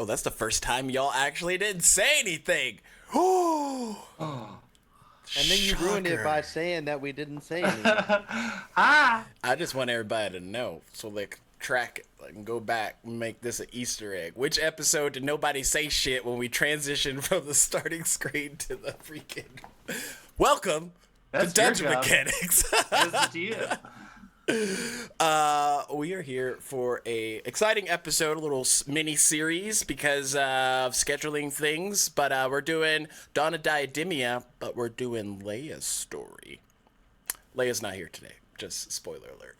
Oh, that's the first time y'all actually didn't say anything. Oh. And then you ruined it by Shocker. saying that we didn't say anything. Ah! I just want everybody to know so they can track it. Like, and go back and make this an Easter egg. Which episode did nobody say shit when we transitioned from the starting screen to the freaking... Welcome That's to your Dungeon job. Mechanics. That's the DM. We are here for a exciting episode, a little mini series because of scheduling things. But we're doing Dawn of Diademia, but we're doing Leia's story. Leia's not here today. Just spoiler alert.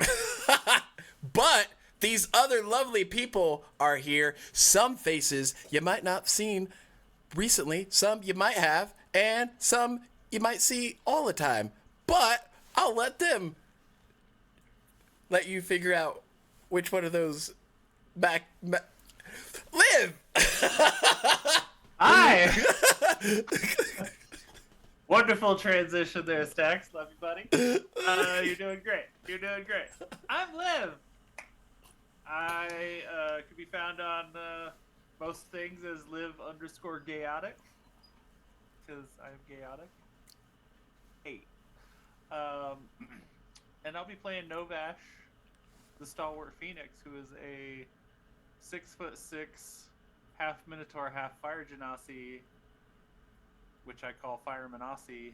But these other lovely people are here. Some faces you might not have seen recently. Some you might have. And some you might see all the time. But I'll let you figure out which one of those live. Hi! Wonderful transition there, Stacks. Love you, buddy. You're doing great. You're doing great. I'm Liv. I can be found on most things as Liv_gayotic. Because I'm gayotic. 8. And I'll be playing Novash, the stalwart phoenix, who is a 6'6", half minotaur, half fire genasi, which I call fire manasi.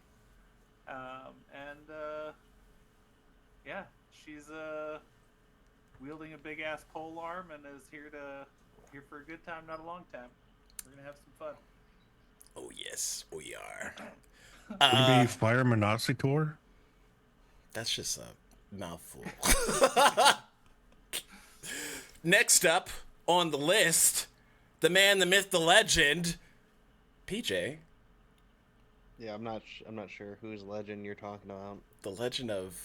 Yeah, she's wielding a big ass pole arm and is here for a good time, not a long time. We're gonna have some fun. Oh yes, we are. Would it be Fire Manasi Tour? That's just a mouthful. Next up on the list, the man, the myth, the legend, PJ. Yeah, I'm not sure whose legend you're talking about. The legend of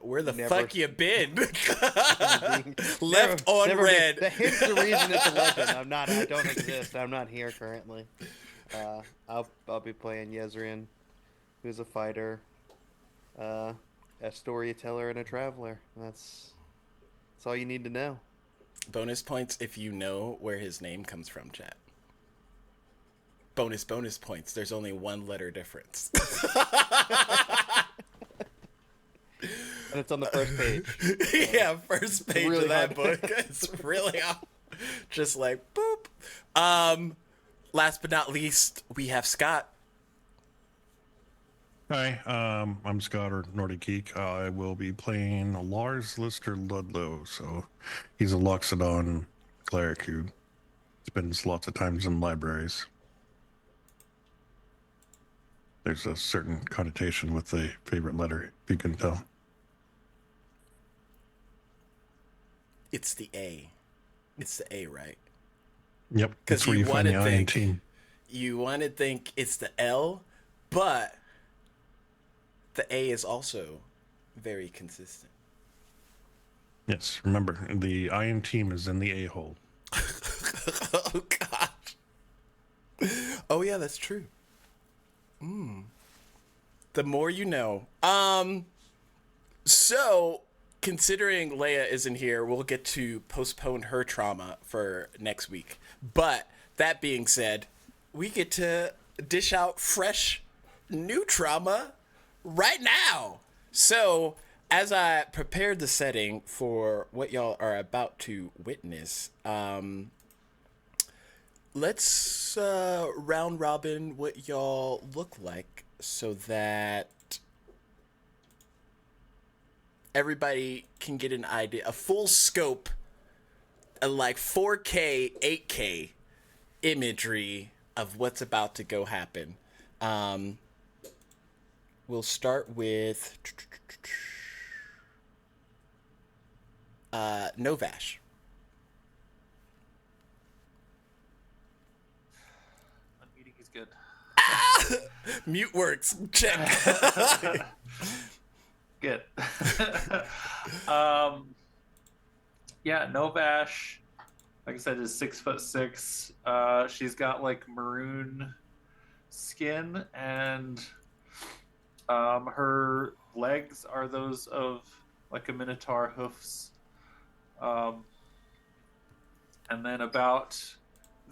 where the Never- fuck you been? Left Never- on never red. been- Here's the reason it's a legend. I don't exist. I'm not here currently. I'll be playing Yezrian, who's a fighter, a storyteller, and a traveler. That's all you need to know. Bonus points if you know where his name comes from, chat. Bonus points. There's only one letter difference. And it's on the first page. Yeah, first page really of that hard. book. It's really just like boop. Last but not least, we have Scott. Hi, I'm Scott, or Nordic Geek. I will be playing Lars Lister Ludlow. So he's a Loxodon cleric who spends lots of times in libraries. There's a certain connotation with the favorite letter, if you can tell. It's the A. It's the A, right? Yep, Because that's where you find the I in team. You want to think it's the L, but the A is also very consistent. Yes, remember, the I in team is in the A-hole. Oh, gosh. Oh, yeah, that's true. The more you know. So, considering Leia isn't here, we'll get to postpone her trauma for next week. But, that being said, we get to dish out fresh, new trauma right now. So, as I prepared the setting for what y'all are about to witness, let's round robin what y'all look like so that everybody can get an idea, a full scope, like 4K, 8K imagery of what's about to go happen. We'll start with Novash. Unmuting is good. Mute works. Check. Good. Yeah, Novash, like I said, is 6'6". She's got like maroon skin, and her legs are those of like a minotaur hoofs. And then about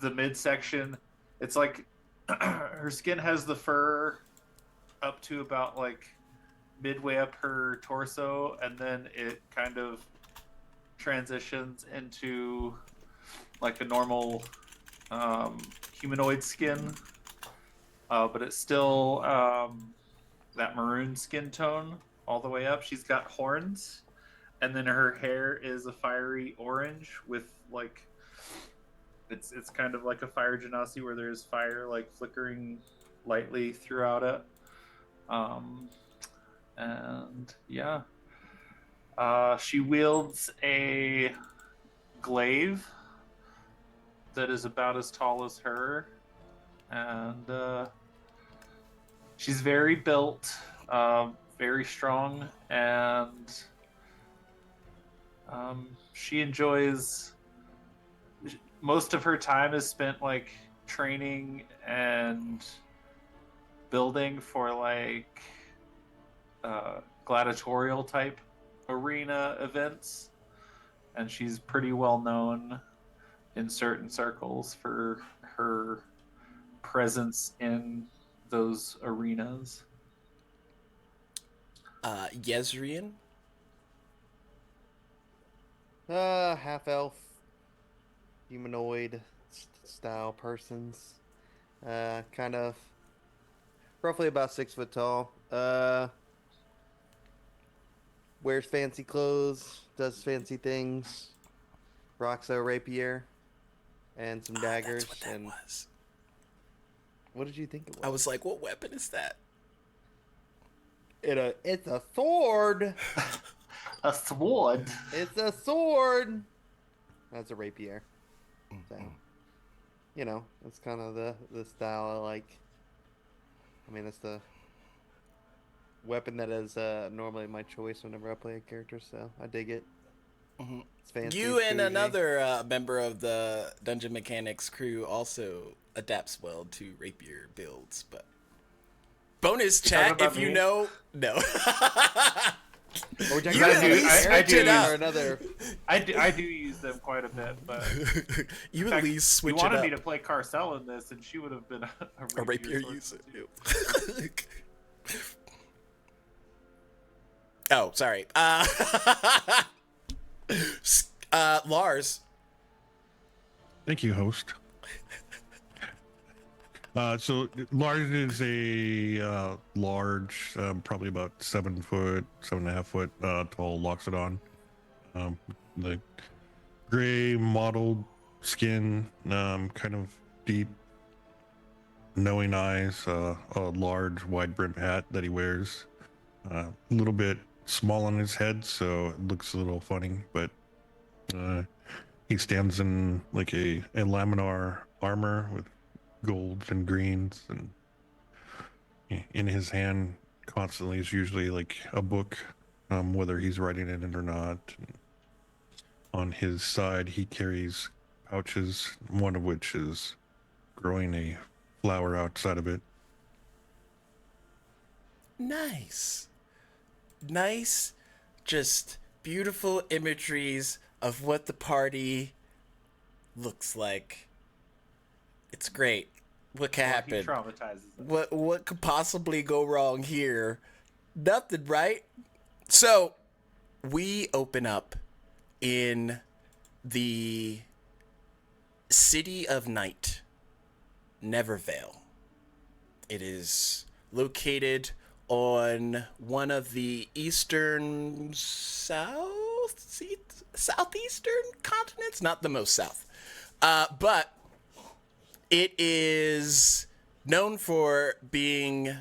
the midsection. It's like her skin has the fur up to about like midway up her torso, and then it kind of transitions into like a normal humanoid skin, but it's still that maroon skin tone all the way up. She's got horns, and then her hair is a fiery orange with like it's kind of like a fire genasi where there's fire like flickering lightly throughout it. And yeah, she wields a glaive that is about as tall as her, and she's very built, very strong, and she enjoys. Most of her time is spent like training and building for like gladiatorial type arena events, and she's pretty well known in certain circles for her presence in those arenas. Yezrian? Half elf, humanoid style persons. Kind of roughly about 6 foot tall. Wears fancy clothes, does fancy things, rocks a rapier and some daggers. That's what that and was. what did you think it was? I was like, what weapon is that? It's a sword. A sword. It's a sword. That's a rapier. So, you know, that's kind of the style I like. I mean, that's the weapon that is normally my choice whenever I play a character, so I dig it. Mm-hmm. It's fancy. You it's and bougie. another member of the Dungeon Mechanics crew also adapts well to rapier builds, but bonus chat about if you me? know. No. Or would you You guys at do least a switch it character up. or another? I do use them quite a bit, but You in at fact, least switch you it wanted up. me to play Carcel in this, and she would have been A rapier user. too. Oh, sorry. Lars. Thank you, host. So Lars is a large, probably about 7 foot, 7.5 foot tall Loxodon. The gray mottled skin, kind of deep, knowing eyes, a large wide brimmed hat that he wears. A little bit small on his head, so it looks a little funny, but he stands in like a laminar armor with golds and greens, and in his hand constantly is usually like a book, whether he's writing in it or not. And on his side he carries pouches, one of which is growing a flower outside of it. Nice. Just beautiful imageries of what the party looks like. It's great. What can He happen? traumatizes them. What could possibly go wrong here? Nothing, right? So, we open up in the City of Night, Nevervale. It is located on one of the southeastern continents, not the most south, but it is known for being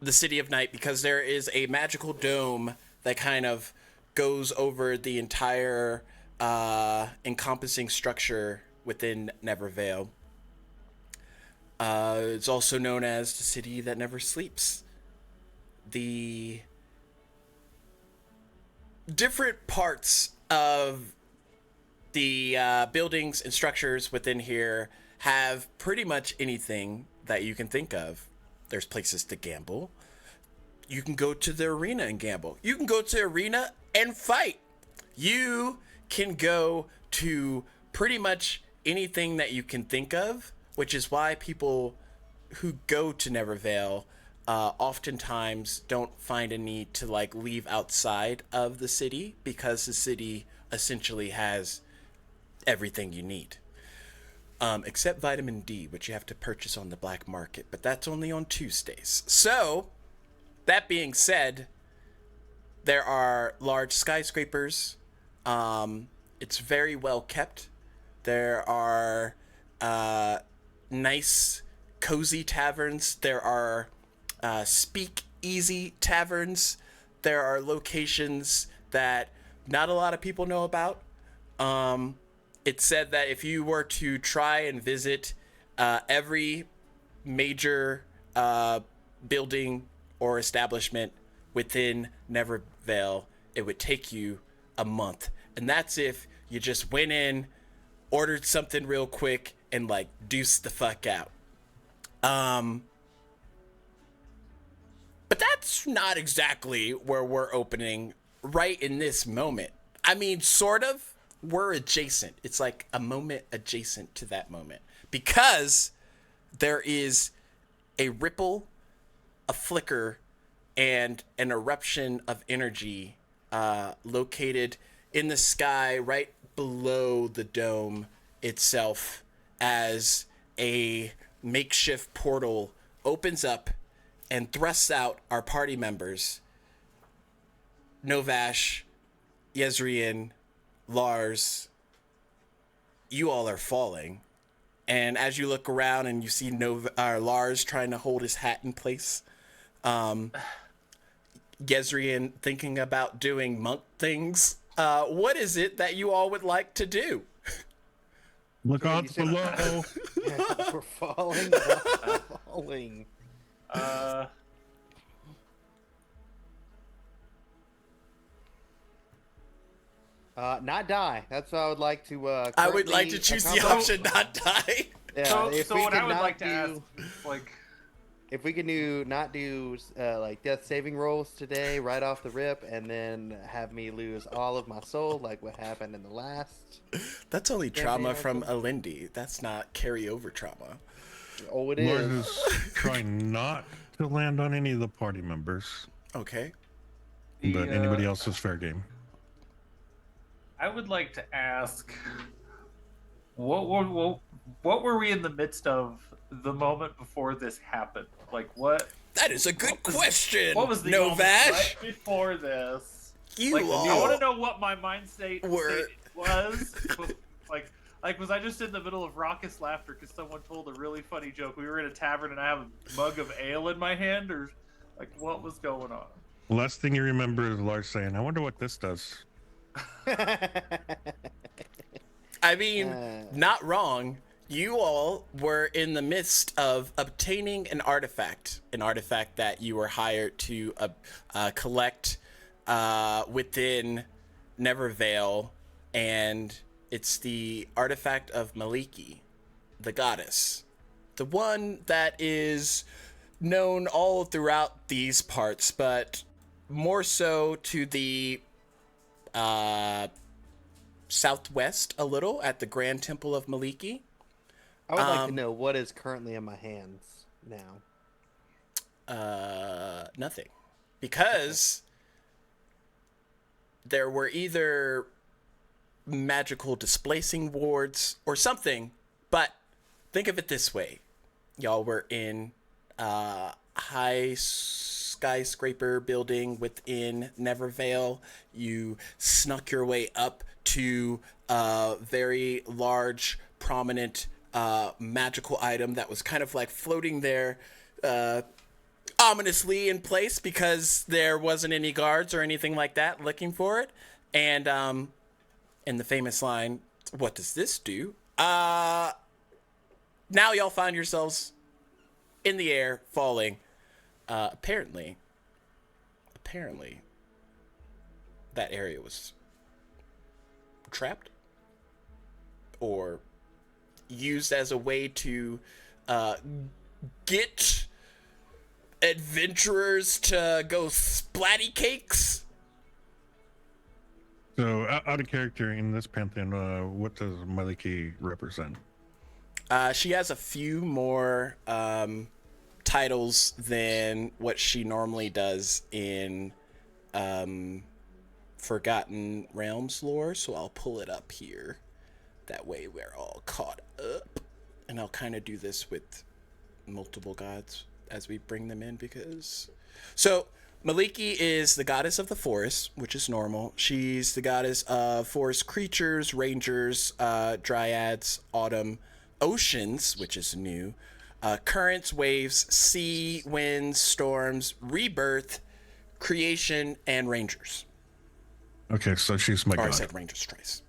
the City of Night because there is a magical dome that kind of goes over the entire encompassing structure within Nevervale. It's also known as the city that never sleeps. The different parts of the buildings and structures within here have pretty much anything that you can think of. There's places to gamble. You can go to the arena and gamble. You can go to the arena and fight. You can go to pretty much anything that you can think of, which is why people who go to Nevervale oftentimes don't find a need to like leave outside of the city, because the city essentially has everything you need. Except vitamin D, which you have to purchase on the black market, but that's only on Tuesdays. So, that being said, there are large skyscrapers. It's very well kept. There are nice, cozy taverns. There are speak-easy taverns. There are locations that not a lot of people know about. It said that if you were to try and visit every major building or establishment within Nevervale, it would take you a month. And that's if you just went in, ordered something real quick, and like deuced the fuck out. But that's not exactly where we're opening right in this moment. I mean, sort of. We're adjacent. It's like a moment adjacent to that moment, because there is a ripple, a flicker, and an eruption of energy located in the sky right below the dome itself, as a makeshift portal opens up and thrusts out our party members, Novash, Yezrian, Lars. You all are falling, and as you look around and you see Lars trying to hold his hat in place, Yezrian thinking about doing monk things. What is it that you all would like to do? Look out below. Yeah, we're falling. We're falling. Not die. That's what I would like to. I would like to choose the option not die. Yeah, so what I would like to ask, like, if we can not do like death saving rolls today right off the rip, and then have me lose all of my soul, like what happened in the last. That's only trauma from Alindi. That's not carryover trauma. Oh, it Lars is. is trying not to land on any of the party members, Okay. but anybody else is fair game. I would like to ask, what were we in the midst of the moment before this happened? Like, what? That is a good question. What was the moment Novash? right before this? You Like, all I want to know what my mind state were- was. Like, was I just in the middle of raucous laughter because someone told a really funny joke? We were in a tavern and I have a mug of ale in my hand, or like, what was going on? The last thing you remember is Lars saying, "I wonder what this does." I mean, not wrong. You all were in the midst of obtaining an artifact that you were hired to collect within Nevervale, and it's the artifact of Maliki, the goddess, the one that is known all throughout these parts, but more so to the southwest a little, at the Grand Temple of Maliki. I would like to know what is currently in my hands now. Nothing, because there were either magical displacing wards or something. But think of it this way: y'all were in high skyscraper building within Nevervale. You snuck your way up to a very large, prominent magical item that was kind of like floating there ominously in place, because there wasn't any guards or anything like that looking for it. And in the famous line, "What does this do?" Now y'all find yourselves in the air, falling. Apparently, that area was trapped or used as a way to get adventurers to go splatty cakes. So, out of character in this pantheon, what does Maliki represent? She has a few more titles than what she normally does in Forgotten Realms lore, so I'll pull it up here. That way we're all caught up. And I'll kind of do this with multiple gods as we bring them in because... So, Maliki is the goddess of the forest, which is normal. She's the goddess of forest creatures, rangers, dryads, autumn, oceans, which is new, currents, waves, sea, winds, storms, rebirth, creation, and rangers. Okay, so she's my Or I god. said rangers twice.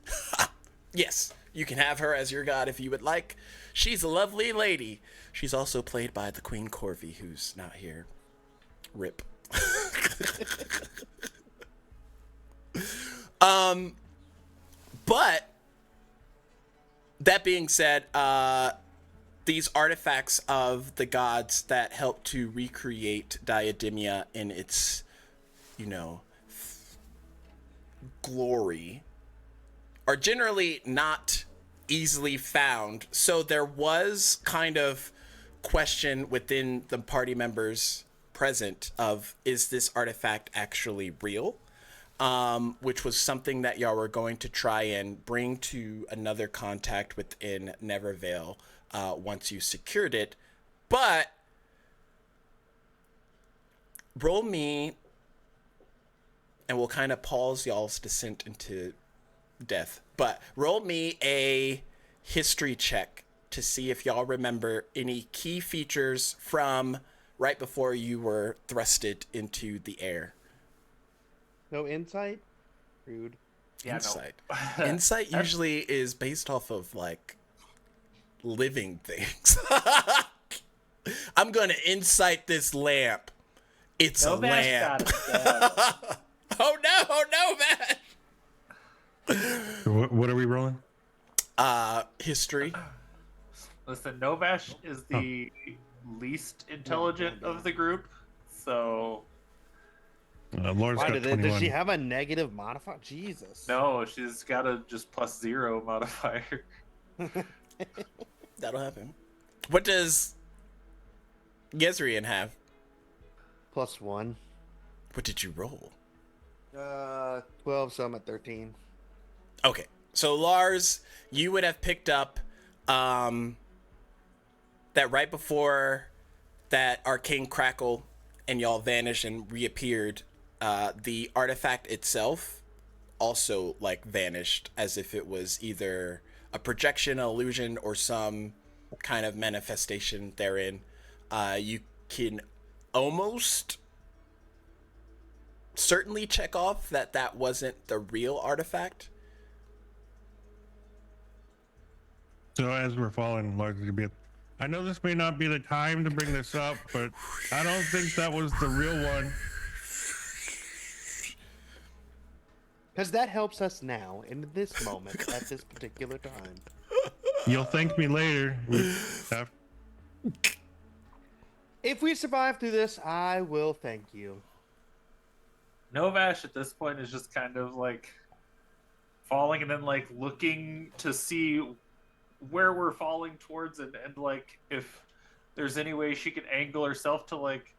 Yes, you can have her as your god if you would like. She's a lovely lady. She's also played by the Queen Corvi, who's not here. Rip. But that being said, these artifacts of the gods that help to recreate Diademia in its, glory are generally not easily found. So there was kind of question within the party members present of, is this artifact actually real? Which was something that y'all were going to try and bring to another contact within Nevervale once you secured it. But roll me, and we'll kind of pause y'all's descent into death, but roll me a history check to see if y'all remember any key features from right before you were thrusted into the air. No insight? Rude. Yeah, Insight. no. Insight usually is based off of like living things. I'm gonna insight this lamp. It's a lamp. Oh no, man. What are we rolling? History. Listen, Novash is the least intelligent of the group, so Lars Why, got does 21. she have a negative modifier? Jesus. no, she's got a just +0 modifier. That'll happen. What does Gezrian have? +1. What did you roll? 12, so I'm at 13. Okay, so Lars, you would have picked up that right before that arcane crackle and y'all vanished and reappeared, the artifact itself also like vanished as if it was either a projection, an illusion, or some kind of manifestation therein. You can almost certainly check off that that wasn't the real artifact. So as we're falling, Lars is gonna be. I know this may not be the time to bring this up, but I don't think that was the real one. Because that helps us now, in this moment, at this particular time. You'll thank me later. If we survive through this, I will thank you. Novash at this point is just kind of like falling and then like looking to see where we're falling towards and like if there's any way she can angle herself to like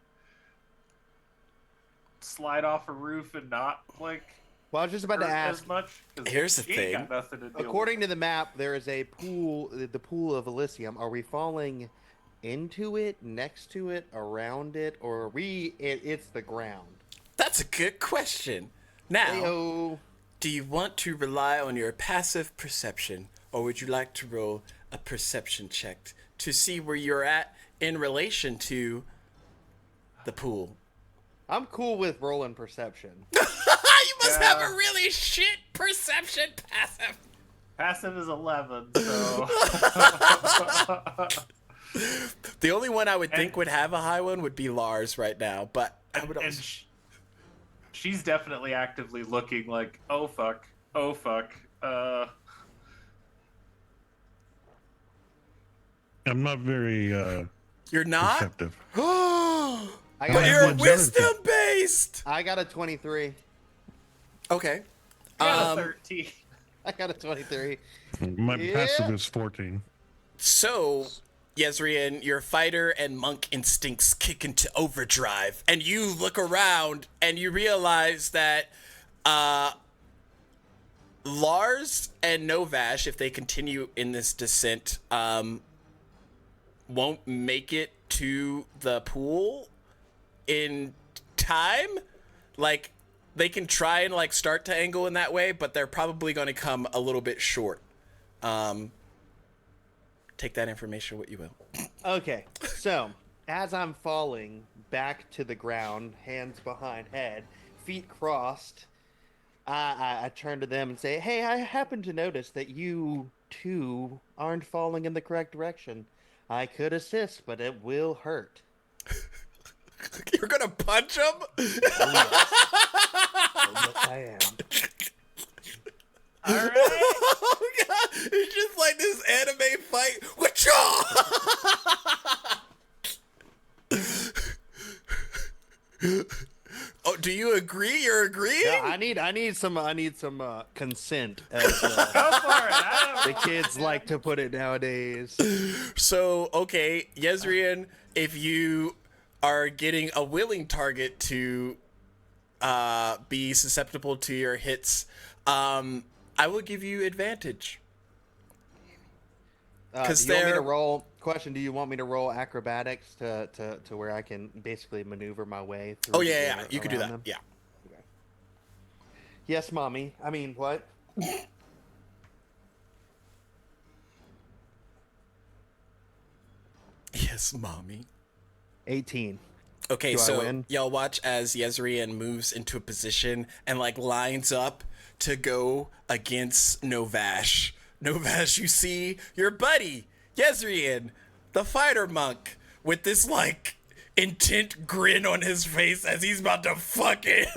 slide off a roof and not like Well, I was just about to hurt ask. as much. 'Cause Here's the she ain't got nothing to deal According with. to the map, there is a pool, the pool of Elysium. Are we falling into it, next to it, around it, or are we? It's the ground. That's a good question. Now, Heyo. do you want to rely on your passive perception, or would you like to roll a perception check to see where you're at in relation to the pool? I'm cool with rolling perception. You must have Yeah. a really shit perception passive. Passive is 11, so The only one I would think would have a high one would be Lars right now, but I would and also... she's definitely actively looking like, oh fuck. I'm not very You're not? perceptive. But I got, you're Longevity. wisdom based. I got a 23. Okay. got a 13. I got a 23. My Yeah. passive is 14. So, Yezrian, your fighter and monk instincts kick into overdrive, and you look around and you realize that Lars and Novash, if they continue in this descent, won't make it to the pool in time. Like, they can try and like start to angle in that way, but they're probably going to come a little bit short. Take that information what you will. Okay, so as I'm falling back to the ground, hands behind head, feet crossed, I turn to them and say, "Hey, I happen to notice that you two aren't falling in the correct direction. I could assist, but it will hurt." You're gonna punch him? Oh, yes. Oh, yes, I am. All right. Oh god! It's just like this anime fight. Whatcha? Oh, do you agree? You're agreeing? Yeah, I need some consent, as Go for it. I the don't kids like to put it nowadays. So, okay, Yezrian, if you are getting a willing target to be susceptible to your hits, I will give you advantage. Do you want me to roll? Question: do you want me to roll acrobatics to where I can basically maneuver my way through? Oh yeah, you could do that. them? Yeah. Okay. Yes, mommy. I mean, what? Yes, mommy. 18. Okay, Do I so win? y'all watch as Yezrian moves into a position and like lines up to go against Novash. Novash, you see your buddy Yezrian, the fighter monk, with this like intent grin on his face as he's about to fuck it.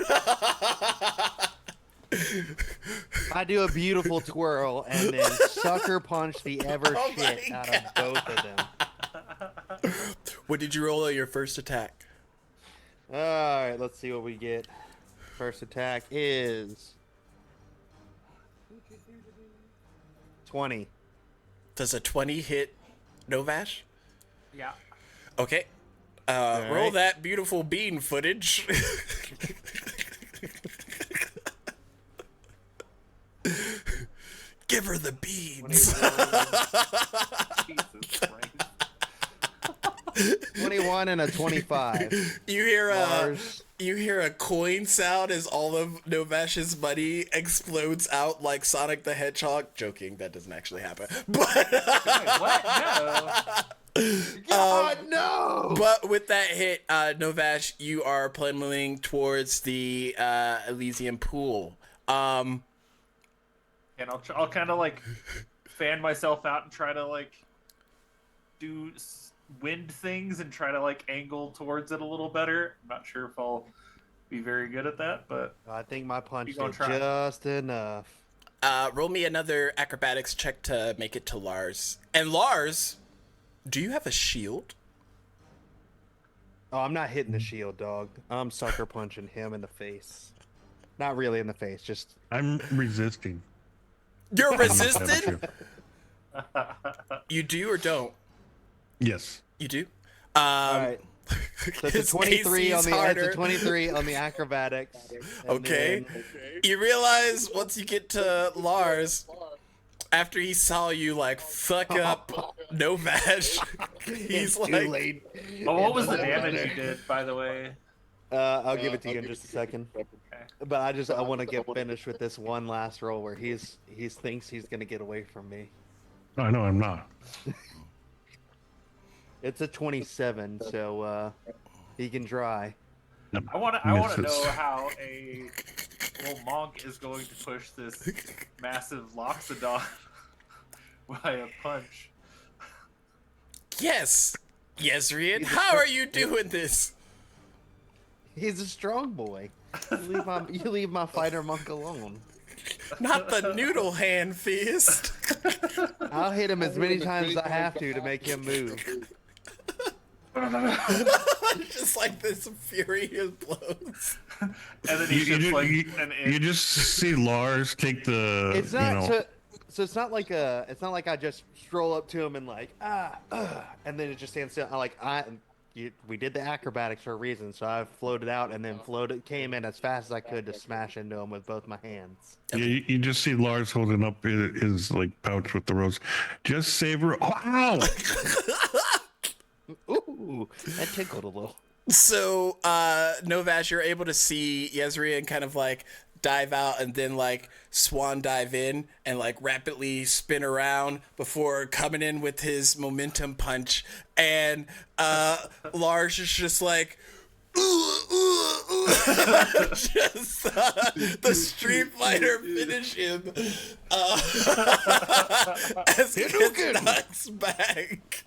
I do a beautiful twirl and then sucker punch the ever Oh shit my out of both of them. What did you roll on your first attack? All right, let's see what we get. First attack is 20. Does a 20 hit Novash? Yeah. Okay. Roll right. that beautiful bean footage. Give her the beans. 21 and a 25. You hear Lars. a coin sound as all of Novash's money explodes out like Sonic the Hedgehog. Joking, that doesn't actually happen. But Wait, what? No. God, no! but with that hit, Novash, you are plummeting towards the Elysian pool. And I'll kind of like fan myself out and try to like do wind things and try to like angle towards it a little better. I'm not sure if I'll be very good at that, but I think my punch You gonna did try? just enough. Roll me another acrobatics check to make it to Lars. And Lars, do you have a shield? Oh, I'm not hitting the shield, dog. I'm sucker punching him in the face. Not really in the face, just I'm resisting. You're I must have a resistant? few. You do or don't? Yes. You do? all right. So it's a his 23 on AC's the it's harder. a 23 on the acrobatics. and Okay. then- You realize once you get to Lars, after he saw you like fuck up Novash, he's It's too like, late. oh, what was the It's damage over. you did, by the way? I'll give it to you in just a second. But I want to get finished with this one last roll where he thinks he's gonna get away from me. I know I'm not. It's a 27, so he can try. I want to Misses. know how a little monk is going to push this massive Loxodon by a punch. yes, Yezrian, He's a how str- are you doing this? He's a strong boy. You leave my fighter monk alone. Not the noodle hand fist. I'll hit him as many times as I have to make him move. Just like this fury blows. And then he shoots like an you inch. just see Lars take the. It's not you know, so it's not like I just stroll up to him and like and then it just stands still. We did the acrobatics for a reason, so I floated out and then came in as fast as I could to smash into him with both my hands. you just see Lars holding up his like pouch with the rose. Just savor. Oh, ow! Ooh, that tinkled a little. So, Novash, you're able to see Yezrian kind of like dive out and then like swan dive in and like rapidly spin around before coming in with his momentum punch. And Lars is just like, just the Street Fighter finish him as he gets knocked back.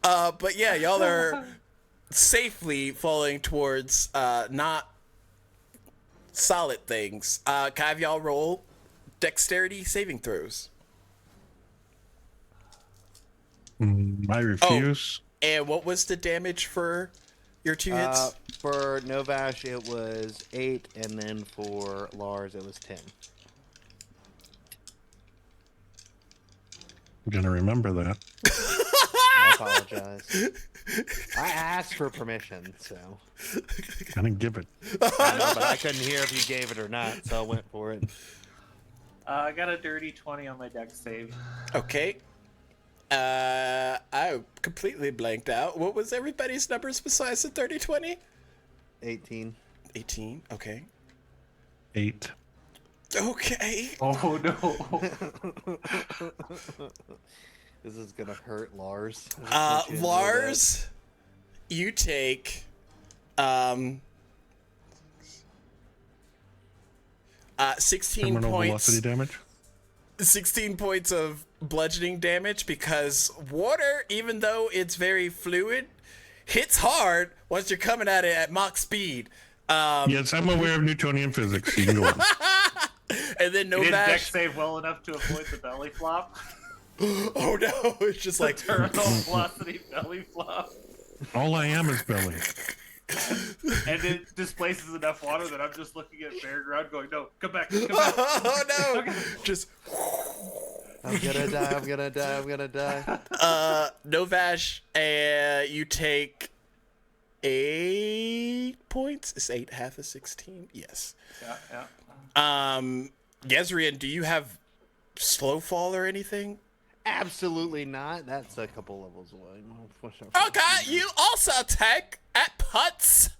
But yeah, y'all are safely falling towards not solid things. Can I have y'all roll dexterity saving throws? I refuse. And what was the damage for your 2 hits? For Novash, it was 8, and then for Lars, it was 10. I'm gonna remember that. I apologize. I asked for permission, so. I didn't give it. I know, but I couldn't hear if you gave it or not, so I went for it. I got a dirty 20 on my dex save. Okay. I completely blanked out. What was everybody's numbers besides the 30-20? 18. 18. Okay. 8. Okay. Oh no. This is gonna hurt Lars. Lars, you take 16 Terminal points. velocity damage. 16 points of bludgeoning damage because water, even though it's very fluid, hits hard once you're coming at it at Mach speed. Yes, I'm aware of Newtonian physics. You can go on. And then You didn't dex Novash. save well enough to avoid the belly flop. Oh no! It's just like Terminal velocity belly flop. All I am is belly. And it displaces enough water that I'm just looking at Fairground going, no, come back, come back. oh no! Okay. Just I'm gonna die, I'm gonna die, I'm gonna die. Novash, you take 8 points. Is 8 half of 16? Yes. Yeah. Yezrian, do you have slow fall or anything? Absolutely not. That's a couple levels away. Okay, you also take 8 points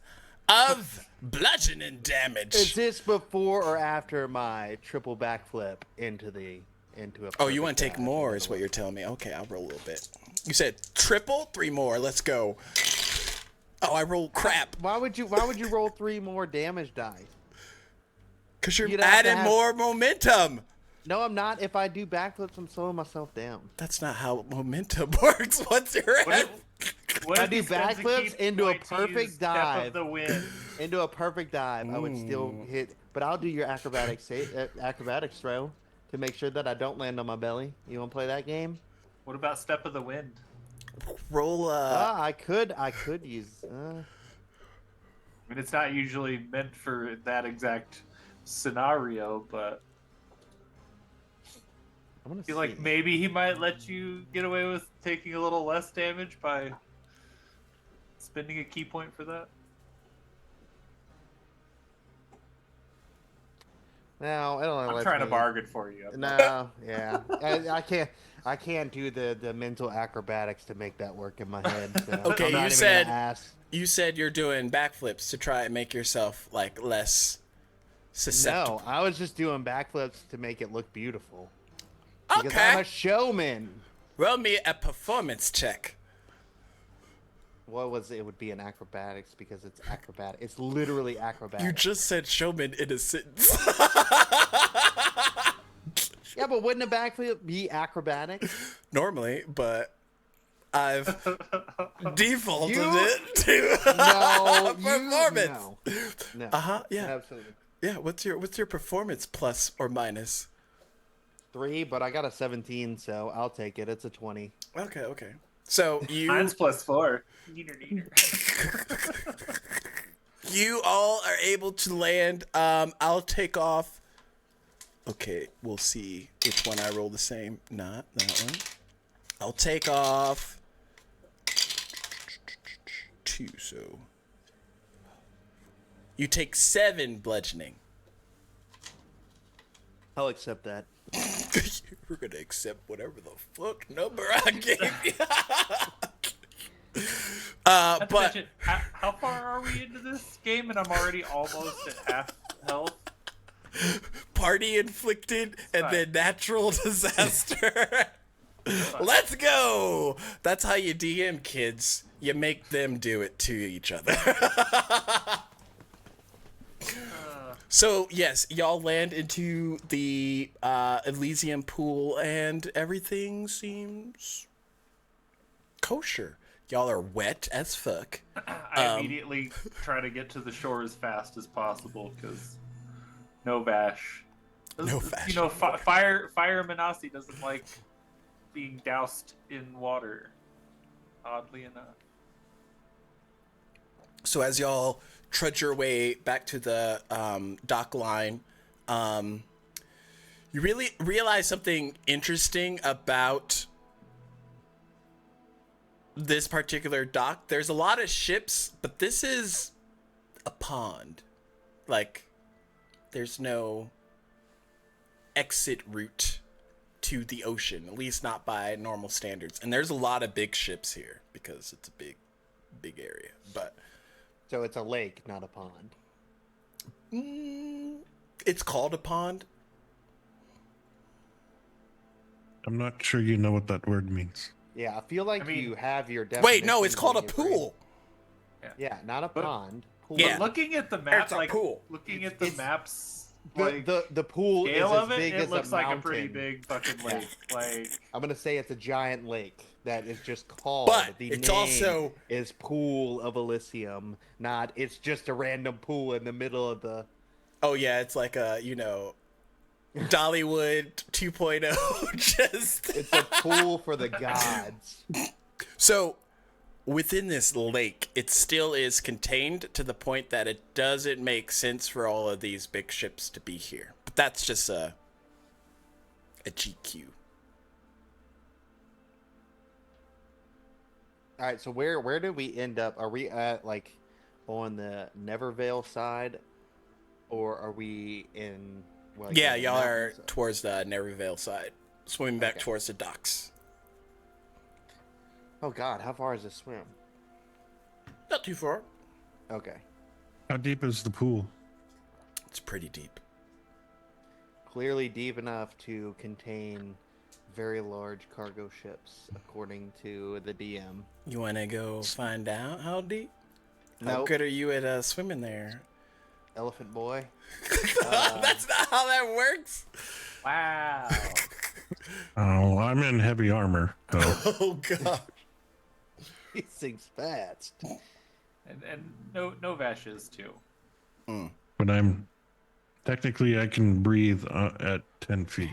of bludgeoning damage. Is this before or after my triple backflip into a Oh, you want to perfect take more is dive? what you're telling me. Okay, I'll roll a little bit. You said triple? 3 more. Let's go. Oh, I rolled crap. Why would you roll 3 more damage die? Because you're You'd have to adding have- more momentum. No, I'm not. If I do backflips, I'm slowing myself down. That's not how momentum works. What's your What I if do he spends backflips key into a point to use perfect Step dive. of the wind. Into a perfect dive, I would still hit. But I'll do your acrobatics throw to make sure that I don't land on my belly. You want to play that game? What about Step of the Wind? roll? I could use. I mean, it's not usually meant for that exact scenario, but I'm gonna I feel like maybe he might let you get away with taking a little less damage by spending a key point for that. No, I don't know. I'm trying to bargain for you. No, yeah, I can't do the mental acrobatics to make that work in my head. So Okay, I'm not you even said- gonna ask. You said you're doing backflips to try and make yourself like less susceptible. No, I was just doing backflips to make it look beautiful. Because I'm Okay. a showman. Roll me a performance check. What was it? It would be an acrobatics because it's acrobatic. It's literally acrobatic. You just said showman in a sentence. Yeah, but wouldn't a backflip be acrobatic? Normally, but I've defaulted You- it to No, performance. No. Yeah. Absolutely. Yeah, what's your performance plus or minus? 3, but I got a 17, so I'll take it. It's a 20. Okay. So you Mine's +4. Neener. you all are able to land. I'll take off. Okay, we'll see which one I roll the same. Not that one. I'll take off 2. So you take 7 bludgeoning. I'll accept that. We're gonna accept whatever the fuck number I gave you. Not to But mention, how far are we into this game? And I'm already almost at half health. party inflicted and Fine. then natural disaster. Let's go. That's how you DM kids. You make them do it to each other. So yes, y'all land into the Elysium pool, and everything seems kosher. Y'all are wet as fuck. I immediately try to get to the shore as fast as possible because no Vash. No Vash. You know, Fire Manasi doesn't like being doused in water. Oddly enough. So as y'all trudge your way back to the dock line, you really realize something interesting about this particular dock. There's a lot of ships, but this is a pond. Like, there's no exit route to the ocean, at least not by normal standards. And there's a lot of big ships here because it's a big area. But So it's a lake, not a pond. it's called a pond. I'm not sure you know what that word means. Yeah, I feel like I mean- you have your Wait, no, it's definitions called a in your brain. pool. Yeah, not a But- pond. Pool. Yeah. But looking at the map, It's a like pool. looking at the It's- maps, The, like the pool is scale as of it, big it as looks a like mountain. a pretty big fucking lake. Like I'm gonna say it's a giant lake that is just called. But the it's name also- is Pool of Elysium, not it's just a random pool in the middle of the. Oh yeah, it's like a, Dollywood 2.0. Just It's a pool for the gods. so within this lake, it still is contained to the point that it doesn't make sense for all of these big ships to be here. But that's just a GQ. All right, so where did we end up? Are we at like on the Nevervale side, or are we in? Like, Yeah, on the y'all are mountain side? towards the Nevervale side, swimming back Okay. towards the docks. Oh God, how far is this swim? Not too far. Okay, How deep is the pool? It's pretty deep. clearly deep enough to contain very large cargo ships, according to the DM. You want to go find out how deep? How Nope. good are you at swimming there? Elephant boy. That's not how that works. wow. Oh, I'm in heavy armor, though. Oh god. He sinks fast. And no Vashes too. But I'm technically I can breathe at 10 feet.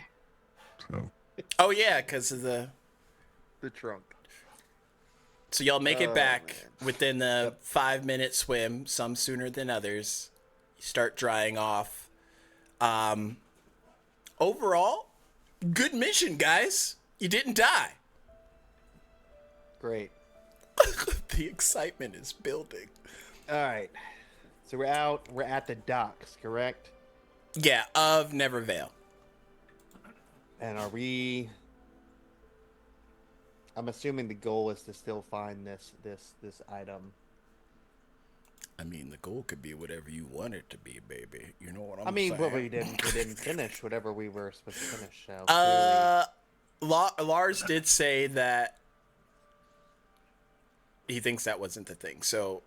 So Oh yeah, because of the. The trunk. So y'all make it Oh, back man. within the 5-minute swim, some sooner than others. You start drying off. Overall, good mission, guys. You didn't die. Great. The excitement is building. All right. So we're out. We're at the docks, correct? Yeah, of Nevervale. And are we? I'm assuming the goal is to still find this item. I mean, the goal could be whatever you want it to be, baby. You know what I'm I mean, saying? but we didn't finish whatever we were supposed to finish. So Lars did say that he thinks that wasn't the thing. So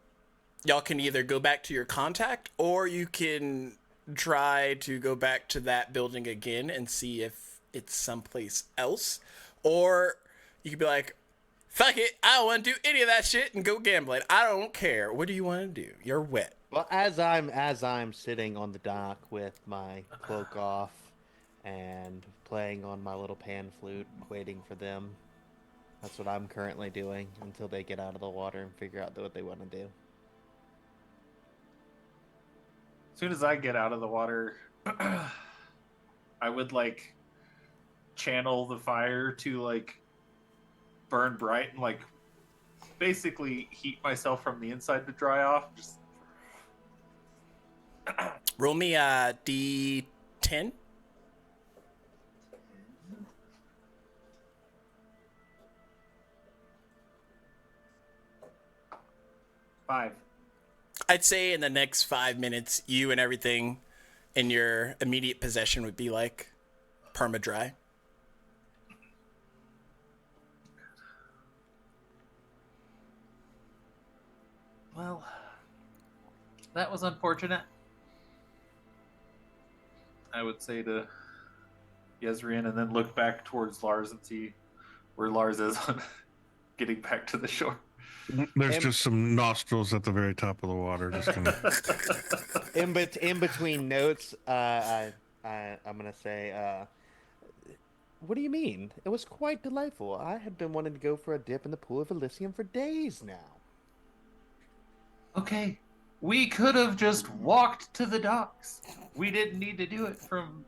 y'all can either go back to your contact, or you can try to go back to that building again and see if it's someplace else. Or you could be like, fuck it, I don't want to do any of that shit and go gambling. I don't care. What do you want to do? You're wet. well, as I'm sitting on the dock with my cloak off and playing on my little pan flute, waiting for them. That's what I'm currently doing until they get out of the water and figure out what they want to do. As soon as I get out of the water, I would like channel the fire to like burn bright and like basically heat myself from the inside to dry off. Just Roll me a D10. 5. I'd say in the next 5 minutes, you and everything in your immediate possession would be like perma-dry. Well, that was unfortunate. I would say to Yezrian, and then look back towards Lars and see where Lars is on getting back to the shore. There's just some nostrils at the very top of the water. Just kind of. In between notes, I'm gonna say, what do you mean? It was quite delightful. I had been wanting to go for a dip in the pool of Elysium for days now. Okay, we could have just walked to the docks. We didn't need to do it from.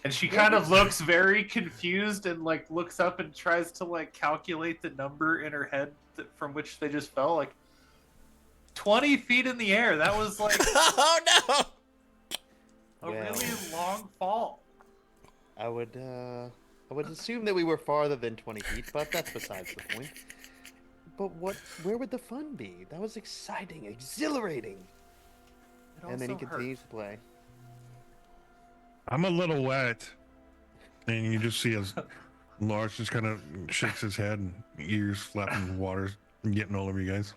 And she kind of looks very confused and like looks up and tries to like calculate the number in her head from which they just fell. Like 20 feet in the air. That was like Oh no! a really long fall. I would assume that we were farther than 20 feet, but that's besides the point. But where would the fun be? That was exciting, exhilarating. It And then he also hurt. continues to play. I'm a little wet, and you just see as Lars just kind of shakes his head and ears flapping the water, getting all over you guys.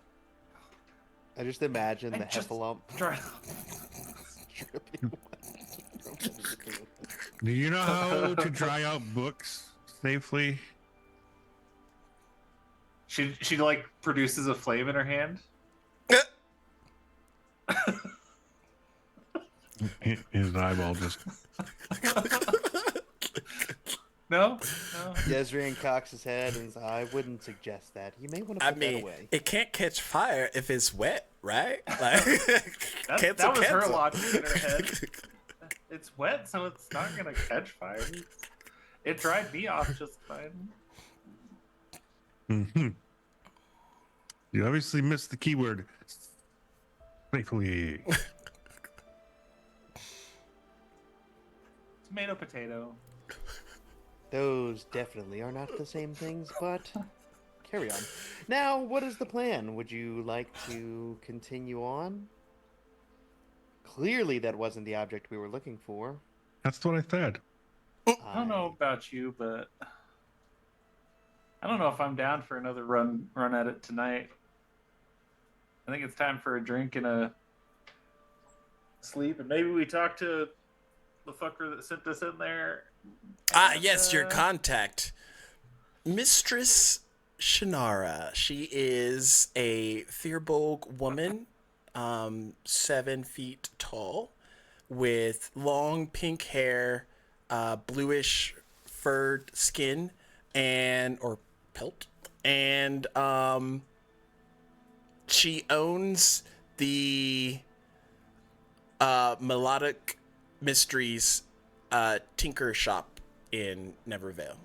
I just imagine the just heffalump Try- dripping. Do you know how to dry out books safely? She like produces a flame in her hand. His eyeball just. No. Yezrian cocks his head and says, I wouldn't suggest that. You may want to I put that mean, away. it can't catch fire if it's wet, right? Like, That was her cancel. logic in her head. It's wet, so it's not gonna catch fire. It dried me off just fine. Mm-hmm. You obviously missed the keyword. Safely. Tomato, potato. Those definitely are not the same things, but carry on. Now, what is the plan? Would you like to continue on? Clearly, that wasn't the object we were looking for. That's what I said. I don't know about you, but I don't know if I'm down for another run at it tonight. I think it's time for a drink and a sleep, and maybe we talk to the fucker that sent us in there. Yes, your contact. Mistress Shannara. She is a Firbolg woman, 7 feet tall, with long pink hair, bluish furred skin, or pelt, and she owns the Melodic Mysteries tinker shop in Nevervale.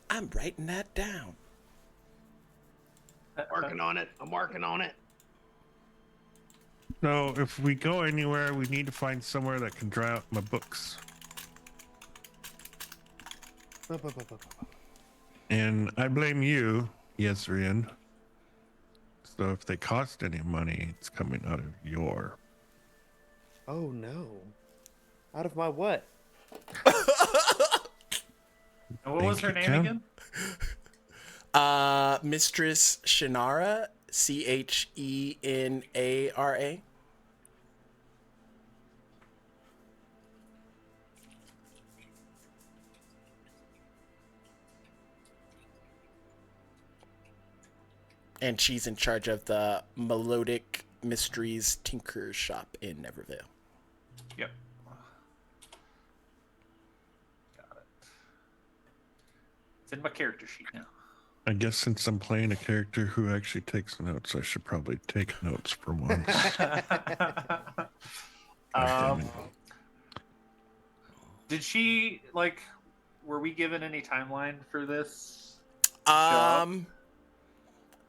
I'm writing that down. Working on it. I'm working on it. So if we go anywhere, we need to find somewhere that can dry out my books. And I blame you, Yezrian. So if they cost any money, it's coming out of your. Oh no. Out of my what? And what was her Thank you, name Ken. again? Mistress Shannara, Chenara. And she's in charge of the Melodic Mysteries Tinker Shop in Nevervale. Yep. Got it. It's in my character sheet now. I guess since I'm playing a character who actually takes notes, I should probably take notes for once. God damn it. Did she like? Were we given any timeline for this? job?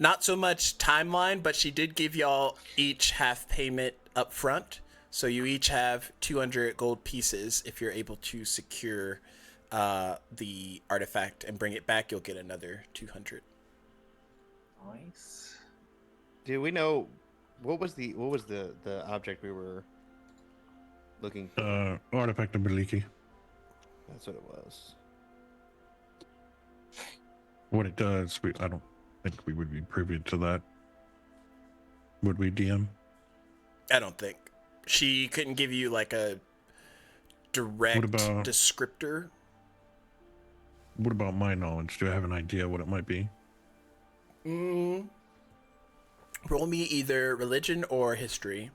Not so much timeline, but she did give y'all each half payment up front. So you each have 200 gold pieces. If you're able to secure the artifact and bring it back, you'll get another 200. Nice. Do we know what was the object we were looking for? Artifact of Beliki. That's what it was. What it does, I don't think we would be privy to that. Would we, DM? I don't think. She couldn't give you like a direct descriptor. What about my knowledge? Do I have an idea what it might be? Roll me either religion or history.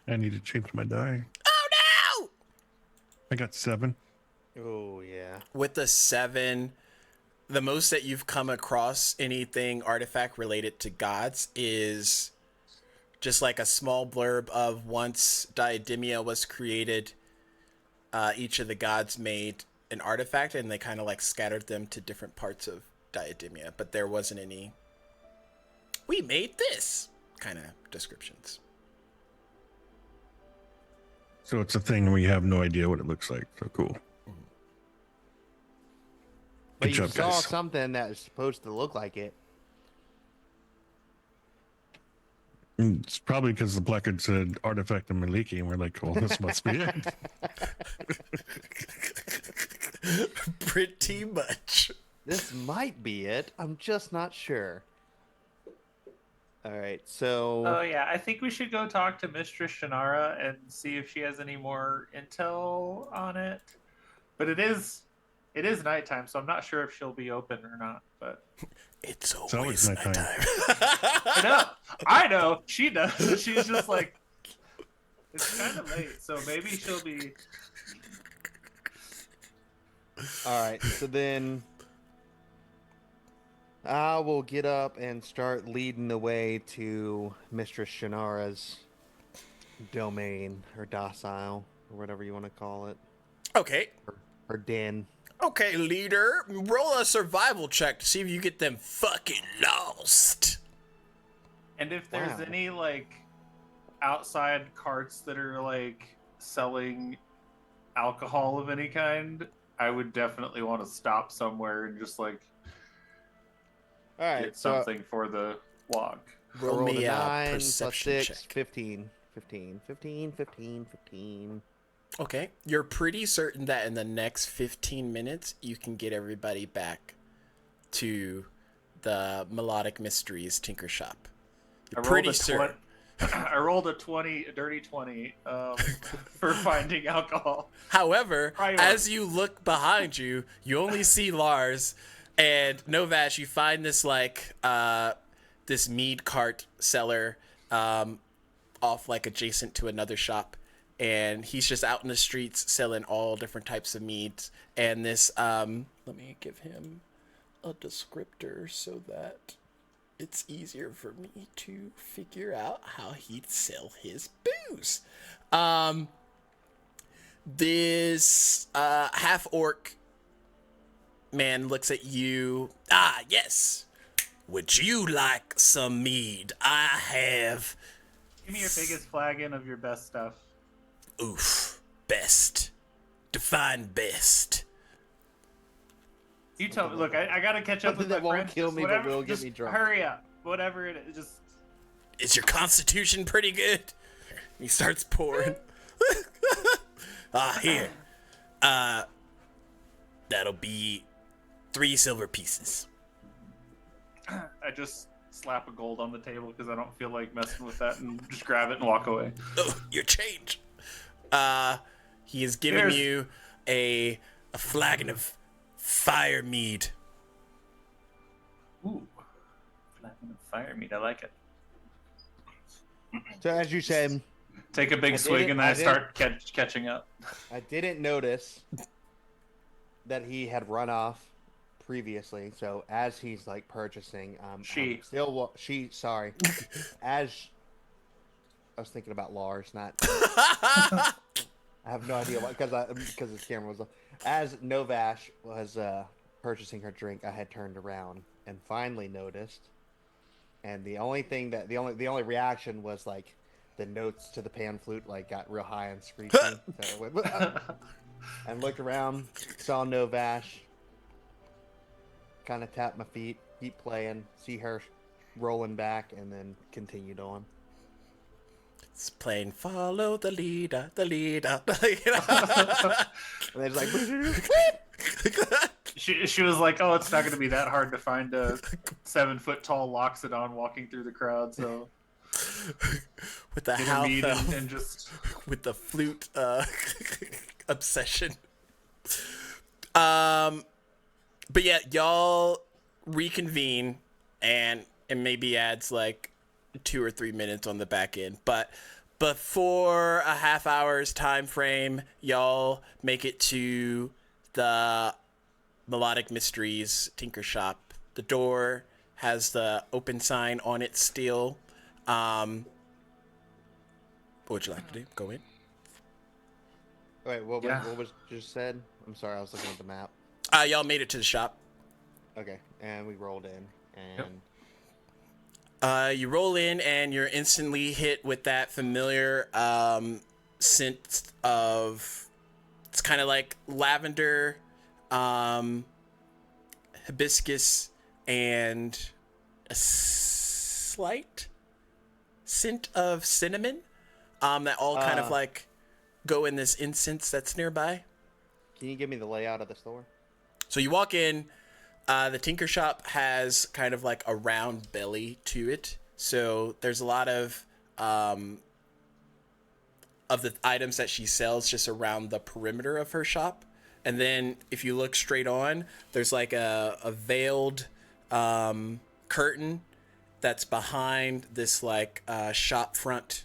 I need to change my die. Oh no! I got 7. Oh yeah. With the 7, the most that you've come across anything artifact related to gods is just like a small blurb of once Diademia was created, each of the gods made an artifact and they kind of like scattered them to different parts of Diademia, but there wasn't any "we made this" kind of descriptions. So it's a thing we have no idea what it looks like. So cool. But Good you job, saw guys. something that was supposed to look like it. It's probably because the placard said Artifact of Maliki, and we're like, well, this must be it. Pretty much. This might be it. I'm just not sure. All right, so Oh yeah, I think we should go talk to Mistress Shannara and see if she has any more intel on it. But it is nighttime, so I'm not sure if she'll be open or not. But It's always always nighttime. nighttime. I know, she does. She's just like, it's kind of late, so maybe she'll be. all right, so then I will get up and start leading the way to Mistress Shannara's domain, or docile, or whatever you want to call it, Okay. her den. Okay, leader. Roll a survival check to see if you get them fucking lost. And if there's Wow. any like outside carts that are like selling alcohol of any kind, I would definitely want to stop somewhere and just like All right, get so something for the walk. I Roll rolled me a a 9 plus perception 6, check. 15. 15. Okay. You're pretty certain that in the next 15 minutes, you can get everybody back to the Melodic Mysteries Tinker Shop. You're pretty certain. I rolled a dirty 20 for finding alcohol. However, Prior. as you look behind you, you only see Lars and Novash. You find this like this mead cart seller off like adjacent to another shop, and he's just out in the streets selling all different types of meads. And this let me give him a descriptor so that it's easier for me to figure out how he'd sell his booze. This half-orc man looks at you. Ah, yes. Would you like some mead? I have. Give me your biggest flagon of your best stuff. Oof. Best. Define best. You tell me. Look, I gotta catch up with Something that my won't friends. kill Just me, but whatever- will get just me drunk. Hurry up. Whatever it is, just. Is your constitution pretty good? He starts pouring. Here. That'll be 3 silver pieces. I just slap a gold on the table because I don't feel like messing with that, and just grab it and walk away. Oh, your change. He is giving Here's- you a flagon of fire mead. Ooh. Flagon of Fire meat. I like it. So as you said, Take a big I swig didn't- and then I I start catching up. I didn't notice that he had run off previously. So as he's like purchasing, She. sorry, as I was thinking about Lars, not. I have no idea why, because his camera was. As Novash was purchasing her drink, I had turned around and finally noticed, and the only reaction was like the notes to the pan flute like got real high and screechy. So it went, and looked around, saw Novash, kind of tapped my feet, keep playing, see her rolling back, and then continued on. It's playing follow the leader, the leader, the leader. And they're just like, She was like, oh, it's not going to be that hard to find a 7-foot tall Loxodon walking through the crowd, so With the get a house mead and just with the flute obsession. But yeah, y'all reconvene and it maybe adds like 2 or 3 minutes on the back end, but before a half hour's time frame, y'all make it to the Melodic Mysteries Tinker Shop. The door has the open sign on it still. What would you like to do? Go in? wait, what Yeah. was just said? I'm sorry, I was looking at the map. Y'all made it to the shop. Okay, and we rolled in, and You roll in and you're instantly hit with that familiar scent of, it's kind of like lavender, hibiscus, and a slight scent of cinnamon that all kind of like go in this incense that's nearby. can you give me the layout of the store? So you walk in, the Tinker Shop has kind of like a round belly to it. So there's a lot of the items that she sells just around the perimeter of her shop. And then if you look straight on, there's like a veiled curtain that's behind this like shop front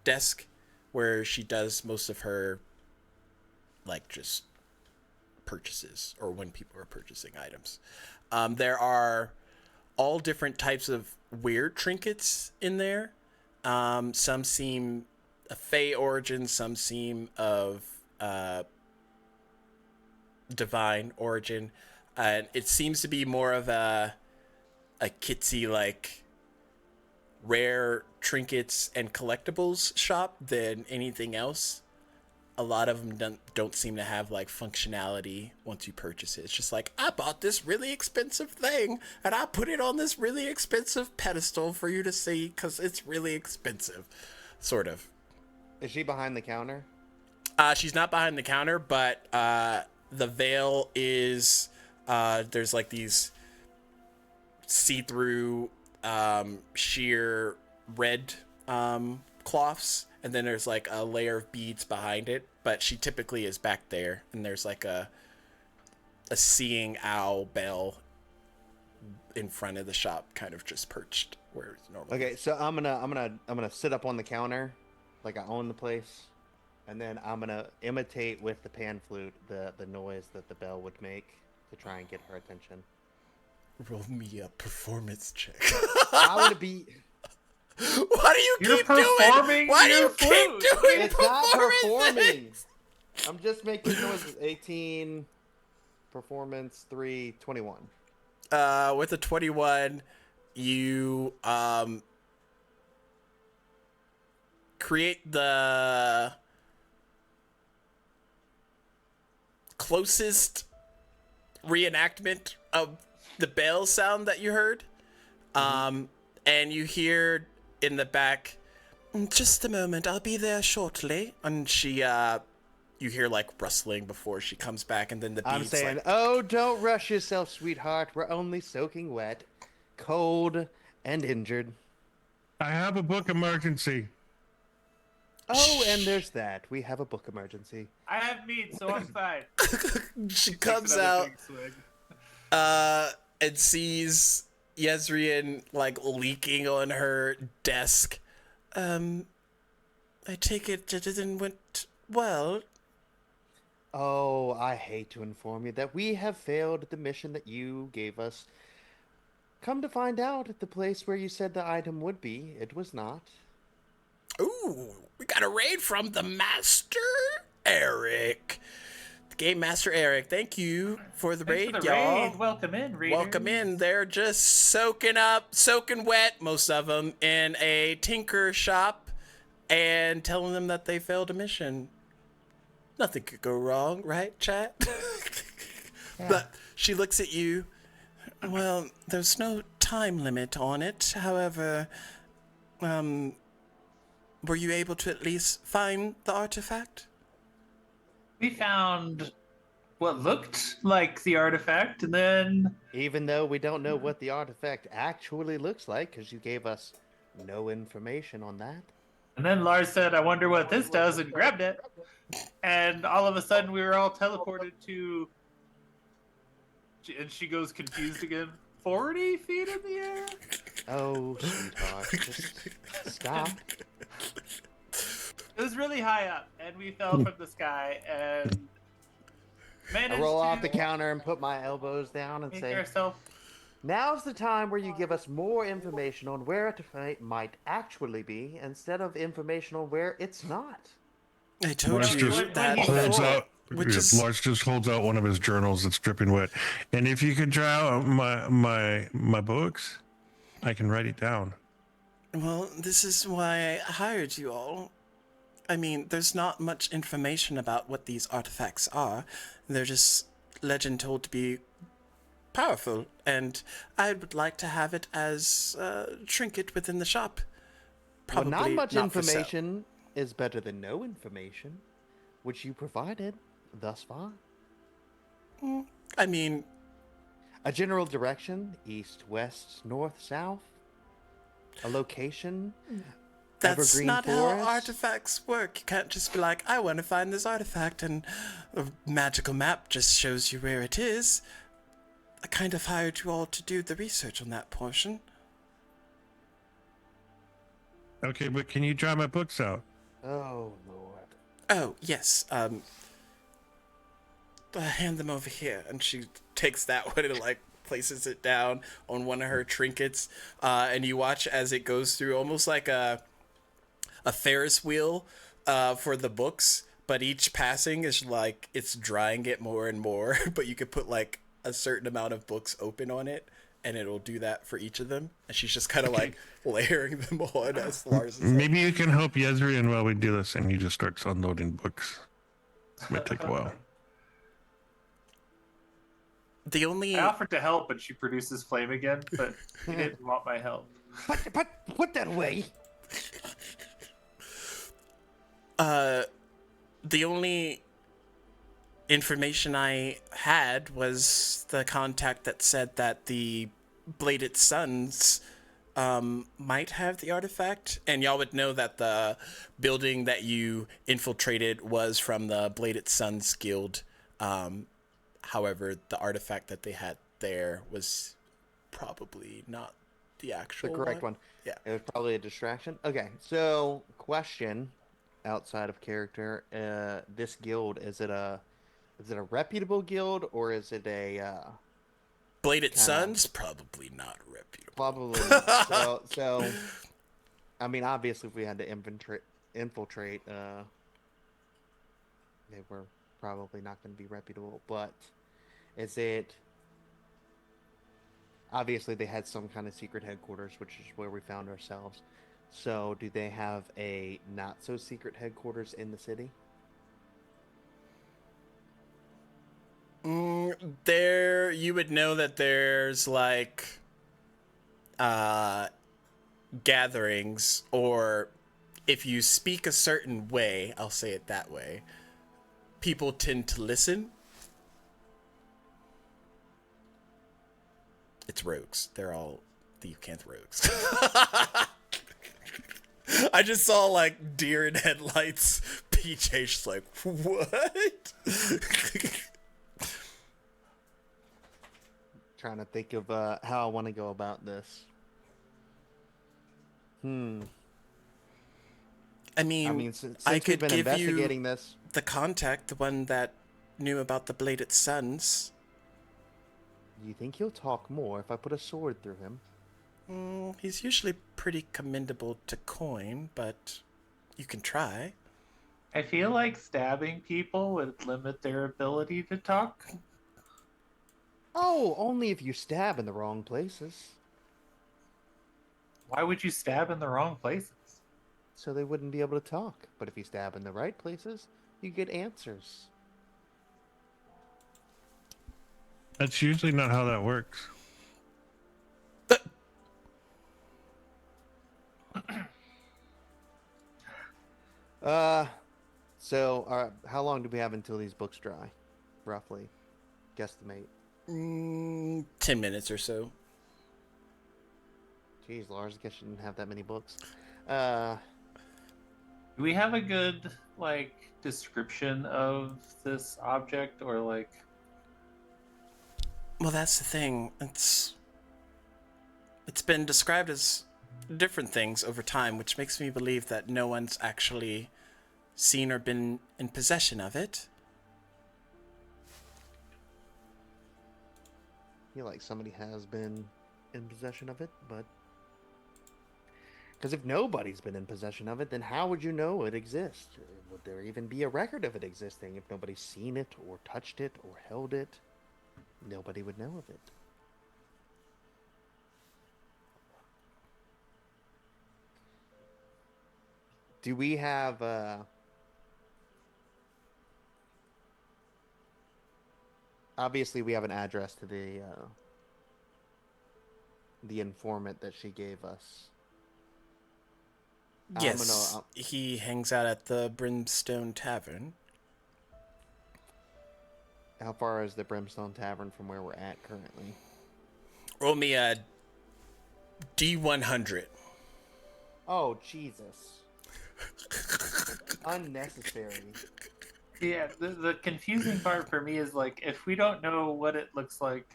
desk where she does most of her like just purchases, or when people are purchasing items. There are all different types of weird trinkets in there. Some seem a Fey origin, some seem of divine origin. And it seems to be more of a kitsy, like rare trinkets and collectibles shop than anything else. A lot of them don't seem to have like functionality once you purchase it. It's just like, I bought this really expensive thing and I put it on this really expensive pedestal for you to see because it's really expensive, sort of. Is she behind the counter? She's not behind the counter, but the veil is there's like these see-through sheer red cloths, and then there's like a layer of beads behind it, but she typically is back there, and there's like a seeing owl bell in front of the shop, kind of just perched where it's normal. Okay, so I'm gonna sit up on the counter, like I own the place, and then I'm gonna imitate with the pan flute the noise that the bell would make to try and get her attention. Roll me a performance check. I want to be. Why do you You're keep doing? performing Why do your you keep flute. doing It's not performing. things? I'm just making noises. 18, performance 3, 21. With a 21, you create the closest reenactment of the bell sound that you heard. And you hear in the back, just a moment, I'll be there shortly. And she, you hear like rustling before she comes back, and then the beats I'm saying, like, oh, don't rush yourself, sweetheart. We're only soaking wet, cold, and injured. I have a book emergency. Oh, and there's that. We have a book emergency. I have meat, so I'm fine. she Takes comes another out big swig. and sees Yezrian like leaking on her desk. I take it didn't went well. Oh, I hate to inform you that we have failed at the mission that you gave us. Come to find out, at the place where you said the item would be, it was not. Ooh, we got a raid from the Master Eric. The Game Master Eric, thank you for the Thanks raid, for the y'all. raid. Welcome in, readers. Welcome in. They're just soaking wet, most of them, in a tinker shop and telling them that they failed a mission. Nothing could go wrong, right, chat? But she looks at you. Well, there's no time limit on it. However, were you able to at least find the artifact? We found what looked like the artifact, and then Even though we don't know what the artifact actually looks like, because you gave us no information on that. Lars said, "I wonder what this does," and grabbed it. And all of a sudden, we were all teleported to. And she goes confused again. 40 feet in the air. Oh, sweetheart, just stop. It was really high up, and we fell from the sky and I managed roll to off the counter and put my elbows down and make say, ourselves. now's the time where you give us more information on where it might actually be, instead of information on where it's not. I told Lars you just that. holds out. Which is- Lars just holds out one of his journals that's dripping wet. And if you could draw my books, I can write it down. Well, this is why I hired you all. I mean, there's not much information about what these artifacts are. They're just legend told to be powerful, and I would like to have it as a trinket within the shop. Well, Probably not much not for sale. information is better than no information, which you provided thus far. I mean, A general direction, east, west, north, south. A location, that's evergreen not forest. how artifacts work. You can't just be like, I want to find this artifact, and a magical map just shows you where it is. I kind of hired you all to do the research on that portion. Okay, but can you draw my books out? Oh, Lord. Oh, yes. Hand them over here. And she takes that one and like places it down on one of her trinkets. And you watch as it goes through almost like a Ferris wheel for the books. But each passing is like it's drying it more and more. But you could put like a certain amount of books open on it, and it'll do that for each of them. And she's just kind of like layering them on as Lars is like, Maybe you can help Yezrian while we do this, and he just starts unloading books. This might take a while. the only I offered to help, but she produces flame again. But he didn't want my help. Put that away. the only information I had was the contact that said that the Bladed Suns might have the artifact, and y'all would know that the building that you infiltrated was from the Bladed Suns Guild. However, the artifact that they had there was probably not the actual The correct one. Yeah. It was probably a distraction. Okay, so question outside of character. This guild, is it a reputable guild, or is it a Bladed Suns? Probably not reputable. probably not. So I mean, obviously if we had to infiltrate, they were probably not going to be reputable, but is it, obviously they had some kind of secret headquarters, which is where we found ourselves. So do they have a not so secret headquarters in the city? There, you would know that there's like gatherings, or if you speak a certain way, I'll say it that way, people tend to listen. It's rogues. They're all the Eucanth rogues. I just saw like deer in headlights. PJ just like, what? trying to think of how I want to go about this. I mean, Since I we've could been give investigating you this, the contact, the one that knew about the Bladed Suns. do you think he'll talk more if I put a sword through him? He's usually pretty commendable to coin, but you can try. I feel like stabbing people would limit their ability to talk. Oh, only if you stab in the wrong places. Why would you stab in the wrong places? So they wouldn't be able to talk. But if you stab in the right places, you get answers. That's usually not how that works. How long do we have until these books dry? Roughly. Guesstimate. 10 minutes or so. Jeez, Lars, I guess you didn't have that many books. Do we have a good description of this object, or Well, that's the thing. It's been described as different things over time, which makes me believe that no one's actually seen or been in possession of it. I feel like somebody has been in possession of it, but... Because if nobody's been in possession of it, then how would you know it exists? Would there even be a record of it existing if nobody's seen it, or touched it, or held it? Nobody would know of it. Do we have, obviously we have an address to the informant that she gave us. Yes, he hangs out at the Brimstone Tavern. How far is the Brimstone Tavern from where we're at currently? Roll me a D100. Oh, Jesus. Unnecessary. yeah, the confusing part for me is if we don't know what it looks like,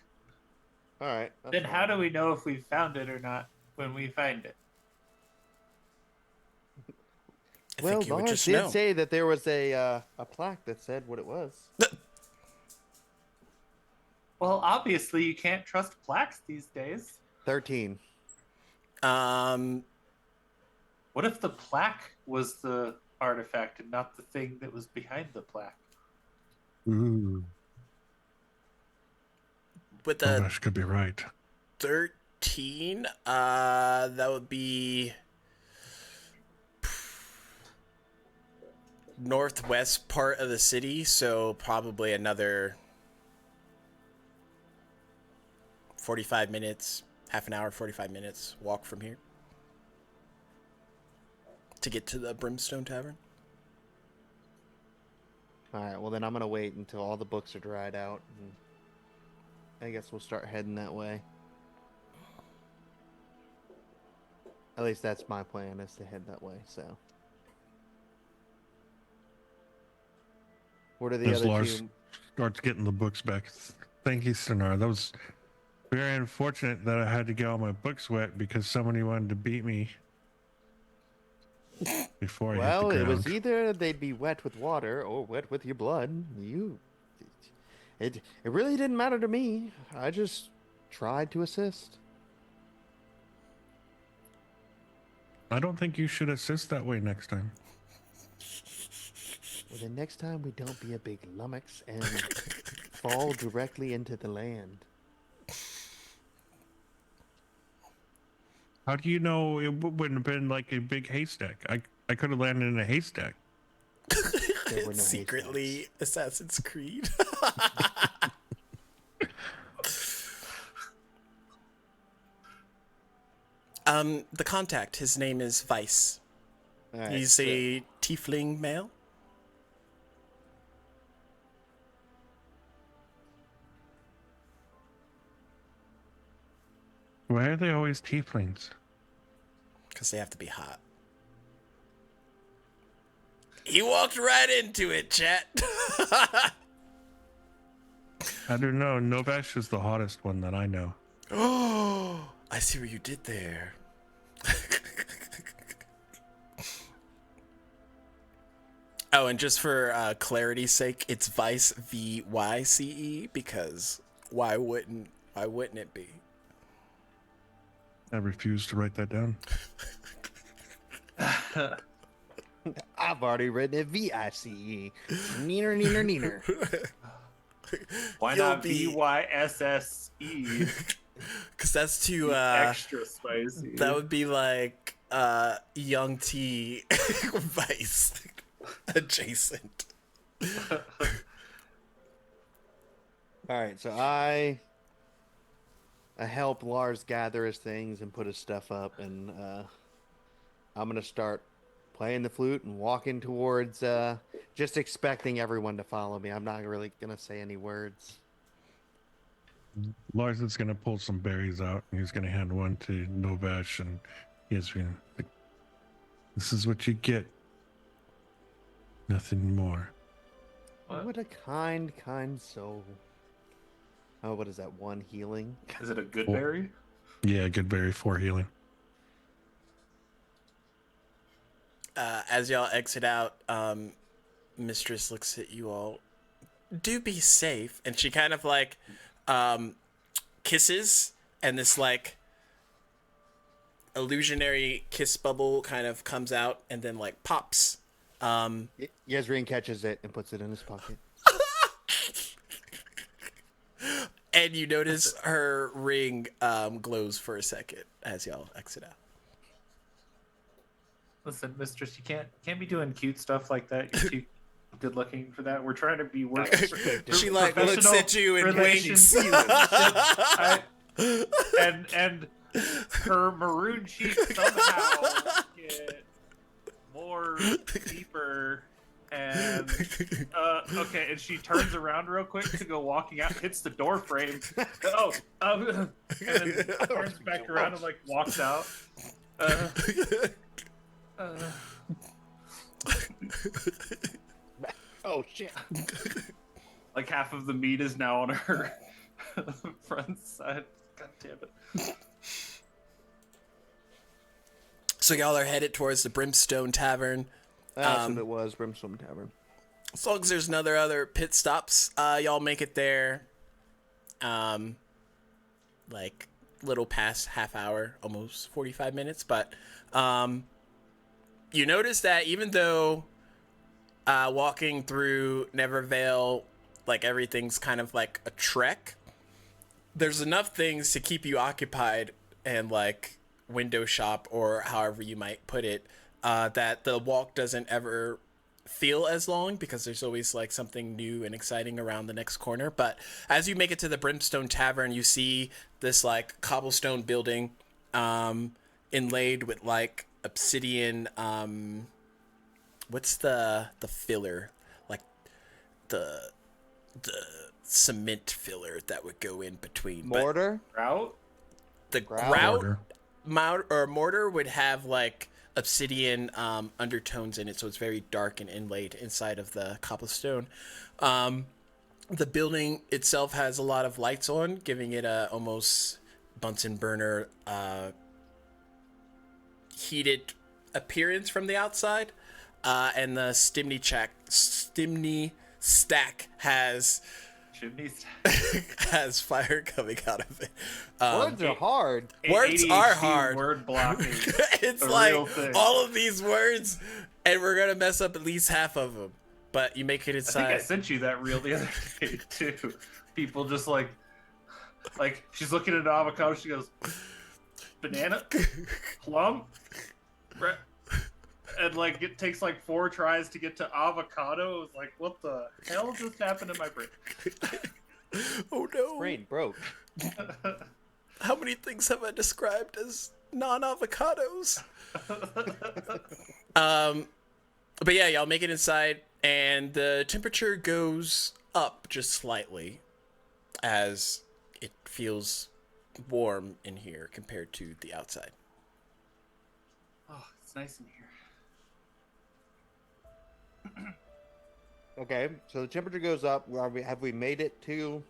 All right. then how do we know if we found it or not when we find it? Well, Lars did say that there was a plaque that said what it was. Well, obviously you can't trust plaques these days. 13. What if the plaque was the artifact and not the thing that was behind the plaque? Ooh. With Oh, a gosh, could be right. 13, that would be northwest part of the city, so probably another 45 minutes, half an hour, 45 minutes walk from here to get to the Brimstone Tavern. All right, well then I'm going to wait until all the books are dried out, and I guess we'll start heading that way. At least that's my plan, is to head that way, so. What are the As other Lars two? starts getting the books back. Thank you, Sonar. That was very unfortunate that I had to get all my books wet because somebody wanted to beat me before I hit the Well, ground. it was either they'd be wet with water or wet with your blood. It really didn't matter to me. I just tried to assist. I don't think you should assist that way next time. Well, then next time we don't be a big lummox and fall directly into the land. How do you know it wouldn't have been like a big haystack? I could have landed in a haystack. There were no Secretly Assassin's Creed. The contact, his name is Vice. Right, He's a tiefling male. Why are they always tieflings? Because they have to be hot. He walked right into it, chat. I don't know. Novash is the hottest one that I know. Oh, I see what you did there. Oh, and just for clarity's sake, it's Vice VYCE because why wouldn't it be? I refuse to write that down. I've already written it VICE. Neener, neener, neener. Why You'll not be- VYSSE? Because that's too Extra spicy. that would be like Young T Vice adjacent. All right, so I help Lars gather his things and put his stuff up, and I'm gonna start playing the flute and walking towards, just expecting everyone to follow me. I'm not really gonna say any words. Lars is gonna pull some berries out and he's gonna hand one to Novash, and he's gonna like, this is what you get. Nothing more. What a kind soul. Oh, what is that? 1 healing? Is it a good Oh. berry? Yeah, good berry, 4 healing. As y'all exit out, Mistress looks at you all. Do be safe, and she kind of like kisses, and this like illusionary kiss bubble kind of comes out and then like pops. Yezreen catches it and puts it in his pocket. And you notice her ring glows for a second as y'all exit out. Listen, mistress, you can't be doing cute stuff like that. You're too good looking for that. We're trying to be work. She like looks at you and winks. And her maroon cheeks somehow get more deeper. And okay, and she turns around real quick to go walking out, hits the door frame. And then turns back around and like walks out. Oh shit! Like half of the meat is now on her front side. God damn it! So y'all are headed towards the Brimstone Tavern. That's what it was, Brimstone Tavern. As long as there's other pit stops, y'all make it there. Like little past half hour, almost 45 minutes. But you notice that even though walking through Nevervale, like everything's kind of like a trek, there's enough things to keep you occupied and like window shop or however you might put it, that the walk doesn't ever feel as long because there's always like something new and exciting around the next corner. But as you make it to the Brimstone Tavern, you see this like cobblestone building inlaid with like obsidian, what's the filler, like the cement filler that would go in between. Mortar? Route? The Grout? mortar would have like obsidian undertones in it, so it's very dark and inlaid inside of the cobblestone. The building itself has a lot of lights on, giving it a almost Bunsen burner heated appearance from the outside. And the Stimney stack has Chimneys. has fire coming out of it. Words are hard. Words ADHD are hard. Word blocking. It's a like real thing. all of these words, and we're gonna mess up at least half of them. But you make it I think I inside. sent you that reel the other day too. People just like she's looking at an avocado. She goes, banana, plum, and like it takes like 4 tries to get to avocado. It was like, what the hell just happened in my brain? Oh no! Brain broke. How many things have I described as non-avocados? But yeah, y'all make it inside, and the temperature goes up just slightly as it feels warm in here compared to the outside. Oh, it's nice in here. Okay, so the temperature goes up. Have we made it to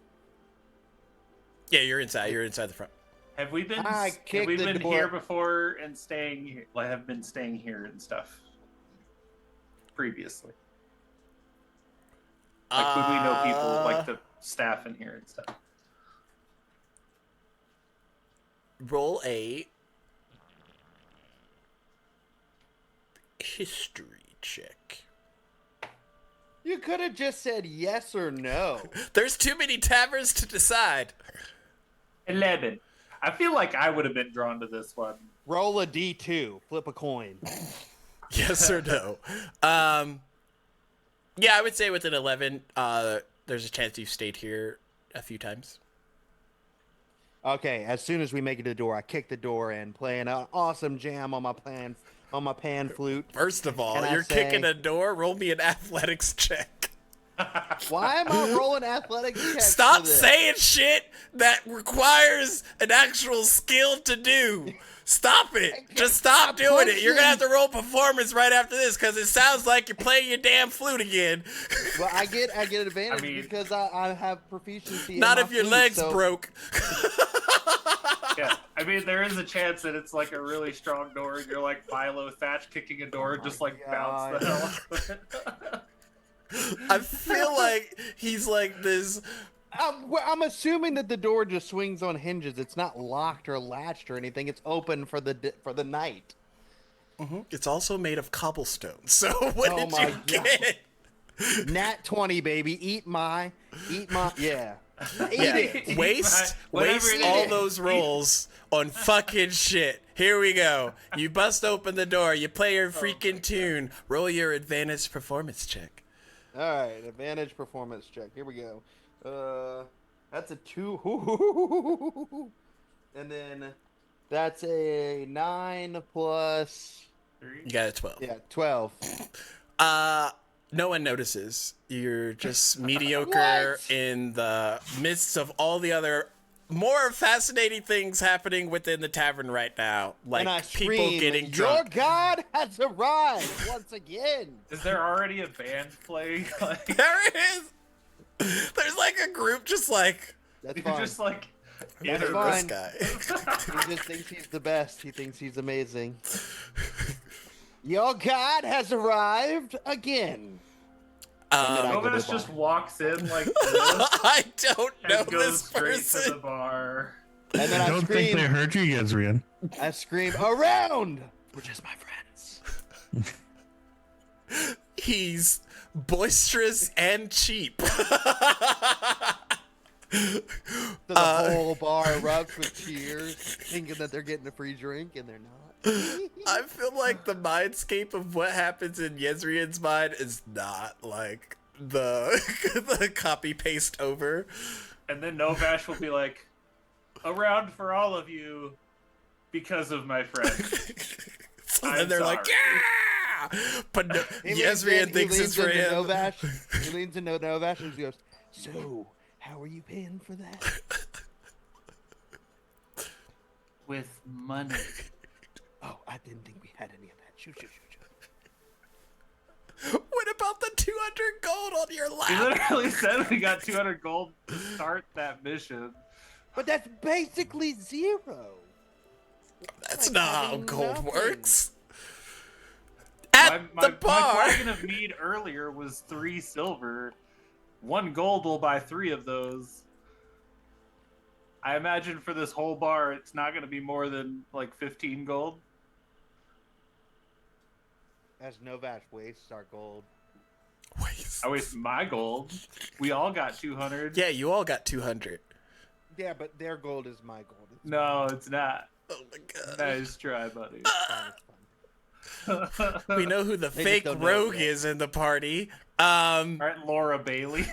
Yeah, you're inside. You're inside the front. Have we been? I Have kicked we the been door. here before and staying here? Like, have been staying here and stuff previously. Like, would we know people like the staff in here and stuff? Roll a history check. You could have just said yes or no. There's too many taverns to decide. 11. I feel like I would have been drawn to this one. Roll a d2. Flip a coin. Yes or no? Yeah, I would say with an 11, there's a chance you've stayed here a few times. Okay, as soon as we make it to the door, I kick the door in, playing an awesome jam on my pan flute. First of all, And I you're say- kicking a door. Roll me an athletics check. Why am I rolling athletics checks? Stop for this? saying shit that requires an actual skill to do. Stop it. Just stop doing it. You're going to have to roll performance right after this because it sounds like you're playing your damn flute again. Well, I get advantage I mean- because I have proficiency. in Not my if your flute, legs so- broke. Yeah, I mean, there is a chance that it's like a really strong door and you're like Milo Thatch kicking a door, just like bounce the hell off of it. I feel like he's like this. I'm assuming that the door just swings on hinges. It's not locked or latched or anything. It's open for the night. It's also made of cobblestone. So what Oh did my you God. get? Nat 20, baby. Eat my, yeah. Eat Yeah. it. Waste Whatever it all is. those rolls on fucking shit. Here we go. You bust open the door. You play your freaking tune. Roll your advantage performance check. All right, advantage performance check. Here we go. That's a 2. And then that's a 9 plus, You got a 12. yeah, 12. No one notices. You're just mediocre What? in the midst of all the other more fascinating things happening within the tavern right now. Like And I people scream, getting your drunk. god has arrived once again. Is there already a band playing? Like, There it is. There's like a group just like That's you're fine. just like, That's "Who is fine. this guy?" He just thinks he's the best. He thinks he's amazing. Your god has arrived again. I go to the Novus bar. just walks in like this I don't know and goes this straight to person. the bar. And then I I don't think scream, they heard you, Yezrian. around. We're just my friends. He's boisterous and cheap. So the whole bar erupts with cheers, thinking that they're getting a free drink, and they're not. I feel like the mindscape of what happens in Yezrian's mind is not like the the copy paste over. And then Novash will be like, around for all of you because of my friend. So I'm then they're like, sorry. yeah! But no, He leans Yezrian in- he thinks it's leans for into him. Novash, he leans into Novash and he goes, "So, how are you paying for that?" With money. Oh, I didn't think we had any of that. Shoot. What about the 200 gold on your He lap? literally said we got 200 gold to start that mission. But that's basically zero. That's like not how having gold nothing. works. At My the bar. flagon of mead earlier was 3 silver. 1 gold will buy 3 of those. I imagine for this whole bar, it's not going to be more than like 15 gold. As Novash wastes our gold. Waste. I waste my gold. We all got 200. Yeah, you all got 200. Yeah, but their gold is my gold. It's No, it's not. Oh my god. Nice try, buddy. fine, it's fine. We know who the They just fake don't know rogue yet. is in the party. All right, Laura Bailey.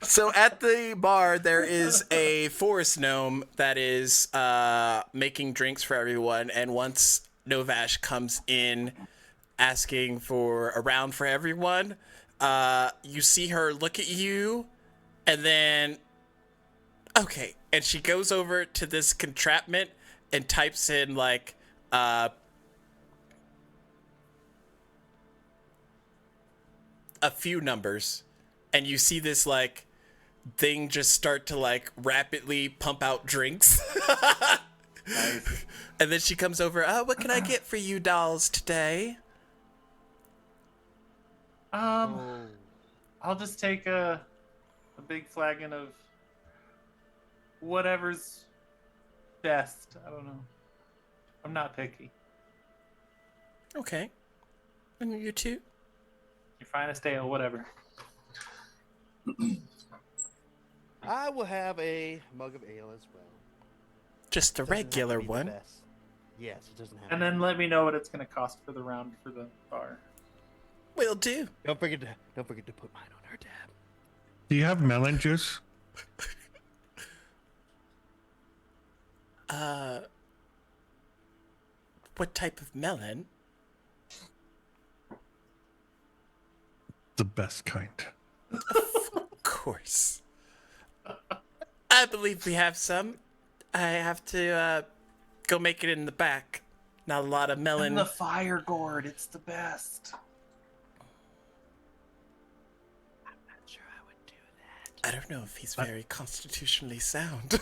So at the bar, there is a forest gnome that is making drinks for everyone. And once Novash comes in asking for a round for everyone, you see her look at you and then, okay. And she goes over to this contraption and types in like, a few numbers, and you see this like thing just start to like rapidly pump out drinks. Nice. And then she comes over, what can I get for you dolls today? Oh. I'll just take a big flagon of whatever's best. I don't know. I'm not picky. Okay. And you too? Your finest ale, whatever. I will have a mug of ale as well. Just a Doesn't have to regular be the one. best. Yes, it doesn't have. And to then be. let me know what it's going to cost for the round for the bar. Will do. Don't forget to put mine on her tab. Do you have melon juice? What type of melon? The best kind. Of course. I believe we have some. I have to go make it in the back. Not a lot of melon. And the fire gourd, it's the best. I'm not sure I would do that. I don't know if he's very constitutionally sound.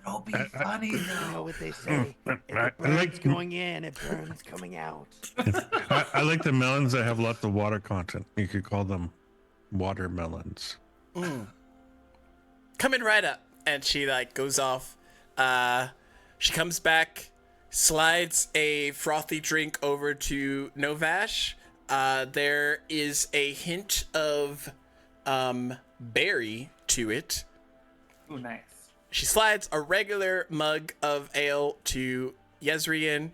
It'll be funny You know though. what they say? If I it burns like- going in, it burns coming out. I like the melons that have lots of water content. You could call them watermelons. Coming right up. And she like goes off. She comes back, slides a frothy drink over to Novash. There is a hint of berry to it. Ooh, nice. She slides a regular mug of ale to Yezrian.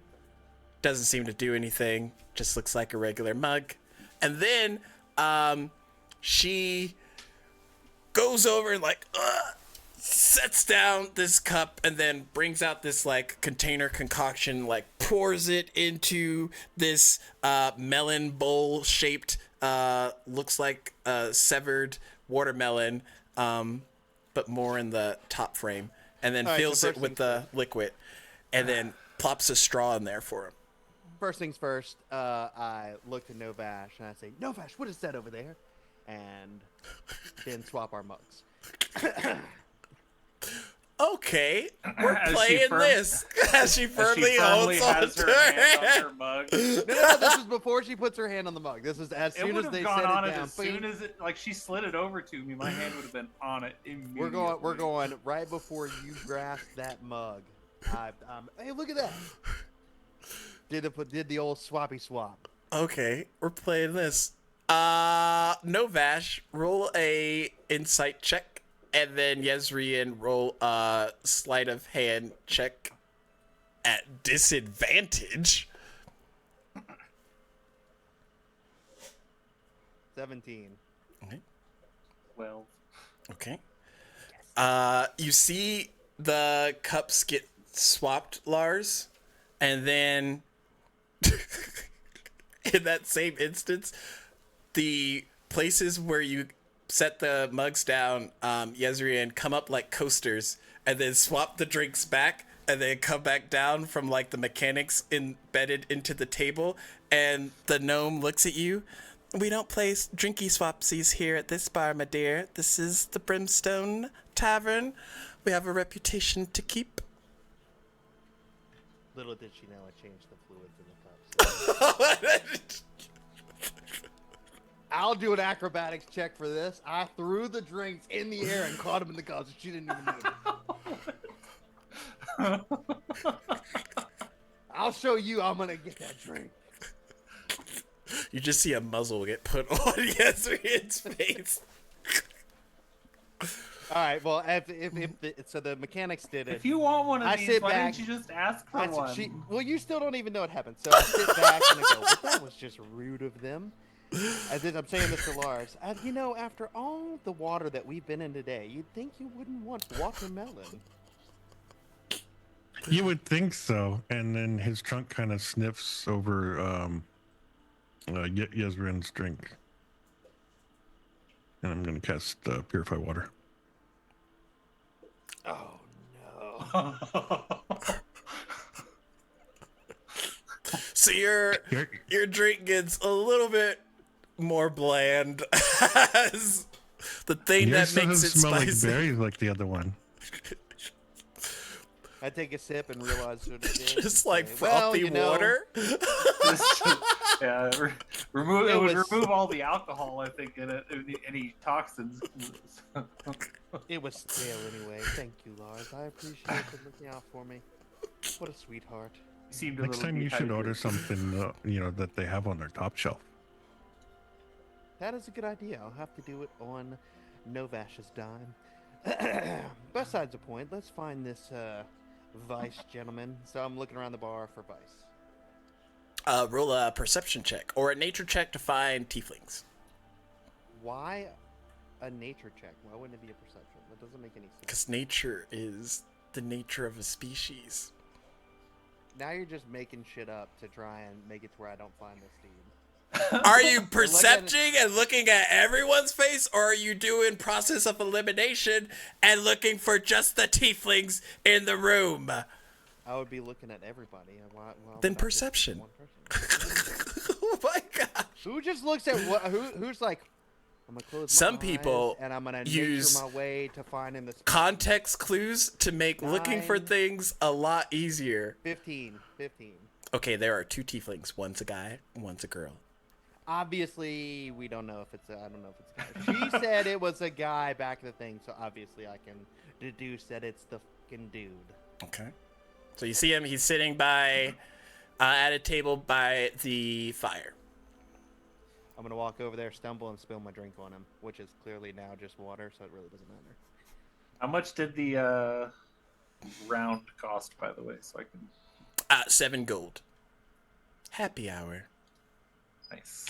Doesn't seem to do anything. Just looks like a regular mug. And then she goes over and like sets down this cup and then brings out this like container concoction, like pours it into this melon bowl shaped looks like a severed watermelon, but more in the top frame, and then All right, so fills it first with things the liquid, and then plops a straw in there for him. First things first, I look to Novash and I say, Novash, what is that over there? And then swap our mugs. Okay, we're As she playing this. As she As firmly she firmly holds on has to her hand on it. her mug. No, this is before she puts her hand on the mug. This is as It soon would as have they gone set on it it down. as soon as it, like she slid it over to me. My hand would have been on it immediately. We're going right before you grasp that mug. Hey, look at that. Did the old swappy swap. Okay, we're playing this. Novash, roll a insight check, and then Yezrian roll a sleight of hand check at disadvantage. 17. Okay. Well, Okay. You see the cups get swapped, Lars, and then in that same instance, the places where you set the mugs down, Yezrian, come up like coasters and then swap the drinks back and then come back down from like the mechanics embedded into the table, and the gnome looks at you. We don't play drinky swapsies here at this bar, my dear. This is the Brimstone Tavern. We have a reputation to keep. Little did she know I changed the fluids in the cups. I'll do an acrobatics check for this. I threw the drinks in the air and caught them in the cups. She didn't even know. I'll show you I'm gonna get that drink. You just see a muzzle get put on Yezrian's face. All right. Well, so the mechanics did it. if you want one of I these, sit why back. didn't you just ask for That's- one? well, you still don't even know what happened. So I sit back and I go, well, that was just rude of them. And then I'm saying this to Lars. You know, after all the water that we've been in today, you'd think you wouldn't want watermelon. You would think so. And then his trunk kind of sniffs over Yezrin's drink. And I'm going to cast Purify Water. Oh, no. So your drink gets a little bit more bland as The thing Yours that makes doesn't it smell spicy. like berries like the other one. I take a sip and realize what it is. Just and like say, frothy you know, water. Yeah, remove It it would was- remove all the alcohol, I think, in it, any toxins. It was stale anyway. Thank you, Lars. I appreciate you looking out for me. What a sweetheart. You seemed a Next little time you should order dehydrated. something, that they have on their top shelf. That is a good idea. I'll have to do it on Novash's dime. Besides the point, let's find this Vice gentleman. So I'm looking around the bar for Vice. Roll a perception check or a nature check to find tieflings. Why a nature check? Why wouldn't it be a perception? That doesn't make any sense. Because nature is the nature of a species. Now you're just making shit up to try and make it to where I don't find this dude. Are you percepting and looking at everyone's face, or are you doing process of elimination and looking for just the tieflings in the room? I would be looking at everybody. Then perception. One person. Oh my gosh. Who just looks at what? Who's like? I'm gonna close my Some eyes people and I'm gonna use nature my way to finding this. Context clues to make looking for 9. things a lot easier. 15. Okay, there are 2 tieflings. One's a guy, one's a girl. Obviously, we don't know if it's I don't know if it's a guy. She said it was a guy back in the thing, so obviously I can deduce that it's the fucking dude. Okay. So you see him, he's sitting by, at a table by the fire. I'm gonna walk over there, stumble, and spill my drink on him, which is clearly now just water, so it really doesn't matter. How much did the round cost, by the way, so I can... 7 gold. Happy hour. Nice.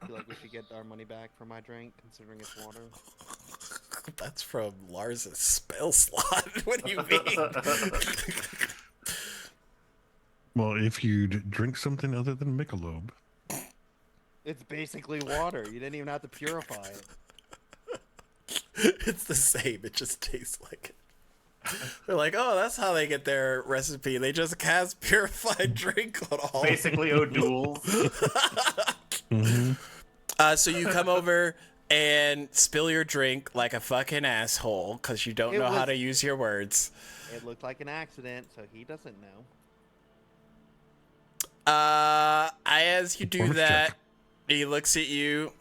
I feel like we should get our money back for my drink, considering it's water. That's from Lars's spell slot. What do you mean? Well, if you'd drink something other than Michelob, It's basically water. You didn't even have to purify it. It's the same. It just tastes like it. They're like, oh, that's how they get their recipe. They just cast purified drink on all. Basically O'Doul's. So you come over and spill your drink like a fucking asshole because you don't know how to use your words. It looked like an accident, so he doesn't know. As you do Performance that, check. he looks at you.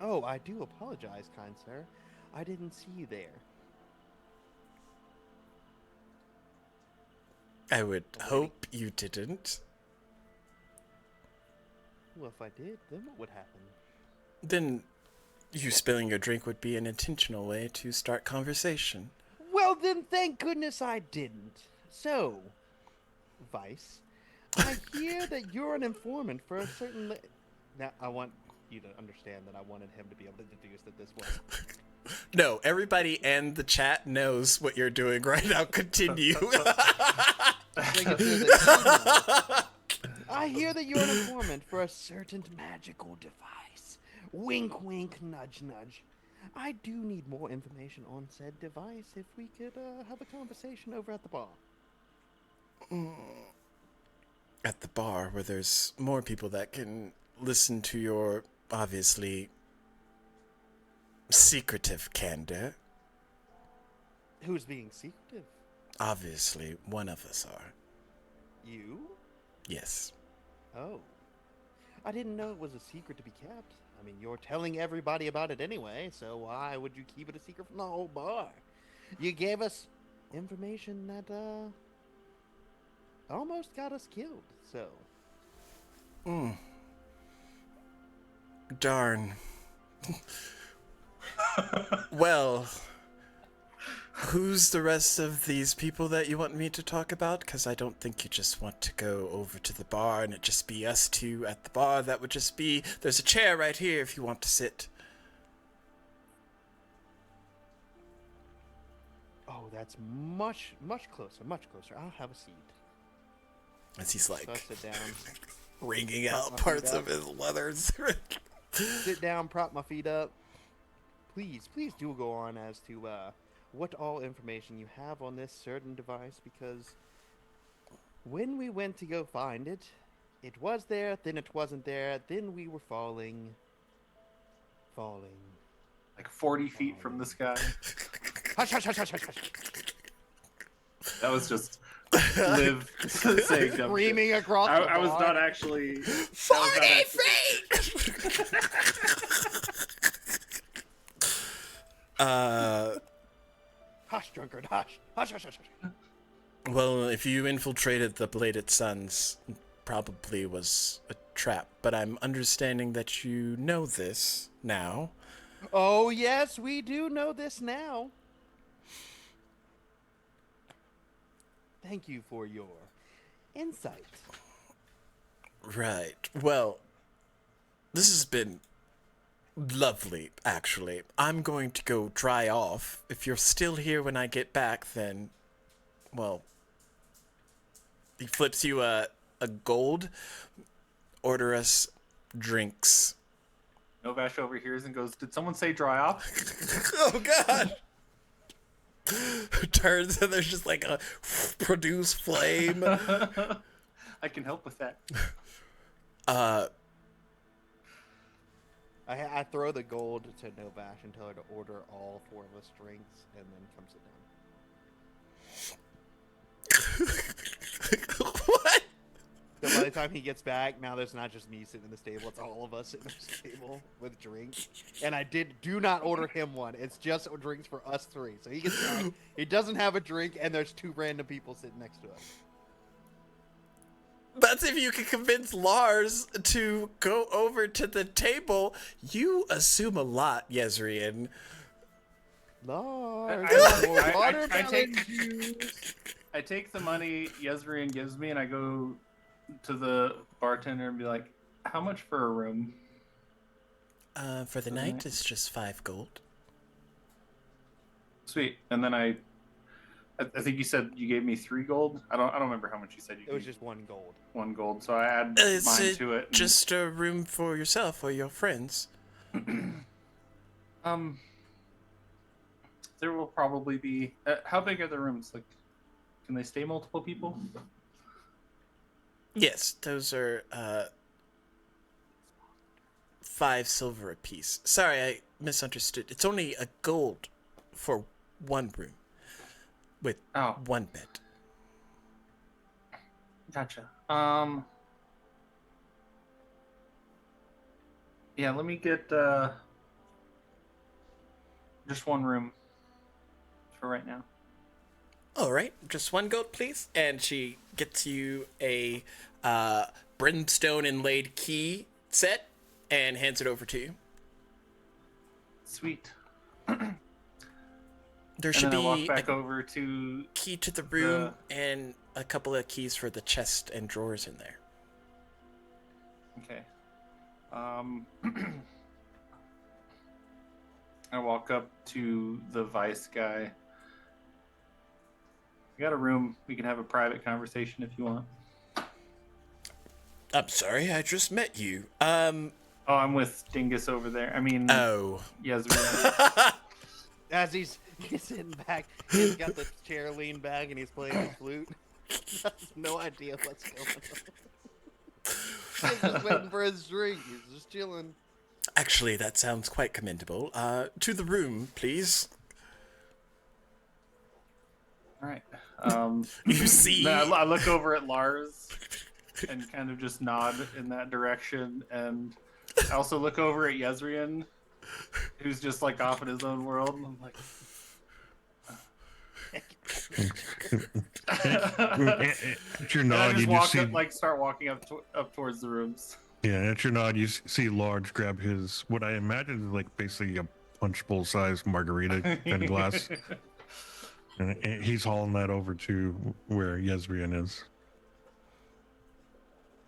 Oh, I do apologize, kind sir. I didn't see you there. I would hope you didn't. Well, if I did, then what would happen? Then you spilling your drink would be an intentional way to start conversation. Well, then thank goodness I didn't. So, Vice, I hear that you're an informant for a certain... Now, I want you to understand that I wanted him to be able to deduce that this was... No, everybody and the chat knows what you're doing right now. Continue. Making sure that you know. I hear that you're an informant for a certain magical device. Wink, wink, nudge, nudge. I do need more information on said device if we could have a conversation over at the bar. At the bar where there's more people that can listen to your obviously secretive candor. Who's being secretive? Obviously, one of us are. You? Yes. Oh. I didn't know it was a secret to be kept. I mean, you're telling everybody about it anyway, so why would you keep it a secret from the whole bar? You gave us information that, almost got us killed, so... Darn. Well, who's the rest of these people that you want me to talk about? Because I don't think you just want to go over to the bar and it just be us two at the bar. That would just be... There's a chair right here if you want to sit. Oh, that's much, much closer, much closer. I'll have a seat. As he's So I like sit down. wringing out my parts feet of his leathers. Sit down, prop my feet up. Please do go on as to what all information you have on this certain device, because when we went to go find it, It was there, then it wasn't there, then we were falling. Like 40 feet from the sky. Hush, hush, hush, hush, hush, hush. That was just Liv saying dumb Screaming shit. across the I was bar. not actually... 40 feet! Hush, drunkard, hush. Hush, hush, hush, hush. Well, if you infiltrated the Bladed Suns, probably was a trap, but I'm understanding that you know this now. Oh, yes, we do know this now. Thank you for your insight. Right. Well, this has been lovely, actually. I'm going to go dry off. If you're still here when I get back, then, well, he flips you a gold. Order us drinks. Novash overhears and goes, "Did someone say dry off?" Oh, God! Turns and there's just like a produce flame. I can help with that. I throw the gold to Novash and tell her to order all 4 of us drinks and then come sit down. What? So by the time he gets back, now there's not just me sitting in this table, it's all of us sitting at this table with drinks. And I do not order him one. It's just drinks for us 3. So he gets back, he doesn't have a drink, and there's 2 random people sitting next to us. That's if you can convince Lars to go over to the table. You assume a lot, Yezrian. Lord, I take the money Yezrian gives me and I go to the bartender and be like, "How much for a room?" For the night, it's just 5 gold. Sweet. And then I think you said you gave me 3 gold. I don't remember how much you said you it was gave. just 1 gold. 1 gold. So I add It's mine to it. And, just a room for yourself or your friends. there will probably be. How big are the rooms? Like, can they stay multiple people? Yes, those are 5 silver apiece. Sorry, I misunderstood. It's only a gold for 1 room with 1 bed. Gotcha. Yeah, let me get just 1 room for right now. All right, just 1 gold, please. And she gets you a brimstone inlaid key set and hands it over to you. Sweet. There And should then I be walk back a over to. key to the room and a couple of keys for the chest and drawers in there. Okay. I walk up to the vice guy. I got a room. We can have a private conversation if you want. I'm sorry, I just met you. Oh, I'm with Dingus over there. I mean, Oh. Yezrian. As he's sitting back, he's got the chair leaned back and he's playing his flute. He has no idea what's going on. He's just waiting for his drink. He's just chilling. Actually, that sounds quite commendable. To the room, please. All right. You see... Then I look over at Lars and kind of just nod in that direction, and I also look over at Yezrian, who's just like off in his own world. And I'm like, At your and I nod, just you walk just see. up, like start walking up towards the rooms. Yeah, at your nod, you see Large grab his what I imagine is like basically a punch bowl sized margarita kind of glass, and he's hauling that over to where Yezrian is.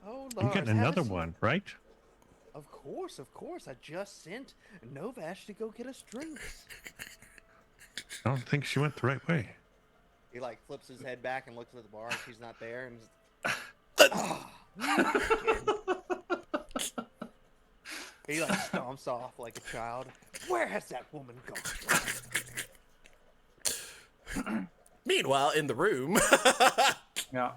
Oh, I'm Lars, getting another haven't you- one, right? Of course, of course. I just sent Novash to go get us drinks. I don't think she went the right way. He like flips his head back and looks at the bar and she's not there and he like stomps off like a child. Where has that woman gone? Meanwhile, in the room... Yeah.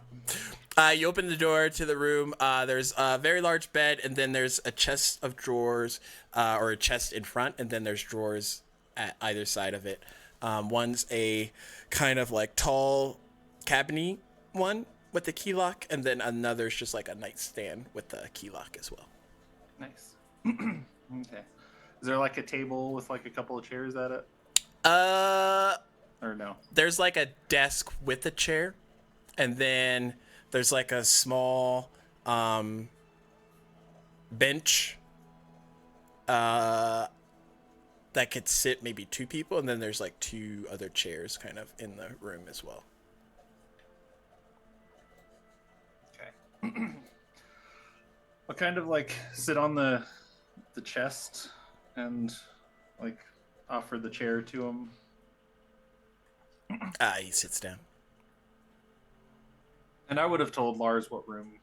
You open the door to the room. There's a very large bed, and then there's a chest of drawers, or a chest in front, and then there's drawers at either side of it. One's a kind of like tall, cabinet one with the key lock, and then another's just like a nightstand with the key lock as well. Nice. Okay. Is there like a table with like a couple of chairs at it? Or no? There's like a desk with a chair, and then there's like a small bench that could sit maybe 2 people, and then there's like 2 other chairs kind of in the room as well. Okay. I'll kind of like sit on the chest and like offer the chair to him. He sits down. And I would have told Lars what room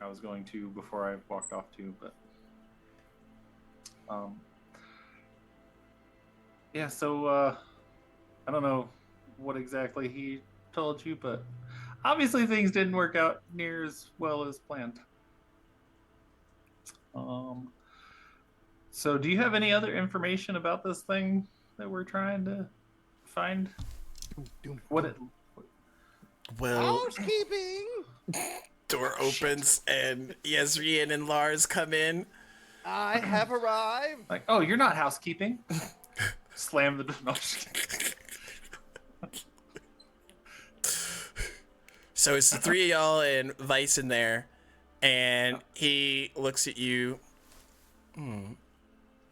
I was going to before I walked off to, but yeah, so I don't know what exactly he told you, but obviously things didn't work out near as well as planned. So do you have any other information about this thing that we're trying to find? What it Well, Housekeeping. door opens and Yezrian and Lars come in. I have arrived. like, oh, you're not housekeeping. Slam the door. No, just kidding. So it's the 3 of y'all and Vice in there, and he looks at you.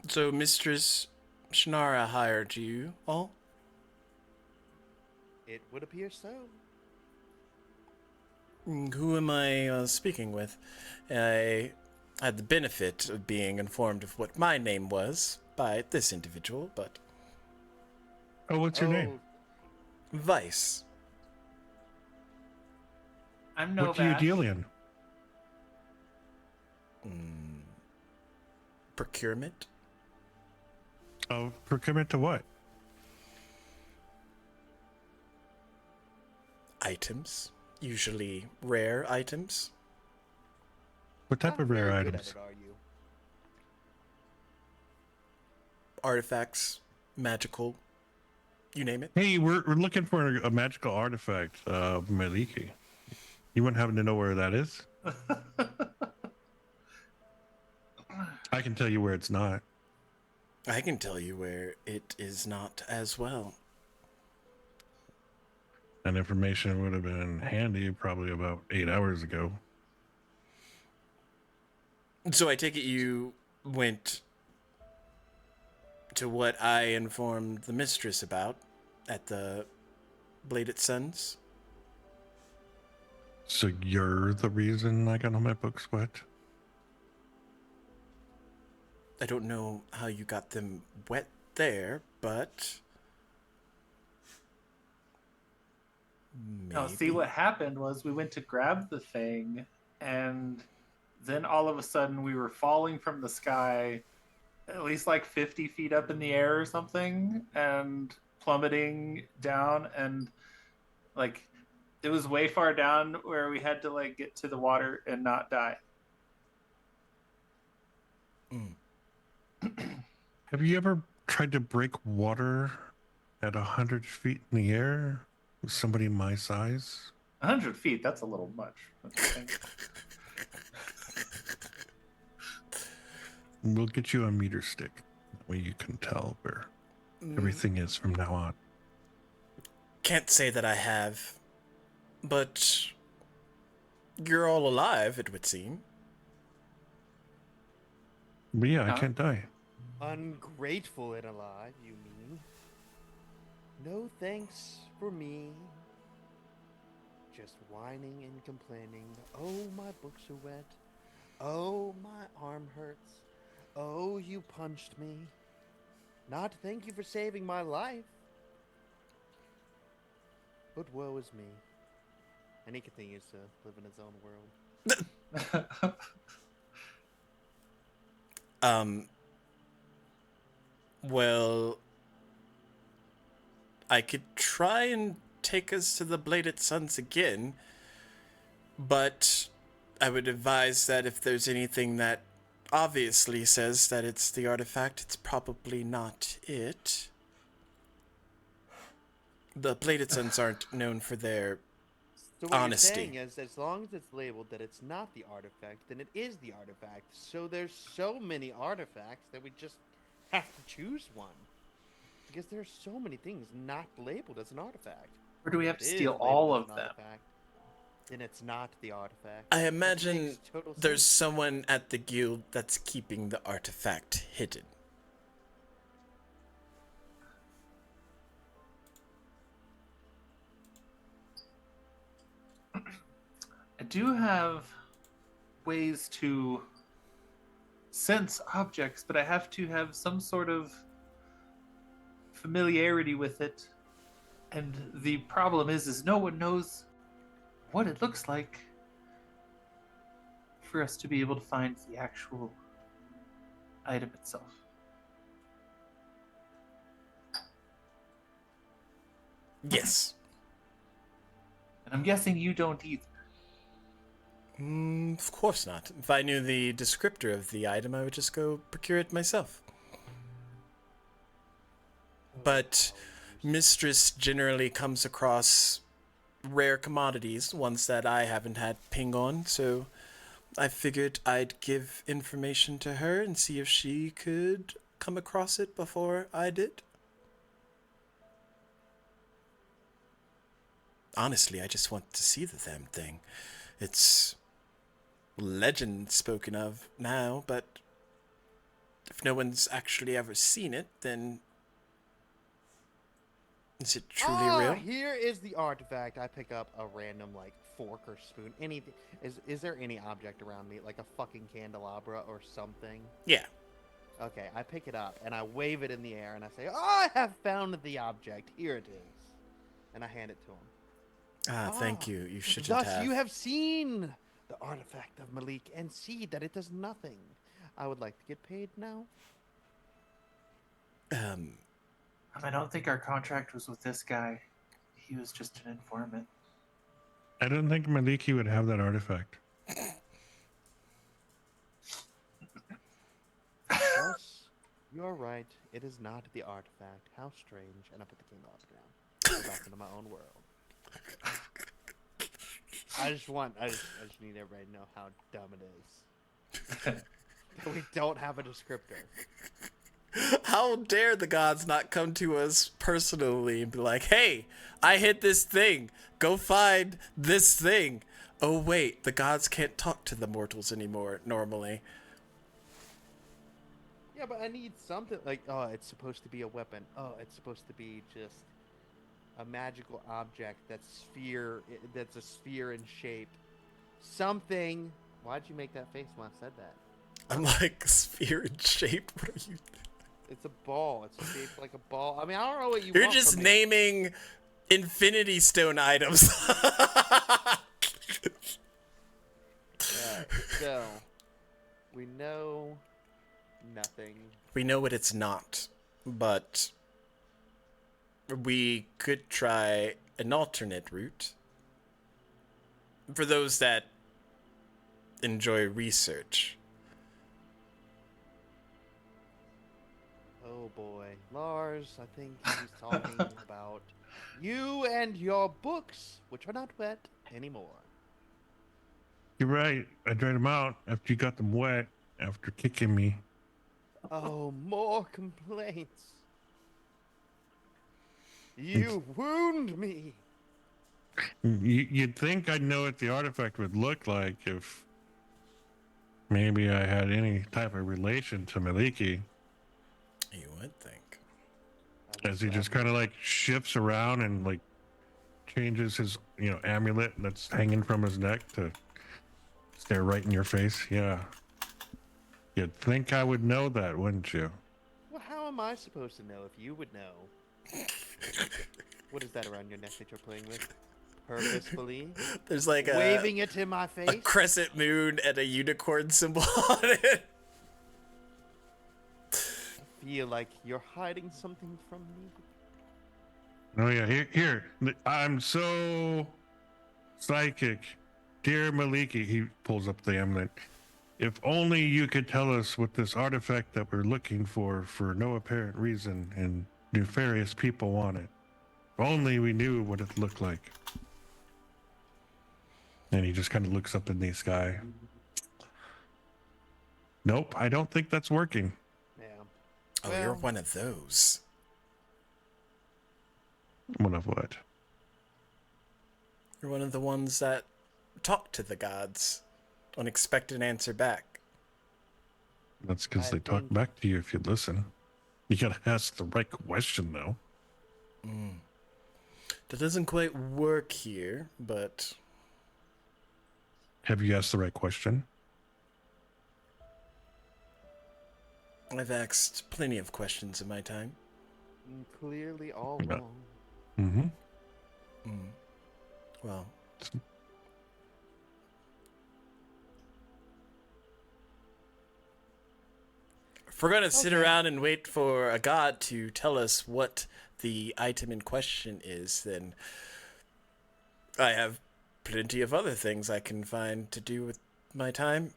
So Mistress Shannara hired you all? It would appear so. Who am I speaking with? I had the benefit of being informed of what my name was by this individual, but Oh, what's your name? Vice. I'm no What do you deal in? Procurement? Oh, procurement to what? Items. Usually rare items. What type of rare Very good items? at it, are you? Artifacts. Magical. You name it. Hey, we're looking for a magical artifact, Maliki. You wouldn't happen to know where that is? I can tell you where it's not. I can tell you where it is not as well. That information would have been handy probably about 8 hours ago. So I take it you went to what I informed the mistress about at the Bladed Suns? So you're the reason I got all my books wet? I don't know how you got them wet there, but maybe. No, see what happened was we went to grab the thing, and then all of a sudden we were falling from the sky, at least like 50 feet up in the air or something, and plummeting down, and like it was way far down where we had to like get to the water and not die. Have you ever tried to break water at 100 feet in the air with somebody my size? 100 feet, that's a little much. We'll get you a meter stick. That way you can tell where everything is from now on. Can't say that I have, but you're all alive, it would seem. But yeah, I Huh? can't die. Ungrateful and alive, you mean? No thanks for me. Just whining and complaining. Oh, my books are wet. Oh, my arm hurts. Oh, you punched me. Not thank you for saving my life. But woe is me. And he continues to live in his own world. Well, I could try and take us to the Bladed Suns again. But I would advise that if there's anything that obviously says that it's the artifact, it's probably not it. The plated suns aren't known for their So what honesty. you're saying is, as long as it's labeled that it's not the artifact, then it is the artifact. So there's so many artifacts that we just have to choose one. Because there's so many things not labeled as an artifact. Or do we have If to it is steal labeled all as of an them? artifact, then it's not the artifact. I That imagine makes total there's sense. someone at the guild that's keeping the artifact hidden. I do have ways to sense objects, but I have to have some sort of familiarity with it. And the problem is no one knows what it looks like for us to be able to find the actual item itself. Yes. And I'm guessing you don't either. Of course not. If I knew the descriptor of the item, I would just go procure it myself. But Mistress generally comes across rare commodities, ones that I haven't had ping on, so I figured I'd give information to her and see if she could come across it before I did. Honestly, I just want to see the damn thing. It's legend spoken of now, but if no one's actually ever seen it, then is it truly real? Here is the artifact. I pick up a random like fork or spoon. Anything. Is there any object around me, like a fucking candelabra or something? Yeah. Okay, I pick it up and I wave it in the air and I say, "I have found the object. Here it is," and I hand it to him. Thank you. You shouldn't Thus, have. you have seen the artifact of Malik and see that it does nothing. I would like to get paid now. I don't think our contract was with this guy. He was just an informant. I don't think Maliki would have that artifact. Thus, you're right. It is not the artifact. How strange. And I put the candelabra down. Go back into my own world. I just need everybody to know how dumb it is. That we don't have a descriptor. How dare the gods not come to us personally and be like, hey, I hit this thing. Go find this thing. Oh, wait, the gods can't talk to the mortals anymore, normally. Yeah, but I need something like, oh, it's supposed to be a weapon. Oh, it's supposed to be just a magical object that's a sphere in shape. Something. Why'd you make that face when I said that? I'm like, sphere in shape? What are you... It's a ball. It's shaped like a ball. I mean, I don't know what you You're want just from me. naming Infinity Stone items. So, we know nothing. We know what it's not, but we could try an alternate route. For those that enjoy research. Oh boy. Lars, I think he's talking about you and your books, which are not wet anymore. You're right. I dried them out after you got them wet after kicking me. Oh, more complaints. You wound me. You'd think I'd know what the artifact would look like if maybe I had any type of relation to Maliki. You would think. As he just kind of like shifts around and like changes his, amulet that's hanging from his neck to stare right in your face. Yeah. You'd think I would know that, wouldn't you? Well, how am I supposed to know if you would know? What is that around your neck that you're playing with? Purposefully? There's like Waving it in my a face? crescent moon and a unicorn symbol on it. I feel like you're hiding something from me. Oh yeah, here. I'm so psychic Dear Maliki, he pulls up the amulet. If only you could tell us what this artifact that we're looking for no apparent reason and nefarious people want it. If only we knew what it looked like. And he just kind of looks up in the sky. Nope, I don't think that's working. Yeah. Oh, Well, you're one of those. One of what? You're one of the ones that talk to the gods. Don't expect an answer back. That's because I they talk think- back to you if you listen. You gotta ask the right question, though. That doesn't quite work here, but Have you asked the right question? I've asked plenty of questions in my time. Clearly all No. wrong. Mm-hmm. Well, if we're gonna sit around and wait for a god to tell us what the item in question is, then I have plenty of other things I can find to do with my time.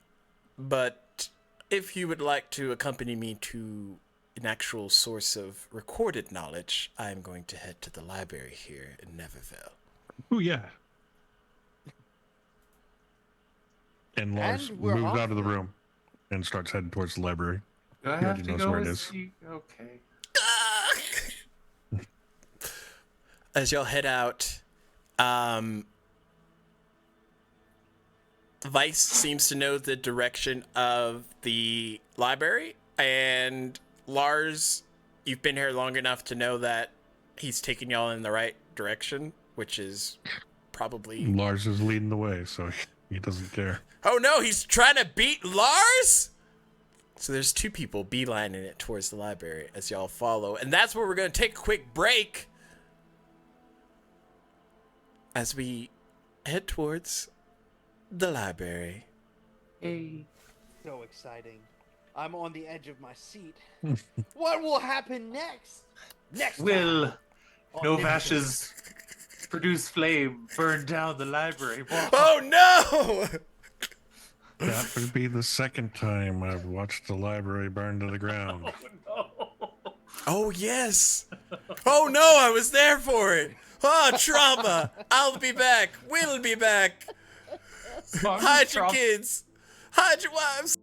But if you would like to accompany me to an actual source of recorded knowledge, I'm going to head to the library here in Neverville. Oh, yeah. And Lars And we're moves off out of the then. room and starts heading towards the library. Do I He have already to knows go where it with is. you? Okay. As y'all head out, Vice seems to know the direction of the library, and Lars, you've been here long enough to know that he's taking y'all in the right direction, which is probably... Lars is leading the way, so he doesn't care. Oh no, he's trying to beat Lars? So there's two people beelining it towards the library as y'all follow, and that's where we're going to take a quick break as we head towards the library. Hey. So exciting. I'm on the edge of my seat. What will happen next? Next Will time on Novash's produce flame burn down the library? Oh no! That would be the second time I've watched the library burn to the ground. no. Oh yes! Oh no, I was there for it! Oh, trauma! I'll be back! We'll be back! Hide your kids! Hide your wives!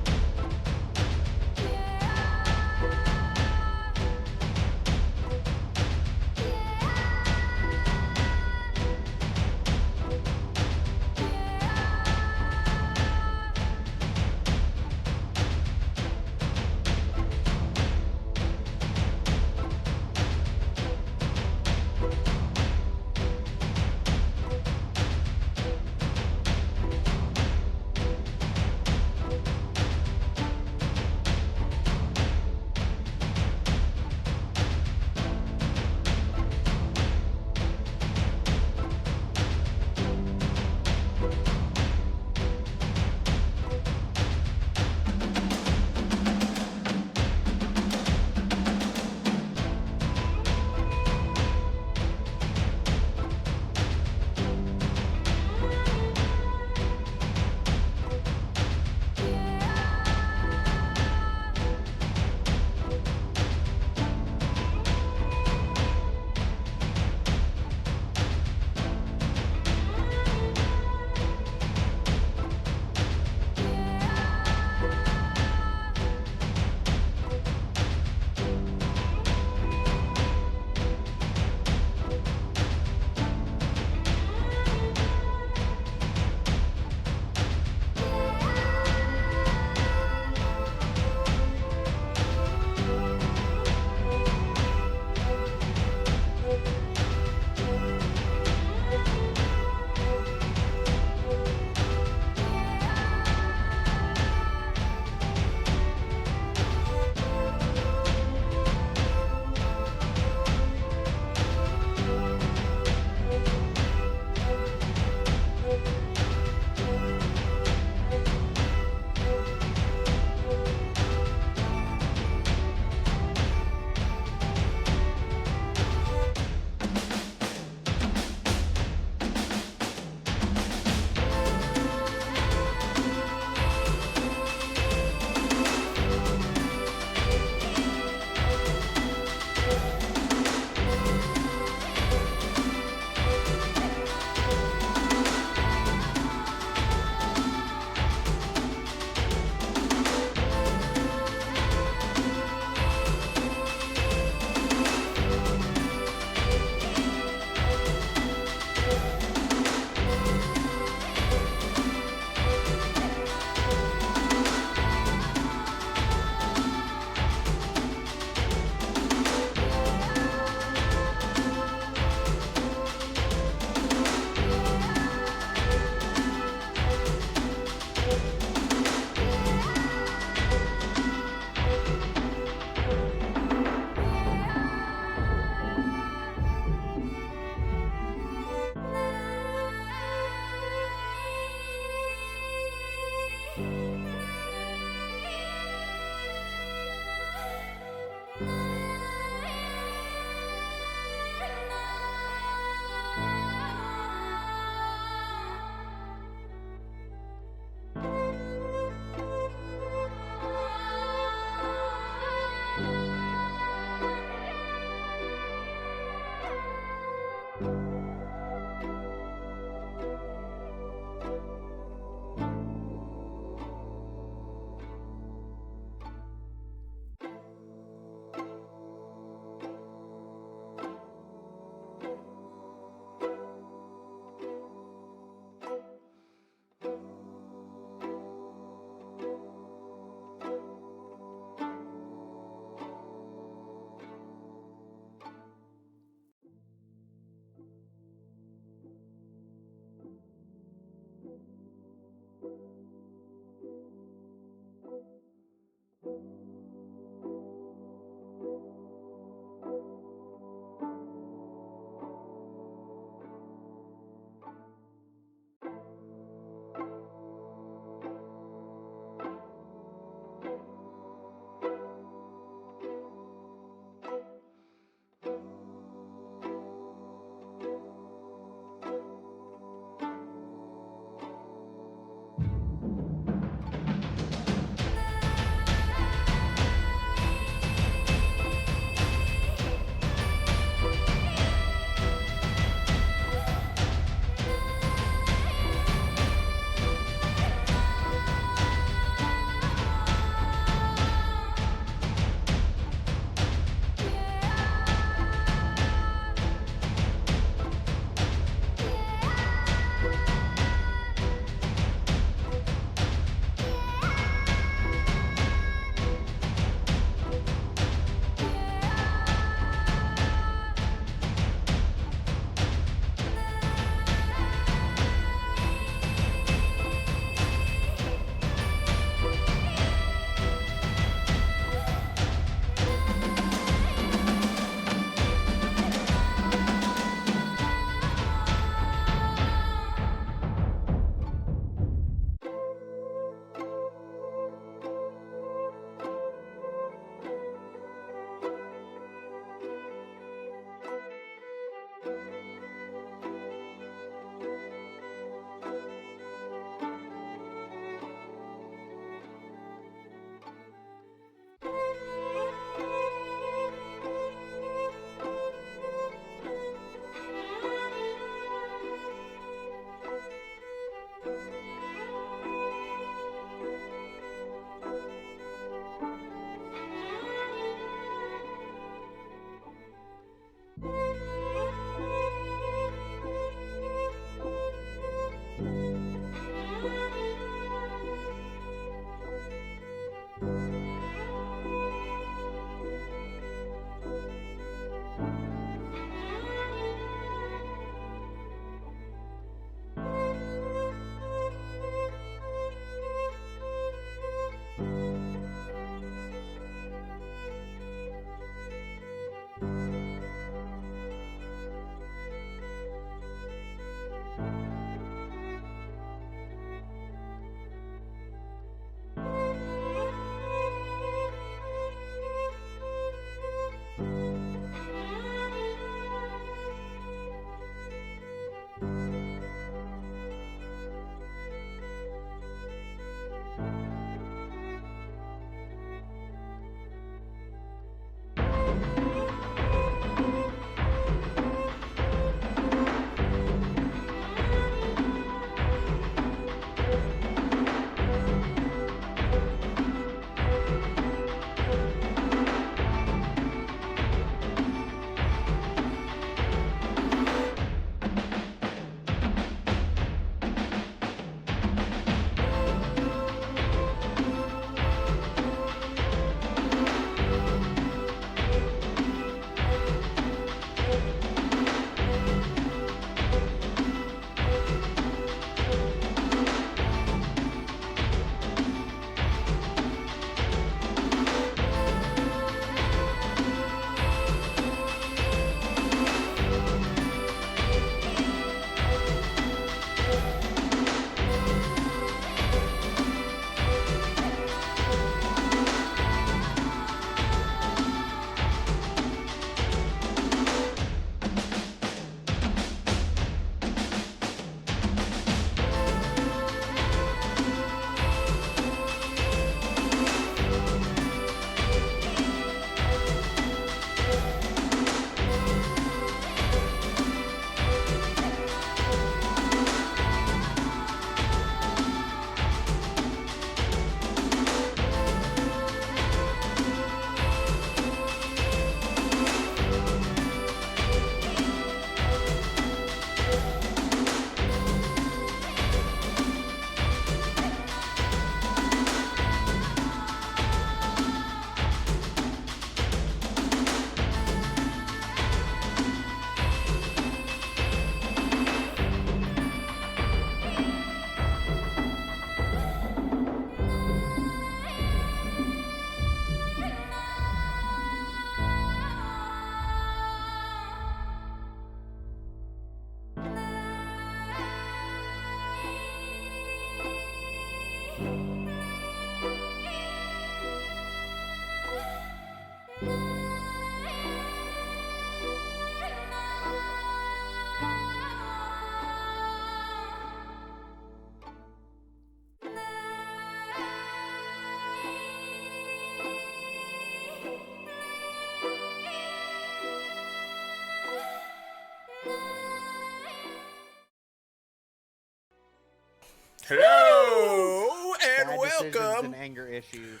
Hello and Bad decisions welcome. and anger issues.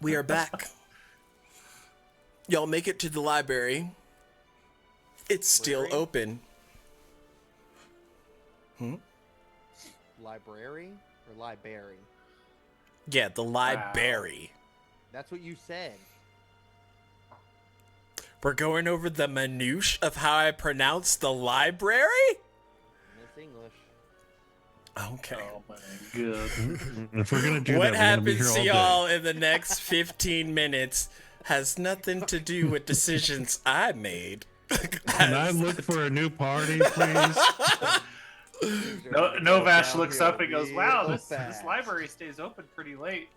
We are back. Y'all make it to the library. It's still Library? open. Library or library? Yeah, the library. That's what you said. We're going over the minutiae of how I pronounce the library? Miss English. Okay. Oh my god. If we're gonna do What that, we're gonna be happens here to all y'all in the next 15 minutes has nothing to do with decisions I made. Can I look for a new party, please? Novash looks up and goes, "Wow, this fast. library stays open pretty late."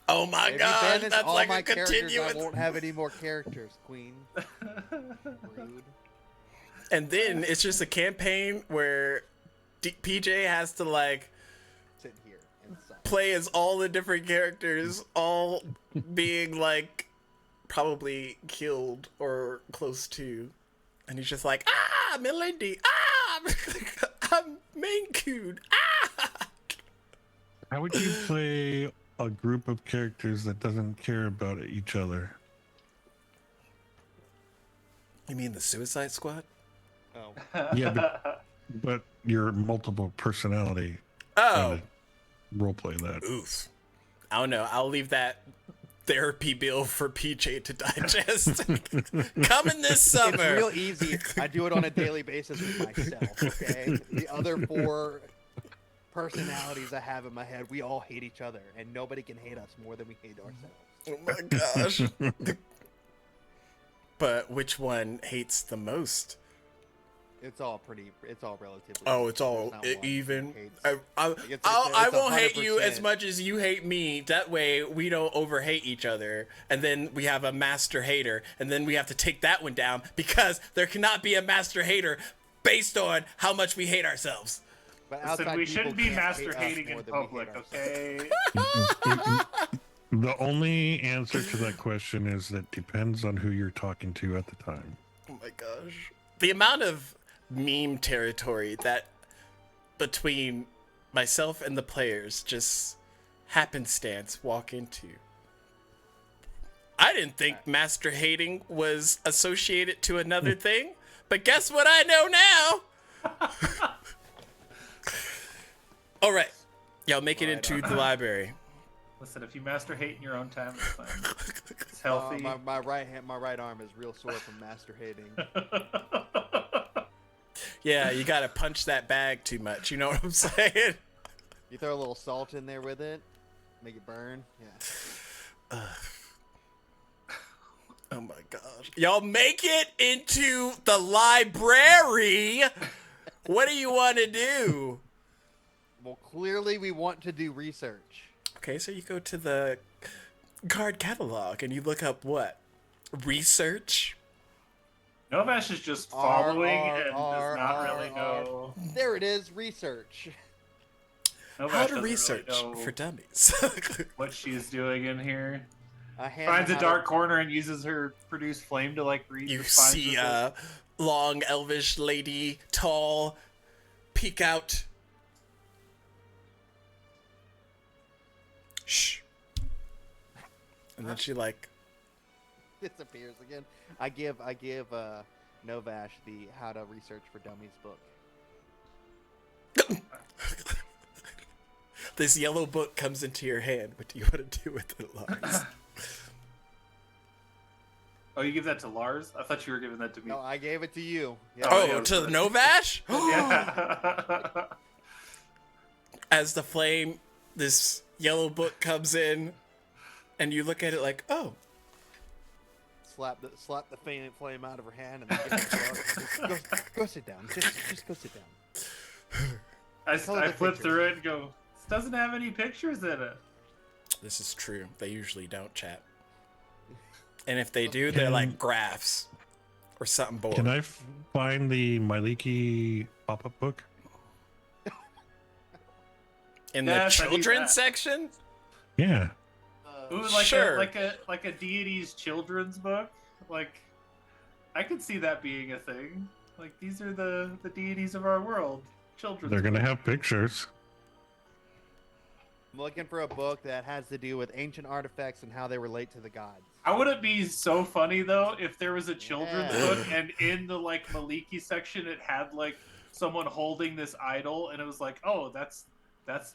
Oh my If you god, banish that's all like my a characters, continuous. I won't have any more characters, Queen. Rude. And then it's just a campaign where PJ has to like Sit here and suck. play as all the different characters, all being like probably killed or close to. And he's just like, Melindy, I'm Maine Coon, How would you play a group of characters that doesn't care about each other? You mean the Suicide Squad? Oh. Yeah, but your multiple personality Oh, roleplay that. oof. I don't know. I'll leave that therapy bill for PJ to digest. Coming this summer. It's real easy. I do it on a daily basis with myself, okay? The other 4 personalities I have in my head, we all hate each other, and nobody can hate us more than we hate ourselves. Oh my gosh. But which one hates the most? It's all relatively. Oh, it's all There's not one even. who hates- I it's won't hate you as 100%. much as you hate me. That way we don't overhate each other. And then we have a master hater. And then we have to take that one down because there cannot be a master hater based on how much we hate ourselves. But Listen, outside we people shouldn't be can't master hate us hating more in than we public, hate ourselves. okay? The only answer to that question is that depends on who you're talking to at the time. Oh my gosh. The amount of meme territory that between myself and the players just happenstance walk into. I didn't think master hating was associated to another thing, but guess what I know now? All right. Y'all make it into the library. Listen, if you master hate in your own time, it's fine. It's healthy. My right arm is real sore from master hating. Yeah, you gotta punch that bag too much. You know what I'm saying? You throw a little salt in there with it, make it burn. Yeah. Oh my gosh. Y'all make it into the library. What do you want to do? Well, clearly we want to do research. Okay, so you go to the card catalog and you look up what? Research? Novash is just following and does not really know. There it is, research. Novash How to doesn't research really know for dummies. what she's doing in here. Finds Finds a dark corner and uses her produce flame to like read. You the spines see of a long elvish lady, tall, peek out. Shh. And then she like, disappears again. I give Novash the How to Research for Dummies book. this yellow book comes into your hand. What do you want to do with it, Lars? Oh, you give that to Lars? I thought you were giving that to me. No, I gave it to you. Yeah. Oh, yeah, to but- Novash? Yeah. As the flame, this yellow book comes in, and you look at it like, oh, Slap the flame out of her hand and then give it to her. Go sit down. Just go sit down. I Tell her the flip picture. through it and go, this doesn't have any pictures in it. this is true. They usually don't chat. And if they do, they're like graphs or something boring. Can I find the Myliki pop-up book? In Yes, the I need children's that. section? Yeah. Ooh, Sure. like a deity's children's book. Like, I could see that being a thing. Like, these are the deities of our world. Children's. They're gonna book. have pictures. I'm looking for a book that has to do with ancient artifacts and how they relate to the gods. How would it be so funny though if there was a children's Yeah. book and in the like Maliki section it had like someone holding this idol and it was like, oh, that's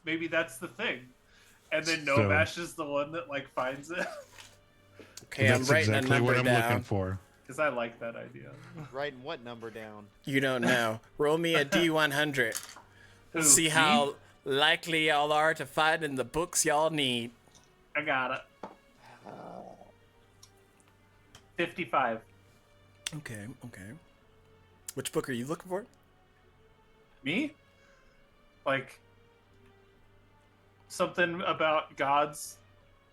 maybe that's the thing, and then So- Novash is the one that like finds it. Okay, I'm That's writing exactly a number what I'm down. looking for. Because I like that idea. Writing what number down? You don't know. Roll me a D100. Who, See me? how likely y'all are to find in the books y'all need. I got it. 55. Okay. Which book are you looking for? Me? Like something about gods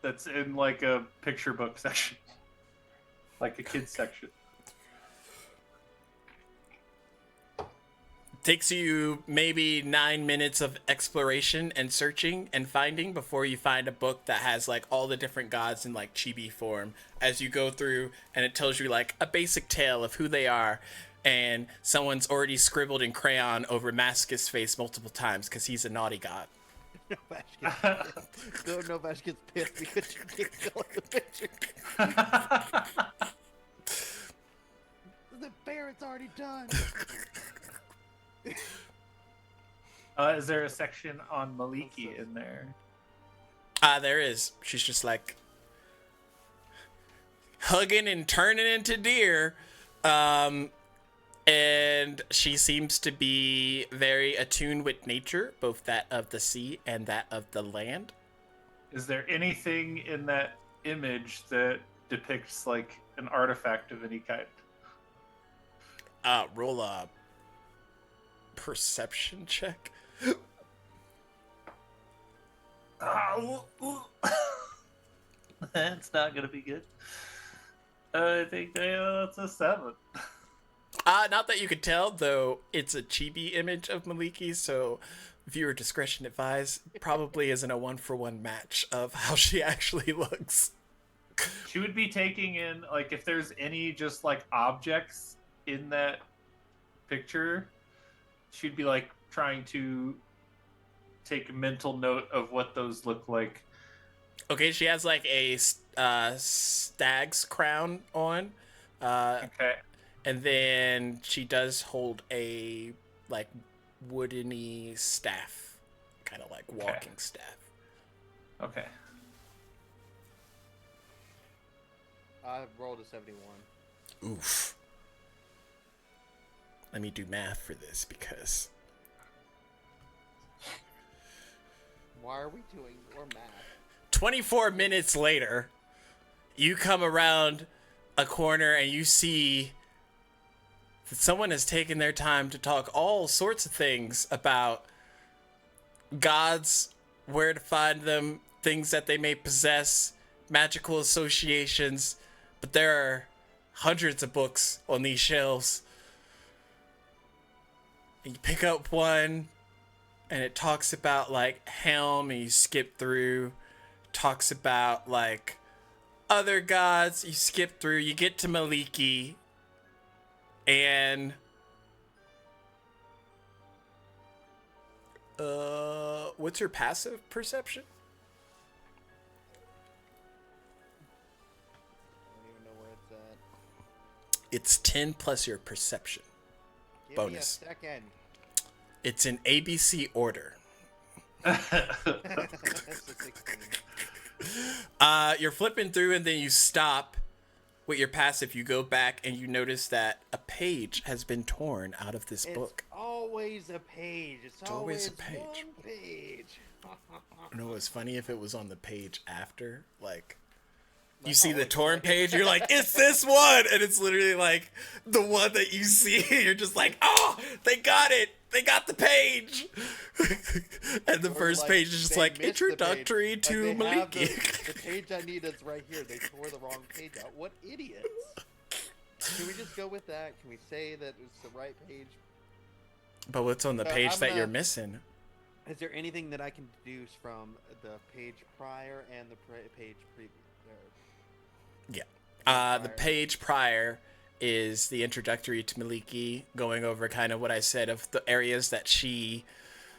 that's in like a picture book section. Like a kid's section. Takes you maybe 9 minutes of exploration and searching and finding before you find a book that has like all the different gods in like chibi form as you go through, and it tells you like a basic tale of who they are, and someone's already scribbled in crayon over Maskus' face multiple times because he's a naughty god. Novash gets pissed. No, Novash gets pissed because you keep filling the picture. The bear, it's already done. Is there a section on Maliki in there? There is. She's just like hugging and turning into deer. And she seems to be very attuned with nature, both that of the sea and that of the land. Is there anything in that image that depicts like an artifact of any kind? Roll a perception check. That's not gonna be good. I think that's a 7. Not that you could tell, though it's a chibi image of Maliki, so viewer discretion advised. Probably isn't a 1-for-1 match of how she actually looks. She would be taking in like if there's any just like objects in that picture, she'd be like trying to take a mental note of what those look like. Okay, she has like a stag's crown on. Okay. And then she does hold a like woodeny staff, kind of like walking staff. Okay. I rolled a 71. Oof. Let me do math for this because Why are we doing more math? 24 minutes later, you come around a corner and you see that someone has taken their time to talk all sorts of things about gods, where to find them, things that they may possess, magical associations, but there are hundreds of books on these shelves. And you pick up one, and it talks about like Helm, and you skip through. Talks about like other gods, you skip through. You get to Maliki, and what's your passive perception? I don't even know where it's at. It's 10 plus your perception. Give Bonus. me a second. It's in ABC order. That's a 16. You're flipping through, and then you stop with your passive. You go back, and you notice that a page has been torn out of this book. It's always a page. It's always always a page. one page. You know what's funny? If it was on the page after, like, you Like, see oh, the it's torn like- page, you're like, it's this one! And it's literally like the one that you see. You're just like, oh, they got it! They got the page! And the Or, first like, page is just they like, missed the page. introductory Like, to they have Maliki. The page I need is right here. They tore the wrong page out. What idiots. Can we just go with that? Can we say that it's the right page? But what's on the So page I'm that you're gonna- missing? Is there anything that I can deduce from the page prior and the page previous? The page prior is the introductory to Maliki, going over kind of what I said of the areas that she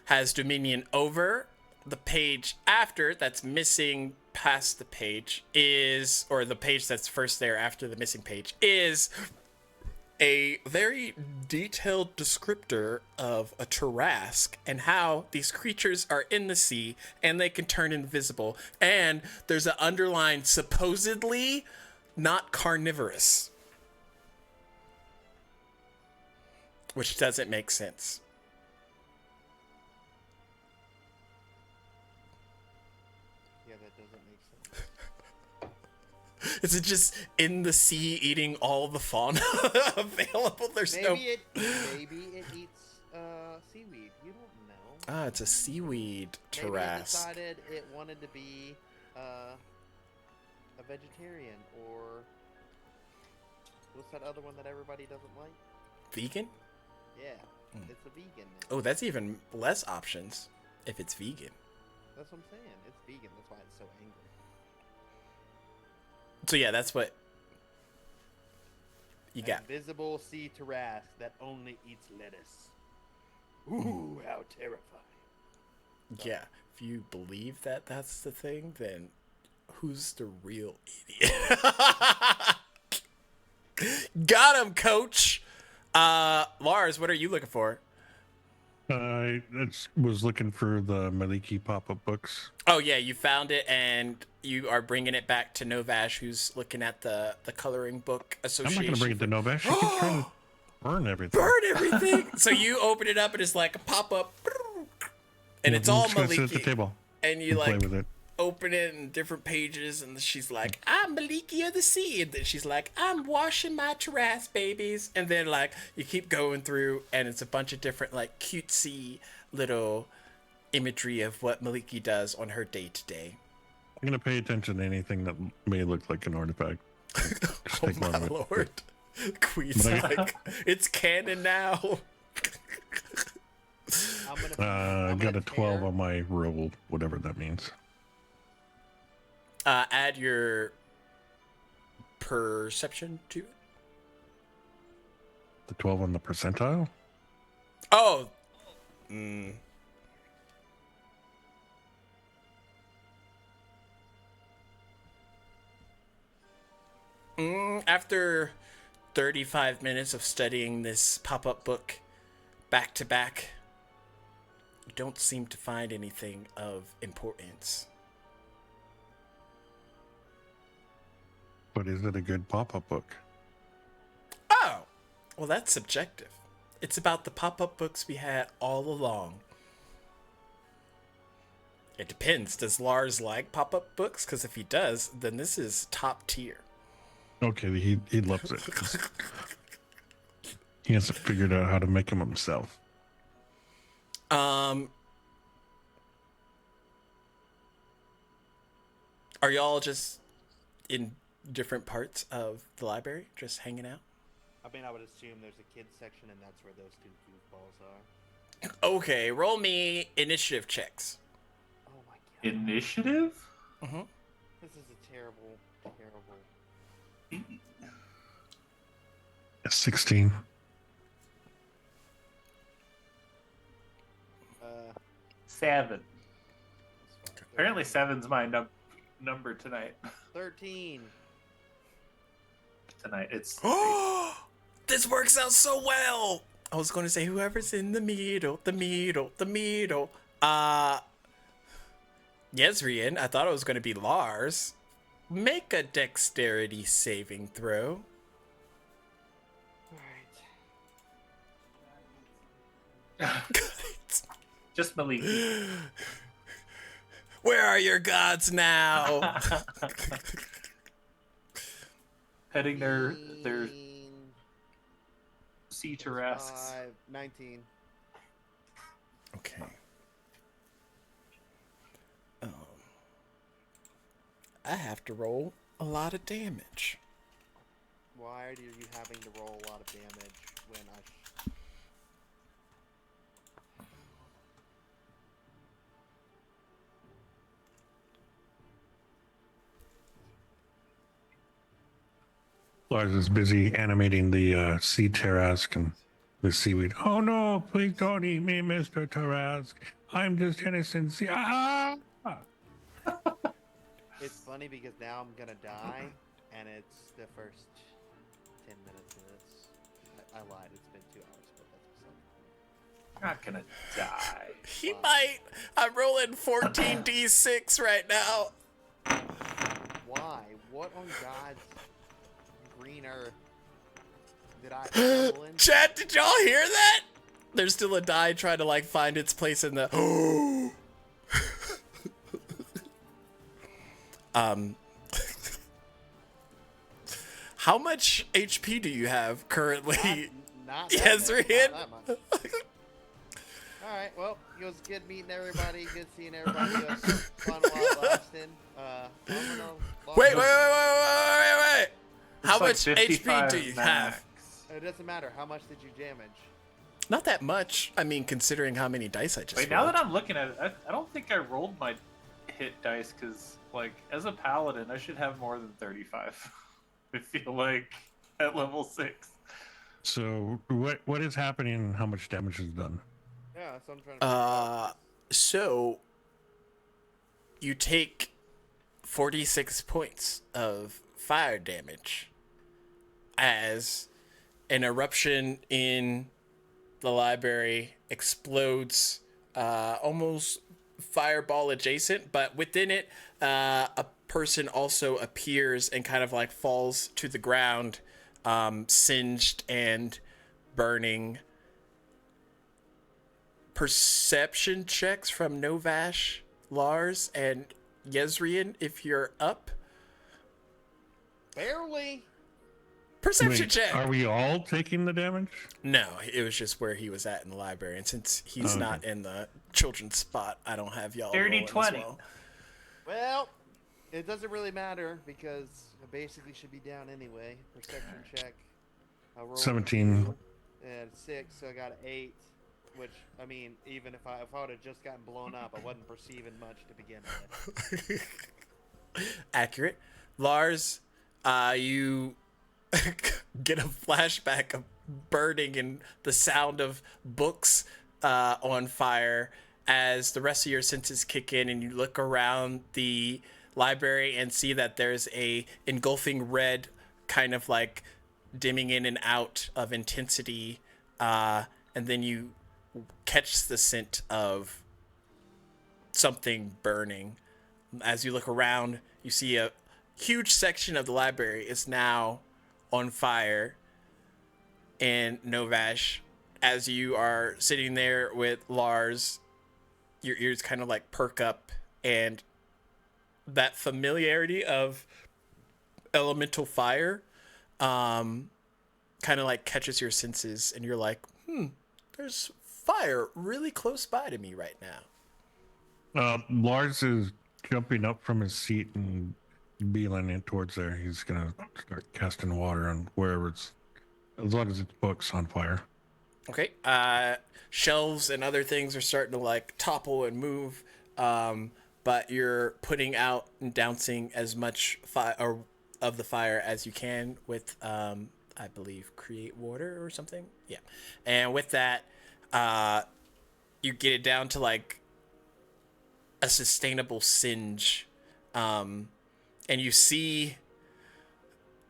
has dominion over. the page after that's missing past the page is, or the page that's first there after the missing page is a very detailed descriptor of a Tarrasque and how these creatures are in the sea and they can turn invisible. And there's an underline supposedly not carnivorous, which doesn't make sense. Yeah, that doesn't make sense. Is it just in the sea eating all the fauna available? There's no. Maybe it eats seaweed. You don't know. Ah, it's a seaweed Maybe it Tarrasque. decided it wanted to be a vegetarian, or what's that other one that everybody doesn't like? Vegan? Yeah, it's a vegan now. Oh, that's even less options if it's vegan. That's what I'm saying. It's vegan. That's why it's so angry. So yeah, that's what you got. Invisible sea Tarrasque that only eats lettuce. Ooh, how terrifying. Yeah, if you believe that that's the thing, then who's the real idiot? Got him, coach. Lars, what are you looking for? I was looking for the Maliki pop-up books. Oh yeah, you found it and you are bringing it back to Novash, who's looking at the coloring book I'm association. not going to bring it to Novash. She keeps trying to burn everything. Burn everything. So you open it up and it's like a pop-up, and it's I'm all just gonna sit at the Maliki. table And you and like play with it. open it in different pages, and she's like, I'm Maliki of the Sea. And then she's like, I'm washing my Tarrasque babies. And then, like, you keep going through, and it's a bunch of different, like, cutesy little imagery of what Maliki does on her day-to-day. I'm going to pay attention to anything that may look like an artifact. Just Oh, take one my of it. lord. Queen's But like, it's canon now. I I'm got gonna a 12 tear- on my roll, whatever that means. Add your perception to it. The 12 on the percentile? Oh. After 35 minutes of studying this pop-up book back to back, you don't seem to find anything of importance. But is it a good pop-up book? Oh! Well, that's subjective. It's about the pop-up books we had all along. It depends. Does Lars like pop-up books? Because if he does, then this is top tier. Okay, he loves it. He hasn't figured out how to make them himself. Are y'all just in different parts of the library, just hanging out? I mean, I would assume there's a kids section, and that's where those two goofballs are. Okay, roll me initiative checks. Oh my god. Initiative? Mm-hmm. This is a terrible, terrible. 16. Seven. That's fine. Apparently, seven's my number tonight. 13. Tonight, it's This works out so well. I was going to say whoever's in the middle. Yezrian, I thought it was going to be Lars. Make a dexterity saving throw. just Maliki. Where are your gods now? Heading their 15, sea Tarrasques. 19. Okay. I have to roll a lot of damage. Why are you having to roll a lot of damage when I... Lars is busy animating the sea Tarrasque and the seaweed. Oh no, please don't eat me, Mr. Tarrasque. I'm just innocent. See, ah! It's funny because now I'm gonna die, and it's the first 10 minutes of this. I lied. It's been 2 hours, but that's You're not gonna die. He might. I'm rolling 14d6 right now. why. What on God's green earth did I stumble into? Chat, did y'all hear that? There's still a die trying to like find its place in the. How much HP do you have currently? Not Yes, that much, Rian. not that much. All right. Well, it was good meeting everybody. Good seeing everybody. It was fun while it lasted. I'm gonna Wait. How It's like much HP 55 do you max. have? It doesn't matter. How much did you damage? Not that much. I mean, considering how many dice I just Wait, rolled. now that I'm looking at it, I don't think I rolled my hit dice because, like, as a paladin, I should have more than 35. I feel like at level 6. So what is happening and how much damage is done? Yeah, that's what I'm trying to figure out. So you take 46 points of fire damage as an eruption in the library explodes, almost fireball adjacent, but within it, a person also appears and kind of like falls to the ground, singed and burning. Perception checks from Novash, Lars, and Yezrian if you're up. Barely. Perception Wait, check. are we all taking the damage? No, it was just where he was at in the library, and since he's Okay. not in the children's spot, I don't have y'all Dirty rolling as 20. well. Well, it doesn't really matter because I basically should be down anyway. Perception check. I rolled 17. and 6, so I got an 8. Which, I mean, even if I would have just gotten blown up, I wasn't perceiving much to begin with. Accurate. Lars, you get a flashback of burning and the sound of books on fire as the rest of your senses kick in and you look around the library and see that there's a engulfing red kind of like dimming in and out of intensity, and then you catch the scent of something burning. As you look around, you see a huge section of the library is now on fire. And Novash, as you are sitting there with Lars, your ears kind of like perk up, and that familiarity of elemental fire kind of like catches your senses, and you're like, there's fire really close by to me right now. Lars is jumping up from his seat and beelining towards there. He's gonna start casting water on wherever it's, as long as it's books on fire. Okay. Shelves and other things are starting to like topple and move, but you're putting out and dousing as much fire of the fire as you can with, I believe, create water or something. Yeah, and with that, you get it down to like a sustainable singe, and you see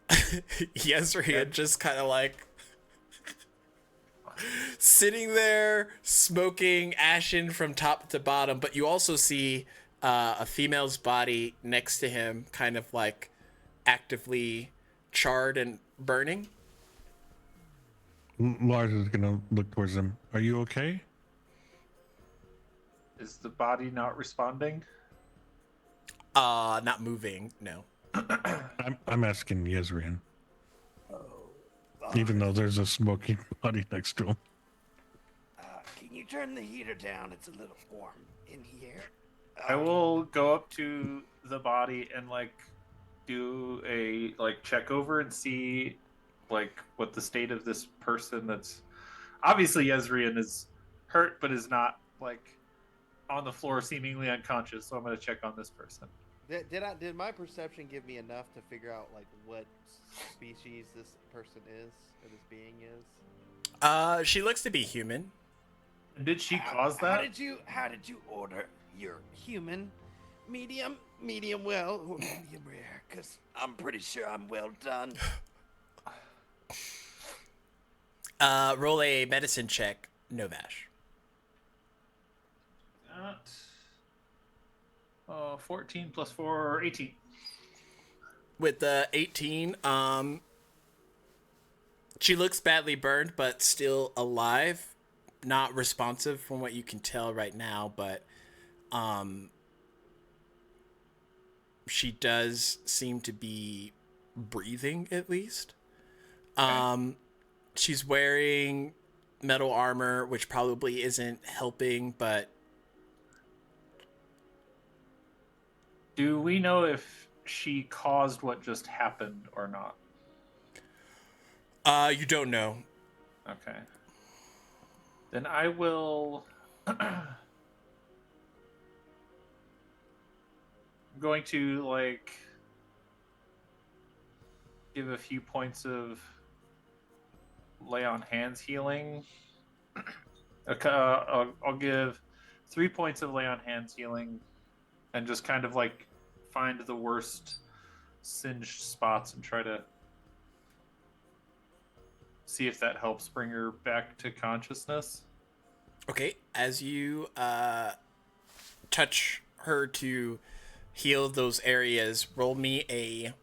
Yezrian just kind of like sitting there smoking ashen from top to bottom, but you also see a female's body next to him kind of like actively charred and burning. Lars is gonna look towards him. Are you okay? Is the body not responding? Not moving, no. I'm asking Yezrian. Even though there's a smoking body next to him. Can you turn the heater down? It's a little warm in here. I will go up to the body and like do a like check over and see like what the state of this person that's obviously Yezrian is hurt but is not like on the floor seemingly unconscious, so I'm going to check on this person. Did my perception give me enough to figure out like what species this person is or this being is? She looks to be human. Did she cause that? How did you order your human? Medium well, or medium rare? Because I'm pretty sure I'm well done. Roll a medicine check, Novash. 14 plus 4, 18. With the 18, she looks badly burned, but still alive. Not responsive from what you can tell right now, but she does seem to be breathing at least. She's wearing metal armor, which probably isn't helping, but Do we know if she caused what just happened or not? you don't know. Okay. Then I will. I'm going to like give a few points of lay on hands healing. Okay, I'll give 3 points of lay on hands healing, and just kind of like find the worst singed spots and try to see if that helps bring her back to consciousness. Okay, as you touch her to heal those areas, roll me a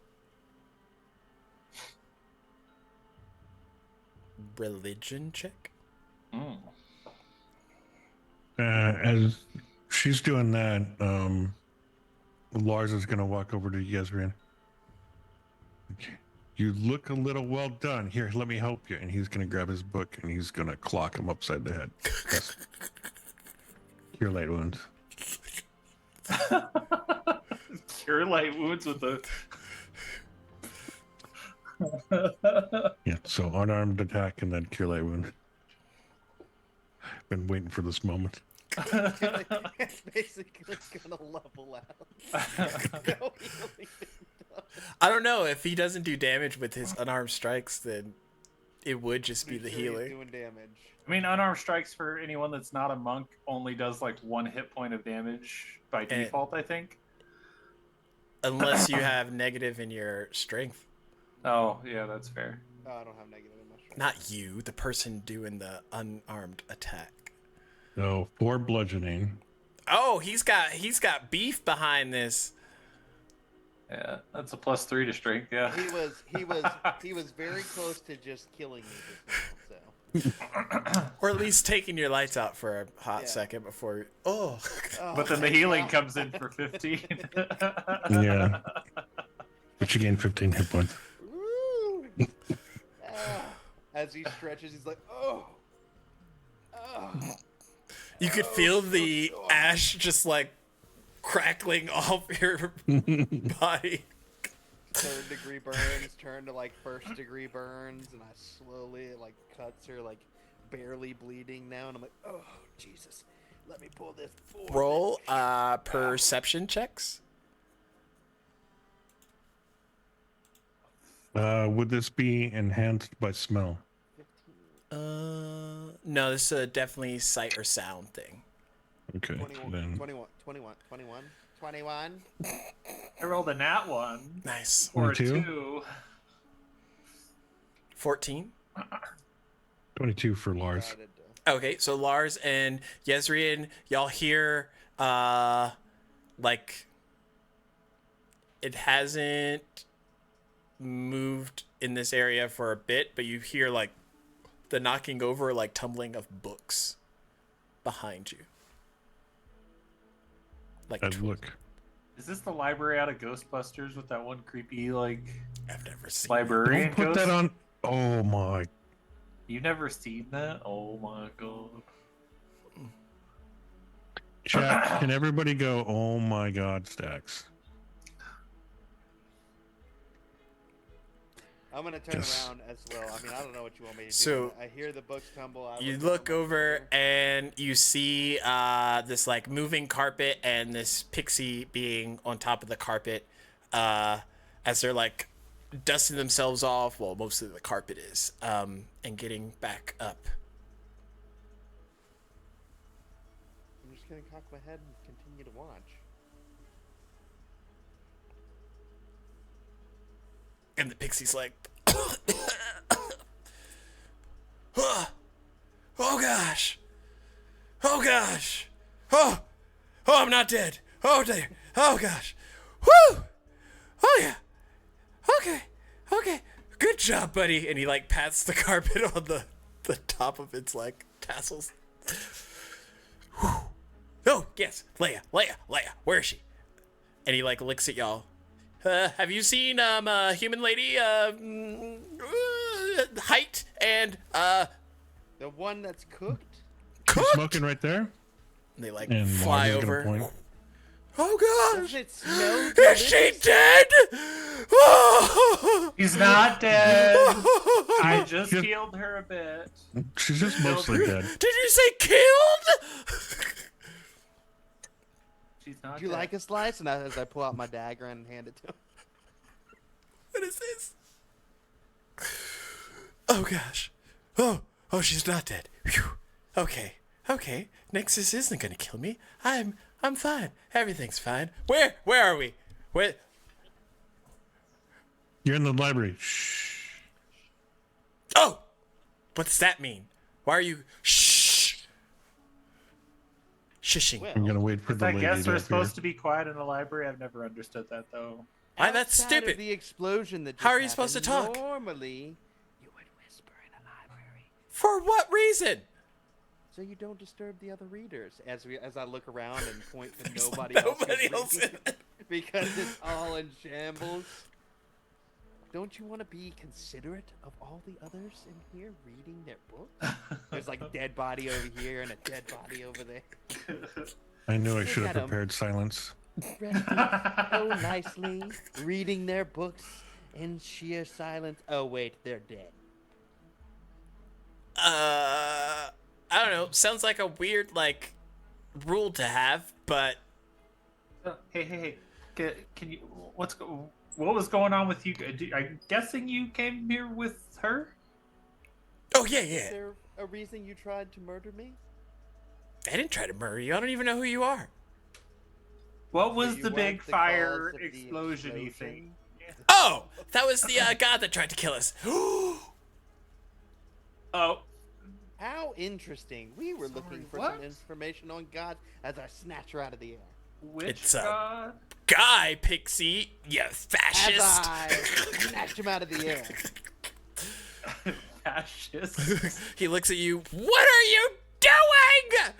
religion check. As she's doing that, Lars is going to walk over to Yezrin. You look a little well done. Here, let me help you. And he's going to grab his book and he's going to clock him upside the head. Yes. Cure light wounds. Cure light wounds with the. Yeah, so unarmed attack and then cure light wound. Been waiting for this moment. It's basically gonna level out. No healing. I don't know if he doesn't do damage with his unarmed strikes, then it would just be the Pretty sure he's healing. doing damage. I mean, unarmed strikes for anyone that's not a monk only does like 1 hit point of damage by default, I think. Unless you have negative in your strength. Oh, yeah, that's fair. Oh, I don't have negative in my strength. Not you, the person doing the unarmed attack. So 4 bludgeoning. Oh, he's got beef behind this. Yeah, that's a +3 to strength. Yeah. He was very close to just killing me just now. So. Or at least taking your lights out for a hot Yeah. second before. Oh. But then the healing comes in for 15. Yeah. But you gain 15 hit points. Woo! As he stretches, he's like, oh. You could feel the ash just like crackling off your body. 3rd degree burns turn to like 1st degree burns, and I slowly like cuts are like barely bleeding now, and I'm like, oh Jesus, let me pull this forward. Roll perception checks. Would this be enhanced by smell? No, this is a definitely sight or sound thing. Okay, 21, then 21. I rolled a nat 1 Nice. or a 22? 2. 14. 22 for Lars. Okay, so Lars and Yezrian, y'all hear like it hasn't moved in this area for a bit, but you hear like the knocking over, like tumbling of books behind you. Like I'd look. Is this the library out of Ghostbusters with that one creepy like I've never seen. librarian Don't put ghost? that on. Oh my. You've never seen that? Oh my god. Chat, can everybody go, oh my god, Stacks? I'm gonna turn Yes. around as well. I mean, I don't know what you want me to do. So, I hear the books tumble. You look over and you see this like moving carpet and this pixie being on top of the carpet as they're like dusting themselves off. Well, mostly the carpet is and getting back up. gonna cock my head and continue to watch. And the pixie's like, oh gosh, oh gosh, oh, I'm not dead. Oh dear, oh gosh, whoo, oh yeah, okay, good job, buddy. And he like pats the carpet on the top of its like tassels. Whew. Oh yes, Leia, where is she? And he like looks at y'all. Have you seen human lady height and The one that's cooked? She's smoking right there. they like And fly Lars is gonna over. point. Oh Does gosh, it smell is she dead? Oh. He's not dead. I just healed her a bit. She's just mostly dead. Did you say killed? She's not Would you dead. like a slice? And as I pull out my dagger and hand it to him. What is this? Oh gosh. Oh, she's not dead. Phew. Okay. Nexus isn't gonna kill me. I'm fine. Everything's fine. Where are we? Where? You're in the library. Shh. Oh! What does that mean? Why are you shh? Shushing. Well, I'm gonna wait for the I lady guess to we're appear. supposed to be quiet in a library. I've never understood that though. Why, that's outside of stupid. the explosion that How just are you supposed to happened, talk? Normally, you would whisper in a library For what reason? so you don't disturb the other readers. As I look around and point to There's nobody nobody else else is in reading it. because it's all in shambles. Don't you want to be considerate of all the others in here reading their books? There's like a dead body over here and a dead body over there. I knew I Look should have at 'em. prepared silence. Resting so nicely, reading their books in sheer silence. Oh wait, they're dead. I don't know. Sounds like a weird like rule to have, but Hey. Can you? What was going on with you? I'm guessing you came here with her. oh yeah. Is there a reason you tried to murder me? I didn't try to murder you. I don't even know who you are. What was you the big weren't the fire cause of the explosion-y explosion? thing? Oh, that was the god that tried to kill us. Oh, How interesting. We were looking for what? some information on God as I snatch her out of the air. which It's, god? Guy, Pixie, you As fascist. I snatched him out of the air. Fascist. He looks at you. What are you doing?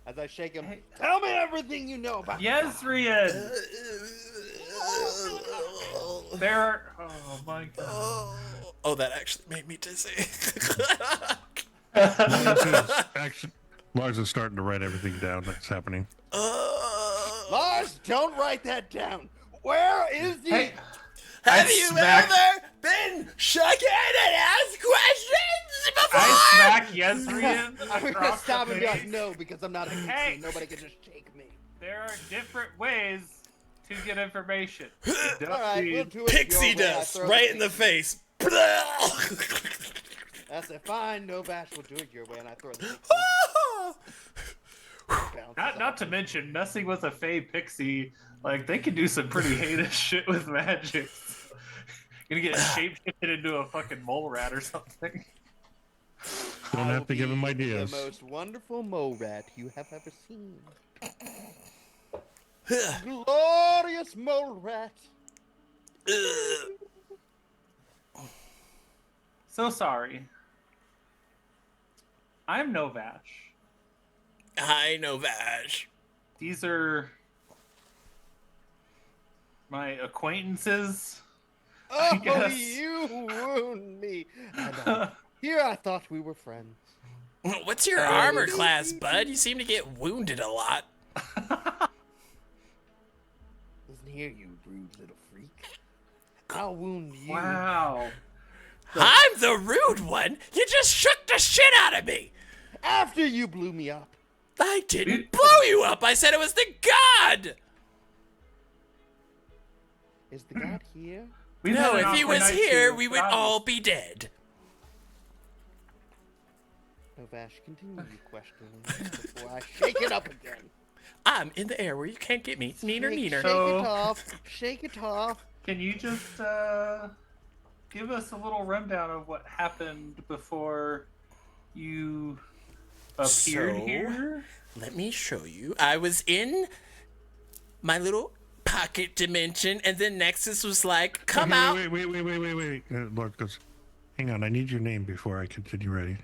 As I shake him, Hey. tell me everything you know about Yesrian. There are. Oh my god. Oh, that actually made me dizzy. Lars is starting to write everything down that's happening. Lars, don't write that down. Where is the... Hey, Have I you smacked- ever been shaken and asked questions before? I smack Yesrian I'm gonna across stop the and be like, face. no, because I'm not a pixie. Hey. Nobody can just shake me. There are different ways to get information. You don't All right, need- we'll do it Pixie your way. I dust throw right in the pixie. face. That's it. Fine, no bash. We'll do it your way, and I throw the pixie. Bounces Not off. to mention messing with a Fey Pixie, like they can do some pretty heinous shit with magic. Gonna get shapeshifted into a fucking mole rat or something. Don't I have will to give him be ideas. The most wonderful mole rat you have ever seen. Glorious mole rat. So sorry. I'm no Vash. I know Vash. These are my acquaintances. Oh, guess. you wound me. And, here I thought we were friends. What's your armor class, bud? You seem to get wounded a lot. Listen here, you rude little freak. I'll wound you. Wow. I'm the rude one. You just shook the shit out of me. After you blew me up. I didn't blow you up. I said it was the god. Is the god here? We've No, had an if he awkward was night here, too. we would God. all be dead. No, Vash, continue your questioning before I shake it up again. I'm in the air where you can't get me. Neener, Shake neener. it off. Shake it off. Can you just give us a little rundown of what happened before you appeared So, here? Let me show you. I was in my little pocket dimension, and then Nexus was like, come Okay, out. Wait. Lord goes, hang on, I need your name before I continue writing.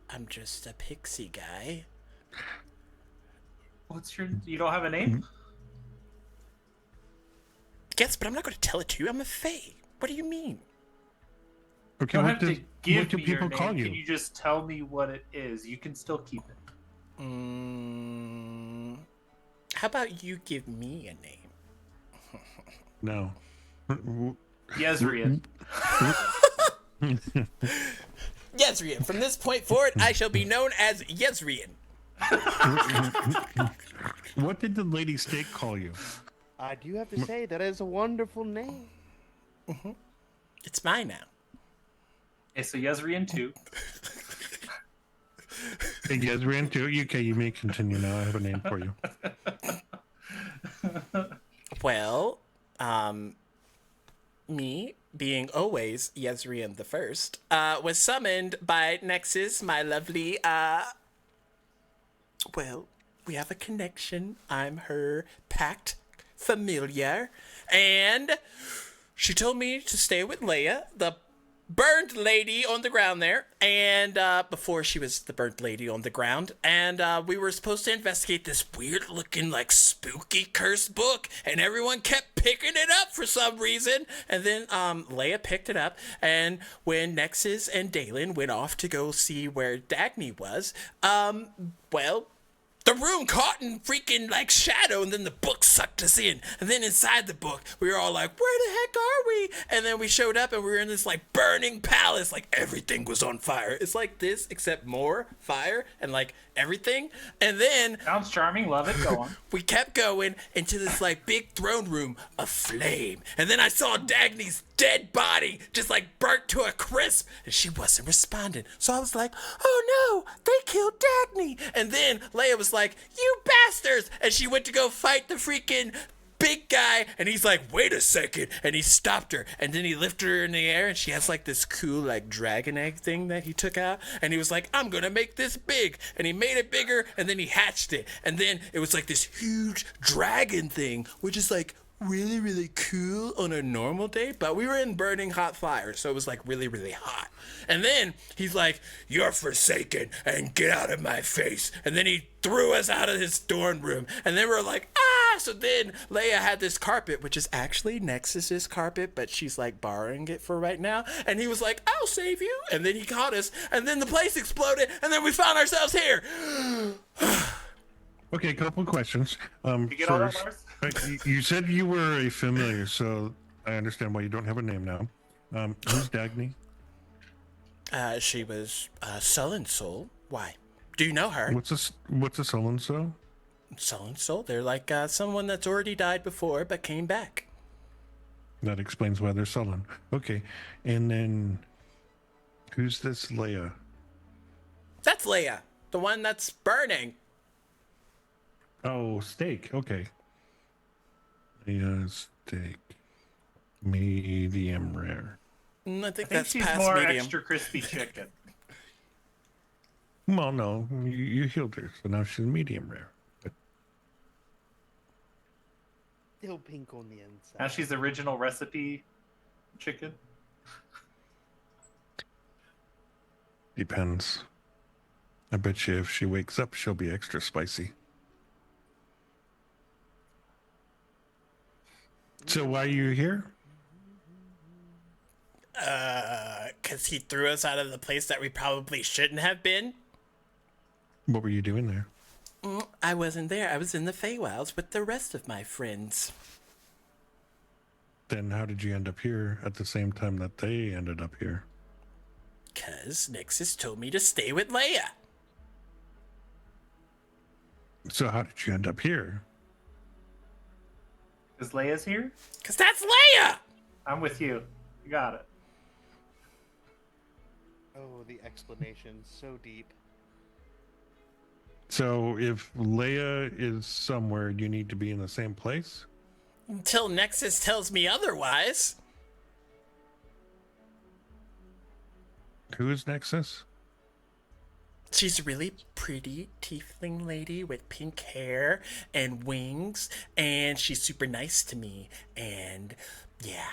I'm just a pixie guy. What's your? You don't have a name? Yes, but I'm not going to tell it to you. I'm a fae. What do you mean? Okay, You don't what have to give what do me people your name. call you? Can you just tell me what it is? You can still keep it. How about you give me a name? No. Yezrian. Yezrian. From this point forward, I shall be known as Yezrian. What did the lady steak call you? I do have to say, that is a wonderful name. It's mine now. Okay, so Yezrian 2. Hey, Yezrian too? Okay, you may continue now. I have a name for you. Well, me, being always Yezrian the First, was summoned by Nexus, my lovely, well, we have a connection. I'm her pact familiar, and she told me to stay with Leia, the burned lady on the ground there, and before she was the burnt lady on the ground, and we were supposed to investigate this weird looking like spooky cursed book, and everyone kept picking it up for some reason, and then Leia picked it up, and when Nexus and Dalen went off to go see where Dagny was, well, the room caught in freaking like shadow, and then the book sucked us in. And then inside the book, we were all like, where the heck are we? And then we showed up and we were in this like burning palace, like everything was on fire. It's like this, except more fire and like everything. And then Sounds charming. Love it. Go on. we kept going into this like big throne room of flame. And then I saw Dagny's dead body just like burnt to a crisp, and she wasn't responding. So I was like, oh no, they killed Dagny. And then Leia was like, you bastards. And she went to go fight the freaking big guy, and he's like, wait a second, and he stopped her, and then he lifted her in the air, and she has like this cool like dragon egg thing that he took out, and he was like, I'm gonna make this big, and he made it bigger, and then he hatched it, and then it was like this huge dragon thing, which is like really, really cool on a normal day, but we were in burning hot fire, so it was like really, really hot. And then he's like, you're forsaken, and get out of my face. And then he threw us out of his dorm room, and then we're like, ah! So then Leia had this carpet, which is actually Nexus's carpet, but she's like borrowing it for right now. And he was like, I'll save you. And then he caught us, and then the place exploded, and then we found ourselves here. Okay, a couple of questions. You get all that, First, Lars? you said you were a familiar, so I understand why you don't have a name now. Who's Dagny? She was Sullen Soul. Why? Do you know her? What's a sullen soul? Sullen Soul. They're like someone that's already died before but came back. That explains why they're sullen. Okay, and then who's this Leia? That's Leia, the one that's burning. Oh, steak. Okay. Leia steak, medium rare. I think I think that's she's past more medium. extra crispy chicken. Well, no, you healed her, so now she's medium rare. But Still pink on the inside. Now she's original recipe chicken. depends. I bet you if she wakes up, she'll be extra spicy. So why are you here? Because he threw us out of the place that we probably shouldn't have been. What were you doing there? I wasn't there. I was in the Feywilds with the rest of my friends. Then how did you end up here at the same time that they ended up here? Because Nexus told me to stay with Leia. So how did you end up here? Is Leia's here? Because that's Leia! I'm with you. You got it. Oh, the explanation, so deep. So if Leia is somewhere, you need to be in the same place? Until Nexus tells me otherwise. Who is Nexus? She's a really pretty tiefling lady with pink hair and wings, and she's super nice to me, and yeah.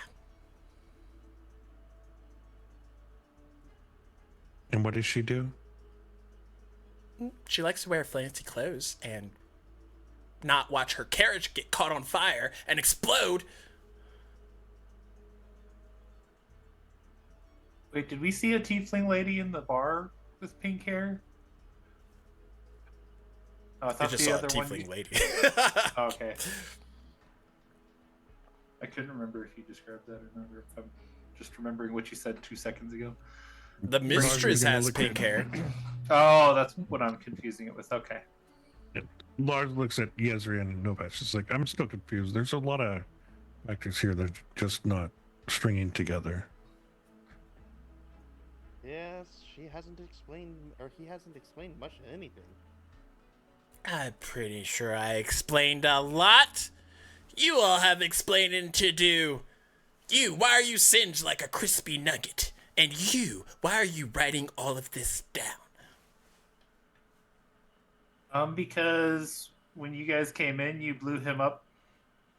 And what does she do? She likes to wear fancy clothes and not watch her carriage get caught on fire and explode. Wait, did we see a tiefling lady in the bar with pink hair? Oh, I I thought just the saw a other tiefling one. lady. Oh, okay. I couldn't remember if you described that or not, or if I'm just remembering what you said 2 seconds ago. The mistress gonna has look pink at- hair. Oh, that's what I'm confusing it with. Okay. Lars looks at Yezri and Novash. She's like, I'm still confused. There's a lot of factors here that are just not stringing together. Yes, she hasn't explained, or he hasn't explained much of anything. I'm pretty sure I explained a lot. You all have explaining to do. You, why are you singed like a crispy nugget? And you, why are you writing all of this down? Because when you guys came in, you blew him up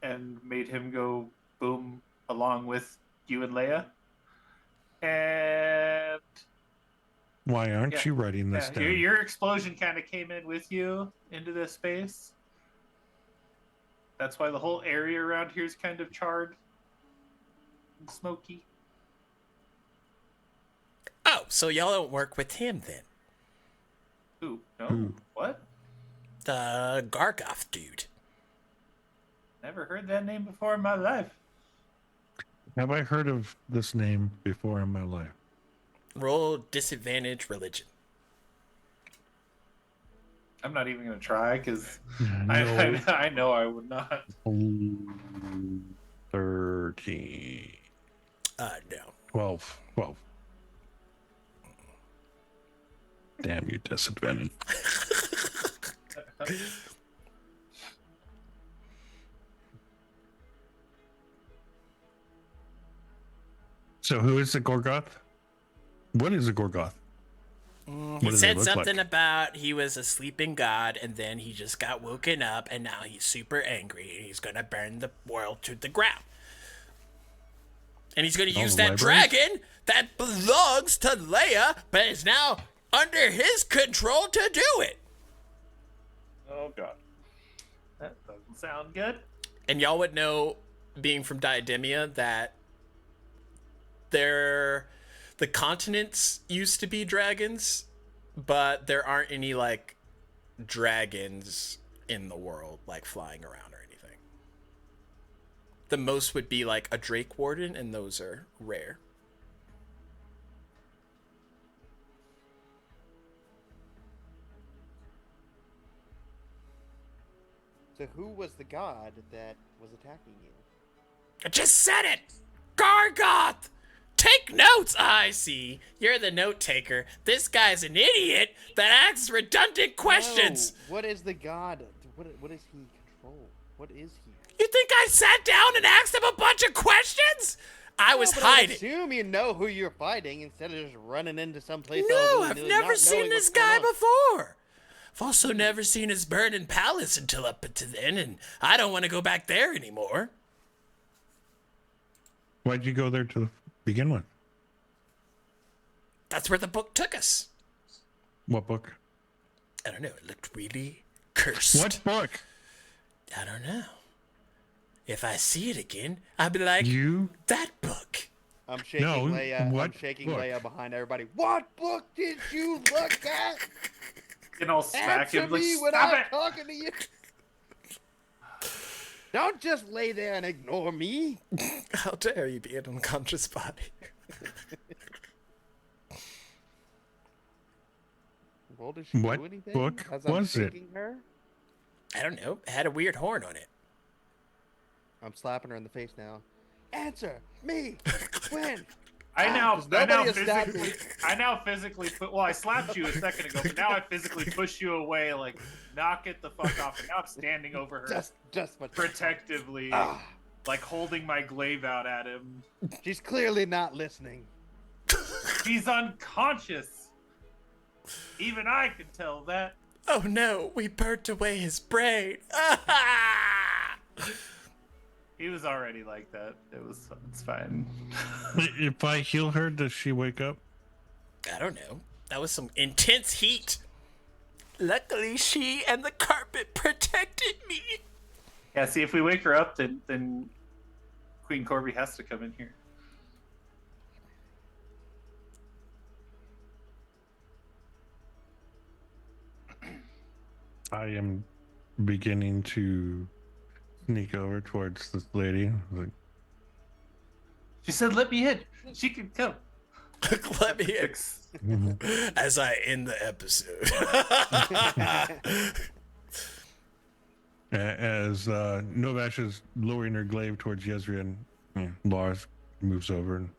and made him go boom along with you and Leia. And Why aren't Yeah. you writing this yeah, down? your explosion kind of came in with you into this space. That's why the whole area around here is kind of charred and smoky. Oh, so y'all don't work with him then? Ooh, no. Who? What? The Gargoth dude. Never heard that name before in my life. Have I heard of this name before in my life? Roll disadvantage religion. I'm not even going to try because No. I know I would not. 13. No. 12. 12. Damn you, disadvantage. So who is the Gorgoth? What is a Gorgoth? He What do they said look something like? about he was a sleeping god, and then he just got woken up, and now he's super angry, and he's gonna burn the world to the ground. And he's gonna All use the that libraries? dragon that belongs to Leia, but is now under his control to do it. Oh, God. That doesn't sound good. And y'all would know, being from Diademia, that the continents used to be dragons, but there aren't any like dragons in the world like flying around or anything. The most would be like a Drake Warden, and those are rare. So who was the god that was attacking you? I just said it! Gargoth! Take notes! I see. You're the note taker. This guy's an idiot that asks redundant questions. No, what is the god? What does he control? What is he? You think I sat down and asked him a bunch of questions? I was No, but I hiding. assume you know who you're fighting instead of just running into some place. No, I've never seen this guy before. I've also never seen his burning palace until up to then, and I don't want to go back there anymore. Why'd you go there to begin with? That's where the book took us. What book? I don't know. It looked really cursed. What book? I don't know. If I see it again, I'll be like, You? that book. I'm shaking No, Leia. I'm what shaking book? Leia behind everybody. What book did you look at? And I'll smack Answer him like, me when stop I'm it! talking to you. Don't just lay there and ignore me. How dare you be an unconscious body? Well, did she What do anything? book as I'm was it? shaking her? I don't know. It had a weird horn on it. I'm slapping her in the face now. Answer me when I now Nobody has stabbed physically me. I now physically put. Well, I slapped you a second ago, but now I physically push you away, like knock it the fuck off. And now I'm standing over her, Just what protectively, Ah, like holding my glaive out at him. she's clearly not listening. He's unconscious. Even I can tell that. Oh no, we burnt away his brain. He was already like that. It's fine. If I heal her, does she wake up? I don't know. That was some intense heat. Luckily, she and the carpet protected me. Yeah, see, if we wake her up, then Queen Corby has to come in here. I am beginning to sneak over towards this lady. Like, She said, "Let me in. She can come." Let me in. Fix. As I end the episode. as Novash is lowering her glaive towards Yezrian, Lars moves over and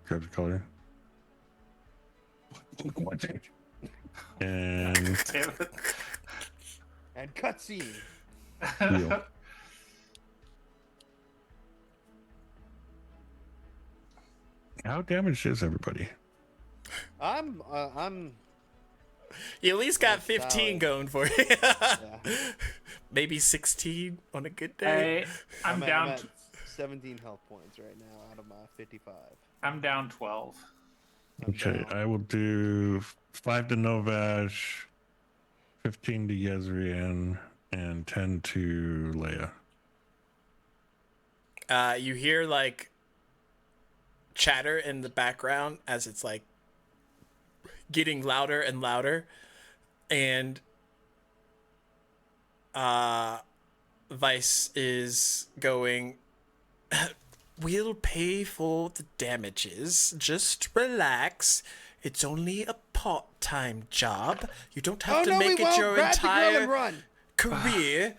grabs the collar. And Damn it. And cutscene. heal. How damaged is everybody? I'm You at least got Solid. 15 going for you. yeah. Maybe 16 on a good day. I'm I'm down. at 17 health points right now out of my 55. I'm down 12. Okay, I will do 5 to Novash, 15 to Yezrian, and 10 to Leia. You hear like chatter in the background as it's like getting louder and louder, and Vice is going, "We'll pay for the damages. Just relax. It's only a part-time job. You don't have to make it your Grab the grill and entire run. career."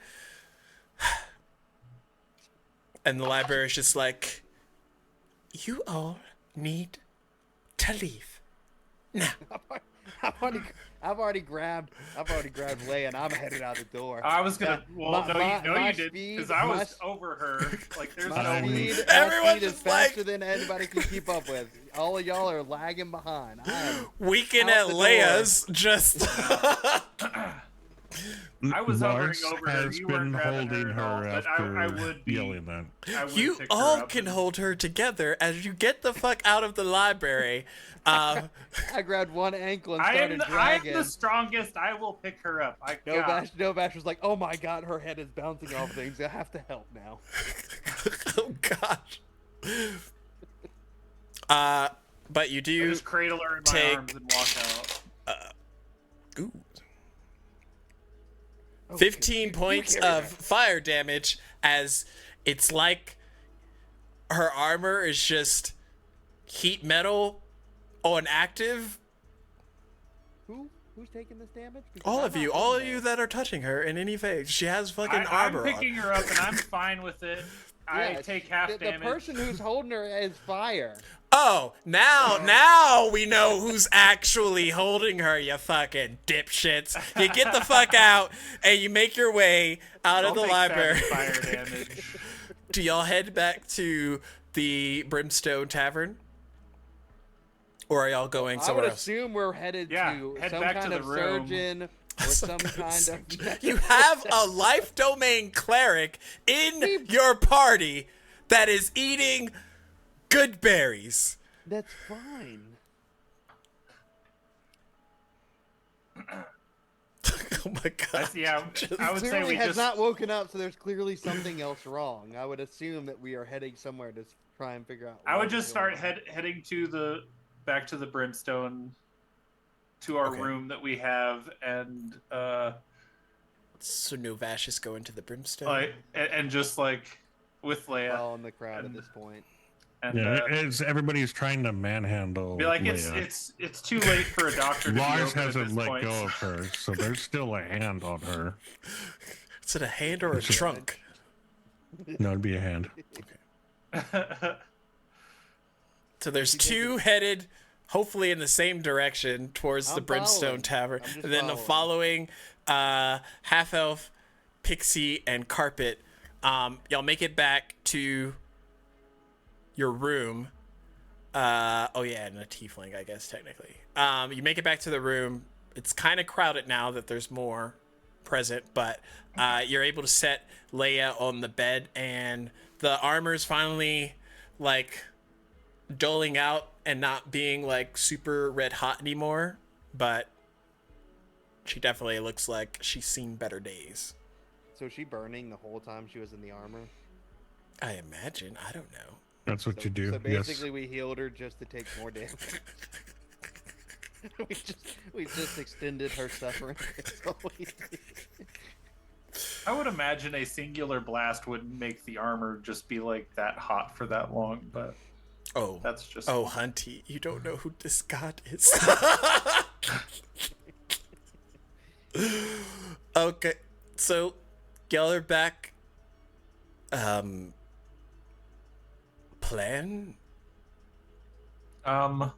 And the library is just like, "You all need to leave now." I've already grabbed Leia and I'm headed out the door. I was gonna. Well, My you did, speed- because I was my- over her. Like, there's My no. speed, Everyone's my speed is just like- faster than anybody can keep up with. All of y'all are lagging behind. Weekend Out at the door. Leia's just. I was hovering Lars over her. has You been weren't grabbing holding her, at all, her but after I would be. yelling that. I would You pick her all up can and- hold her together as you get the fuck out of the library. I grabbed one ankle and I started am dragging. the strongest. I will pick her up. Novash was like, "Oh my god, her head is bouncing off things. I have to help now." Oh gosh. But you I do. just cradle her in my take- arms and walk out. Ooh. Oh, 15 you points carry of that. fire damage as it's like her armor is just heat metal on active. Who's taking this damage? Because All I'm of you, not all in of you there. that are touching her in any phase. She has fucking I'm armor picking on. her up and I'm fine with it. I Yeah, take half the damage. person who's holding her is fire. Oh, now we know who's actually holding her, you fucking dipshits. You get the fuck out and you make your way out I'll of the take library. 7 fire damage. Do y'all head back to the Brimstone Tavern? Or are y'all going I somewhere would else? assume we're headed Yeah, to head some back to kind the of room. surgeon or some kind of. You have a life domain cleric in your party that is eating good berries. That's fine. Oh my god. Yeah, I would say Clearly we has just. not woken up, so there's clearly something else wrong. I would assume that we are heading somewhere to try and figure out. I what would is just going start on. heading to back to the Brimstone, to our Okay. room that we have, and So Novash is going to the Brimstone? like and just like with Leia, All in the crowd at and- this point. and Yeah, it's everybody's trying to manhandle be like, Leia. it's too late for a doctor to be Lars open at hasn't this let point. go of her, so there's still a hand on her. Is it a hand or a trunk? No, it'd be a hand. So there's two headed, hopefully in the same direction towards the Brimstone following. Tavern. I'm just And then the following half elf, Pixie, and Carpet. Y'all make it back to your room. Oh yeah, and a tiefling, I guess technically. You make it back to the room. It's kind of crowded now that there's more present, but you're able to set Leia on the bed, and the armor's finally like doling out and not being like super red hot anymore, but she definitely looks like she's seen better days. So is she burning the whole time she was in the armor? I imagine. I don't know. That's what you do. So basically, yes. we healed her just to take more damage. we just extended her suffering. That's all we did. I would imagine a singular blast wouldn't make the armor just be like that hot for that long, but that's just. Oh, Hunty, you don't know who this god is. Okay, so y'all are back. Plan? On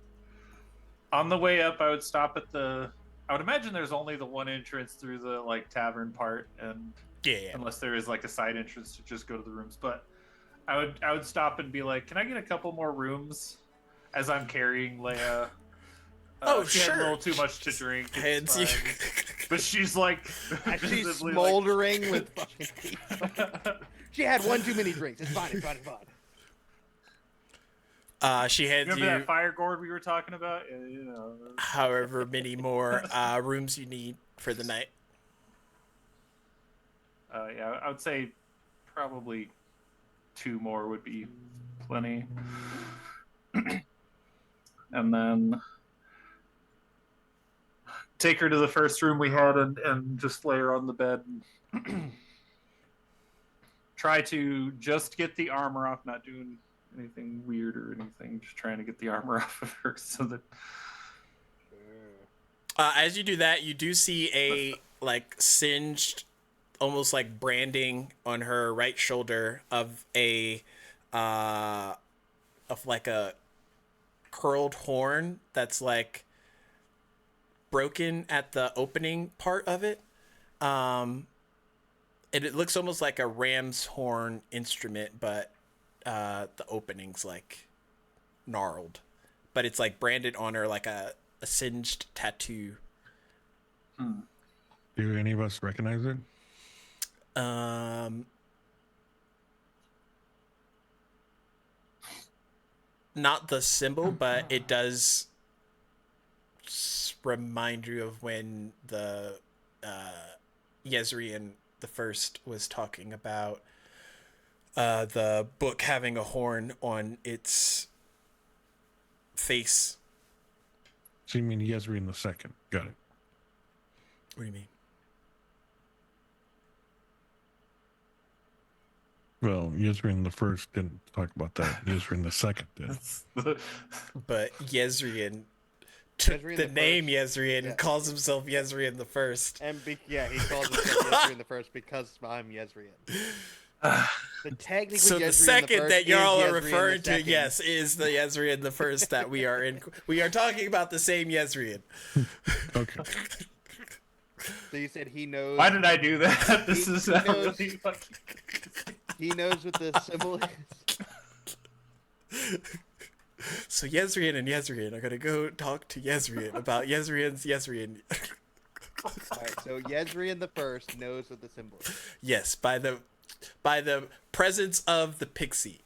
the way up, I would stop at the. I would imagine there's only the one entrance through the like tavern part, and Yeah. unless there is like a side entrance to just go to the rooms. But I would stop and be like, "Can I get a couple more rooms?" As I'm carrying Leia. She had a little too much to drink. Hands you. But she's like, And she's visibly, smoldering with fucking teeth. She had one too many drinks. It's fine. It's fine. It's fine. She hands Remember you that fire gourd we were talking about? Yeah, you know. however many more rooms you need for the night. Yeah, I would say probably 2 more would be plenty. And then take her to the first room we had and just lay her on the bed. Try to just get the armor off, not doing anything weird or anything, just trying to get the armor off of her so that. As you do that, you do see a like singed, almost like branding on her right shoulder of a like a curled horn that's like broken at the opening part of it. It looks almost like a ram's horn instrument, but the opening's like gnarled, but it's like branded on her like a singed tattoo. Do any of us recognize it? Not the symbol, but it does remind you of when the Yezrian the First was talking about the book having a horn on its face. So you mean Yezrian the Second? Got it. What do you mean? Well, Yezrian the First didn't talk about that. Yezrian the Second did. But Yezrian took Yezrian the the name First. Yezrian Yeah. and calls himself Yezrian the First. And he calls himself Yezrian the First because I'm Yezrian. So technically, So the Yezrian second First that y'all is are Yezrian the referring to, Second. yes, is the Yezrian the First that we are in. We are talking about the same Yezrian. Okay. So you said he knows. Why did I do that? This is he knows- really fucking. He knows what the symbol is. So Yezrian and Yezrian are gonna go talk to Yezrian about Yezrian's Yezrian. All right, so Yezrian the First knows what the symbol is. Yes, by the presence of the pixie.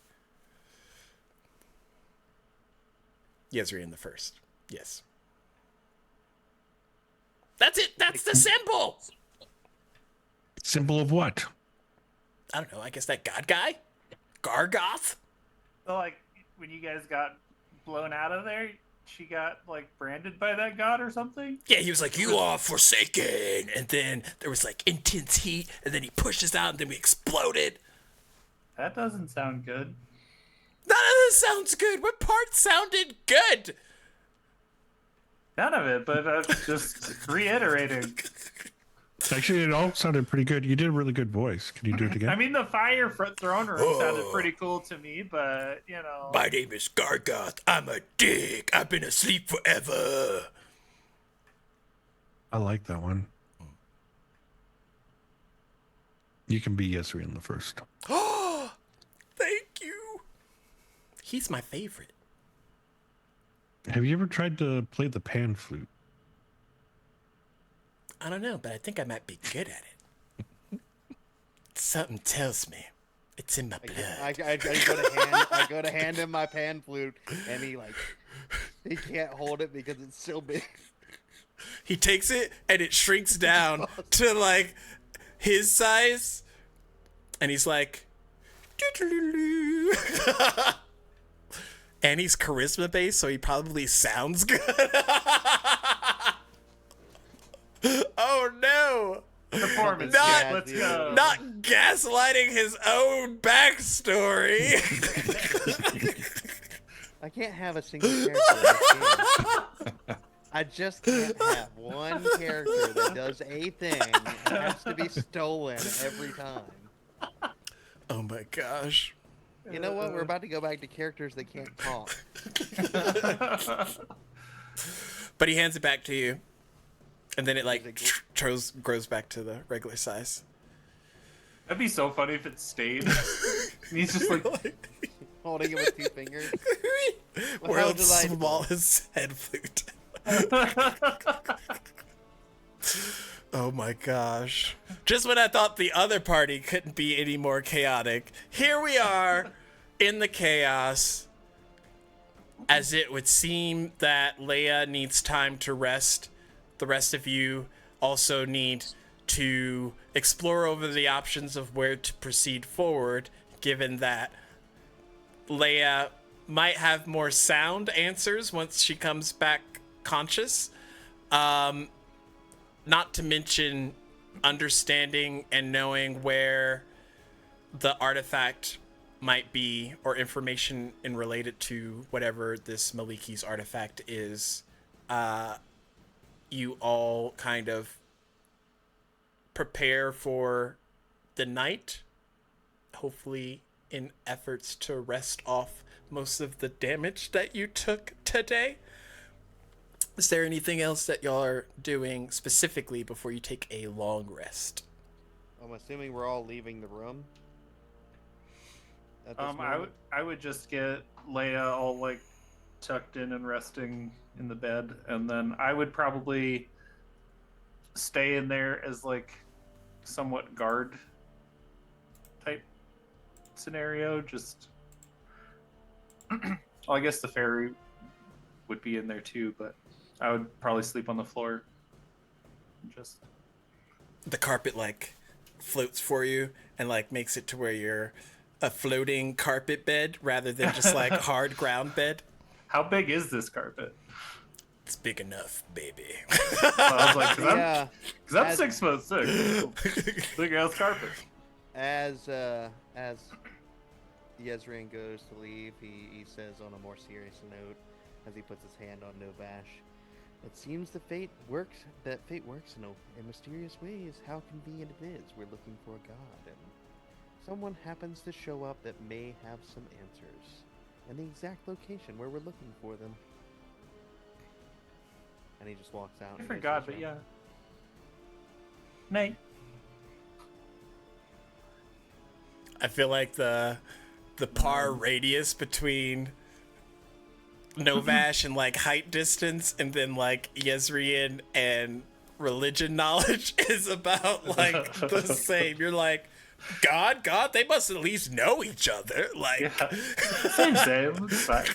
Yezrian the First. Yes. That's it. That's the symbol. Symbol of what? I don't know. I guess that god guy, Gargoth. So, like, when you guys got blown out of there, she got, like, branded by that god or something? Yeah, he was like, "You are forsaken," and then there was like intense heat, and then he pushed us out, and then we exploded. That doesn't sound good. None of this sounds good. What part sounded good? None of it, but just reiterating. Actually, it all sounded pretty good. You did a really good voice. Can you do it again? I mean, the fire throne room sounded pretty cool to me, but you know. My name is Gargoth. I'm a dick. I've been asleep forever. I like that one. You can be Yesri the first. Oh, thank you. He's my favorite. Have you ever tried to play the pan flute? I don't know, but I think I might be good at it. Something tells me it's in my blood. I go to hand him my pan flute, and he can't hold it because it's so big. He takes it and it shrinks down to like his size, and he's like, and he's charisma based, so he probably sounds good. Oh no! Performance. Not- Let's go. Not gaslighting his own backstory. I can't have a single character in this game. I just can't have one character that does a thing and has to be stolen every time. Oh my gosh. You know what? We're about to go back to characters that can't talk. But he hands it back to you, and then it like grows back to the regular size. That'd be so funny if it stayed. And he's just like, Holding it with 2 fingers. World's delightful. smallest head flute. Oh my gosh. Just when I thought the other party couldn't be any more chaotic, here we are in the chaos. As it would seem that Leia needs time to rest, the rest of you also need to explore over the options of where to proceed forward, given that Leia might have more sound answers once she comes back conscious. Not to mention understanding and knowing where the artifact might be, or information in related to whatever this Maliki's artifact is. You all kind of prepare for the night, hopefully in efforts to rest off most of the damage that you took today. Is there anything else that y'all are doing specifically before you take a long rest? I'm assuming we're all leaving the room. At this moment? I would just get Leia all like tucked in and resting in the bed, and then I would probably stay in there as like somewhat guard type scenario. Just, well, I guess the fairy would be in there too, but I would probably sleep on the floor. Just The carpet like floats for you and like makes it to where you're a floating carpet bed rather than just like hard ground bed. how big is this carpet? It's big enough, baby. I was like, Yeah. because I'm As- 6'6", big ass carpet. As Yezrin goes to leave, he says on a more serious note, as he puts his hand on Novash, "It seems that fate works in mysterious ways. How convenient it is. We're looking for a god, and someone happens to show up that may have some answers, and the exact location where we're looking for them." And he just walks out. I and forgot, goes but around. yeah. Nate. I feel like the par radius between Novash and like height distance, and then like Yezrian and religion knowledge is about like the same. You're like, God, they must at least know each other. Like, Yeah. Same. It's fine.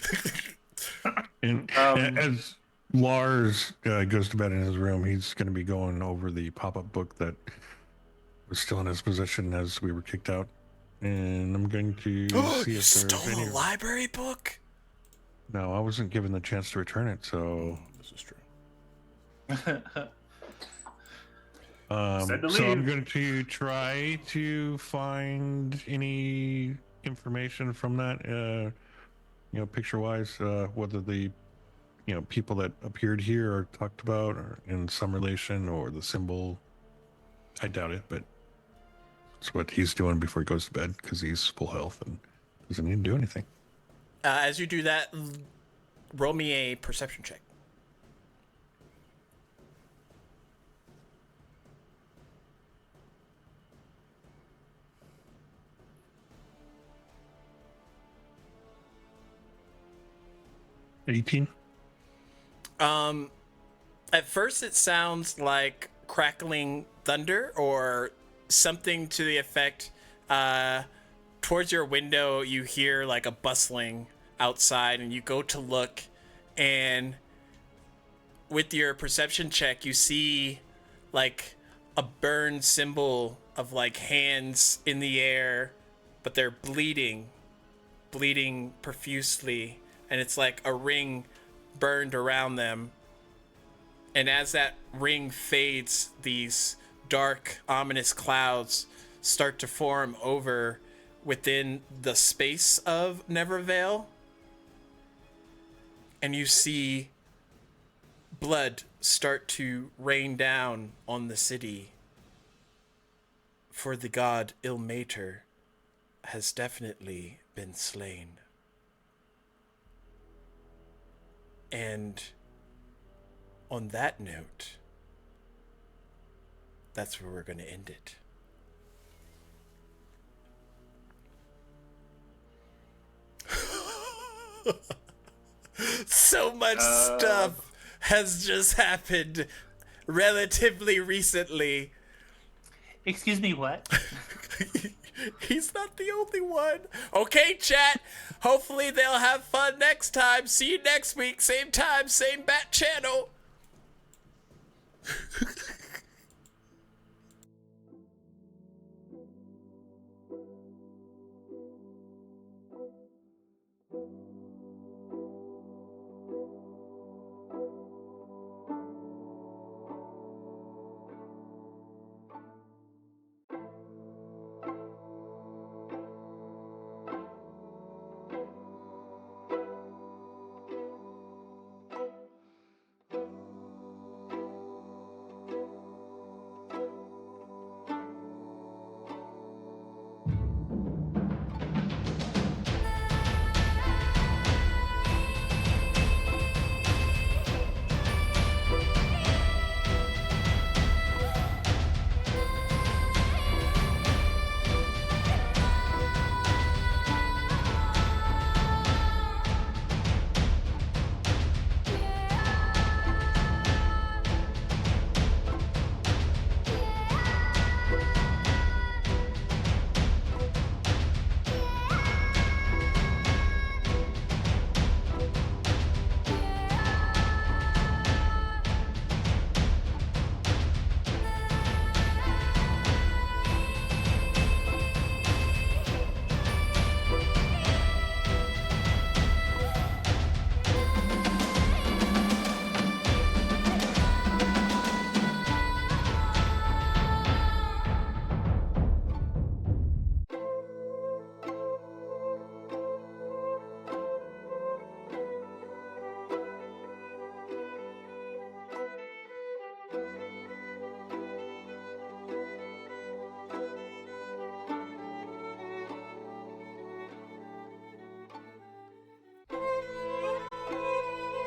And as Lars goes to bed in his room, he's going to be going over the pop-up book that was still in his possession as we were kicked out. And I'm going to see you if stole there's any... a library book? No, I wasn't given the chance to return it, so... This is true. Said to So I'm leave. going to try to find any information from that, picture-wise, whether the, people that appeared here are talked about or in some relation, or the symbol. I doubt it, but it's what he's doing before he goes to bed because he's full health and doesn't need to do anything. As you do that, roll me a perception check. $18. At first, it sounds like crackling thunder or something to the effect. Towards your window, you hear like a bustling outside, and you go to look, and with your perception check, you see like a burned symbol of like hands in the air, but they're bleeding profusely, and it's like a ring burned around them. And as that ring fades, these dark, ominous clouds start to form over within the space of Nevervale. And you see blood start to rain down on the city. For the god Ilmater has definitely been slain. And on that note, that's where we're going to end it. So much stuff has just happened relatively recently. Excuse me, what? He's not the only one. Okay, chat. Hopefully they'll have fun next time. See you next week. Same time, same bat channel.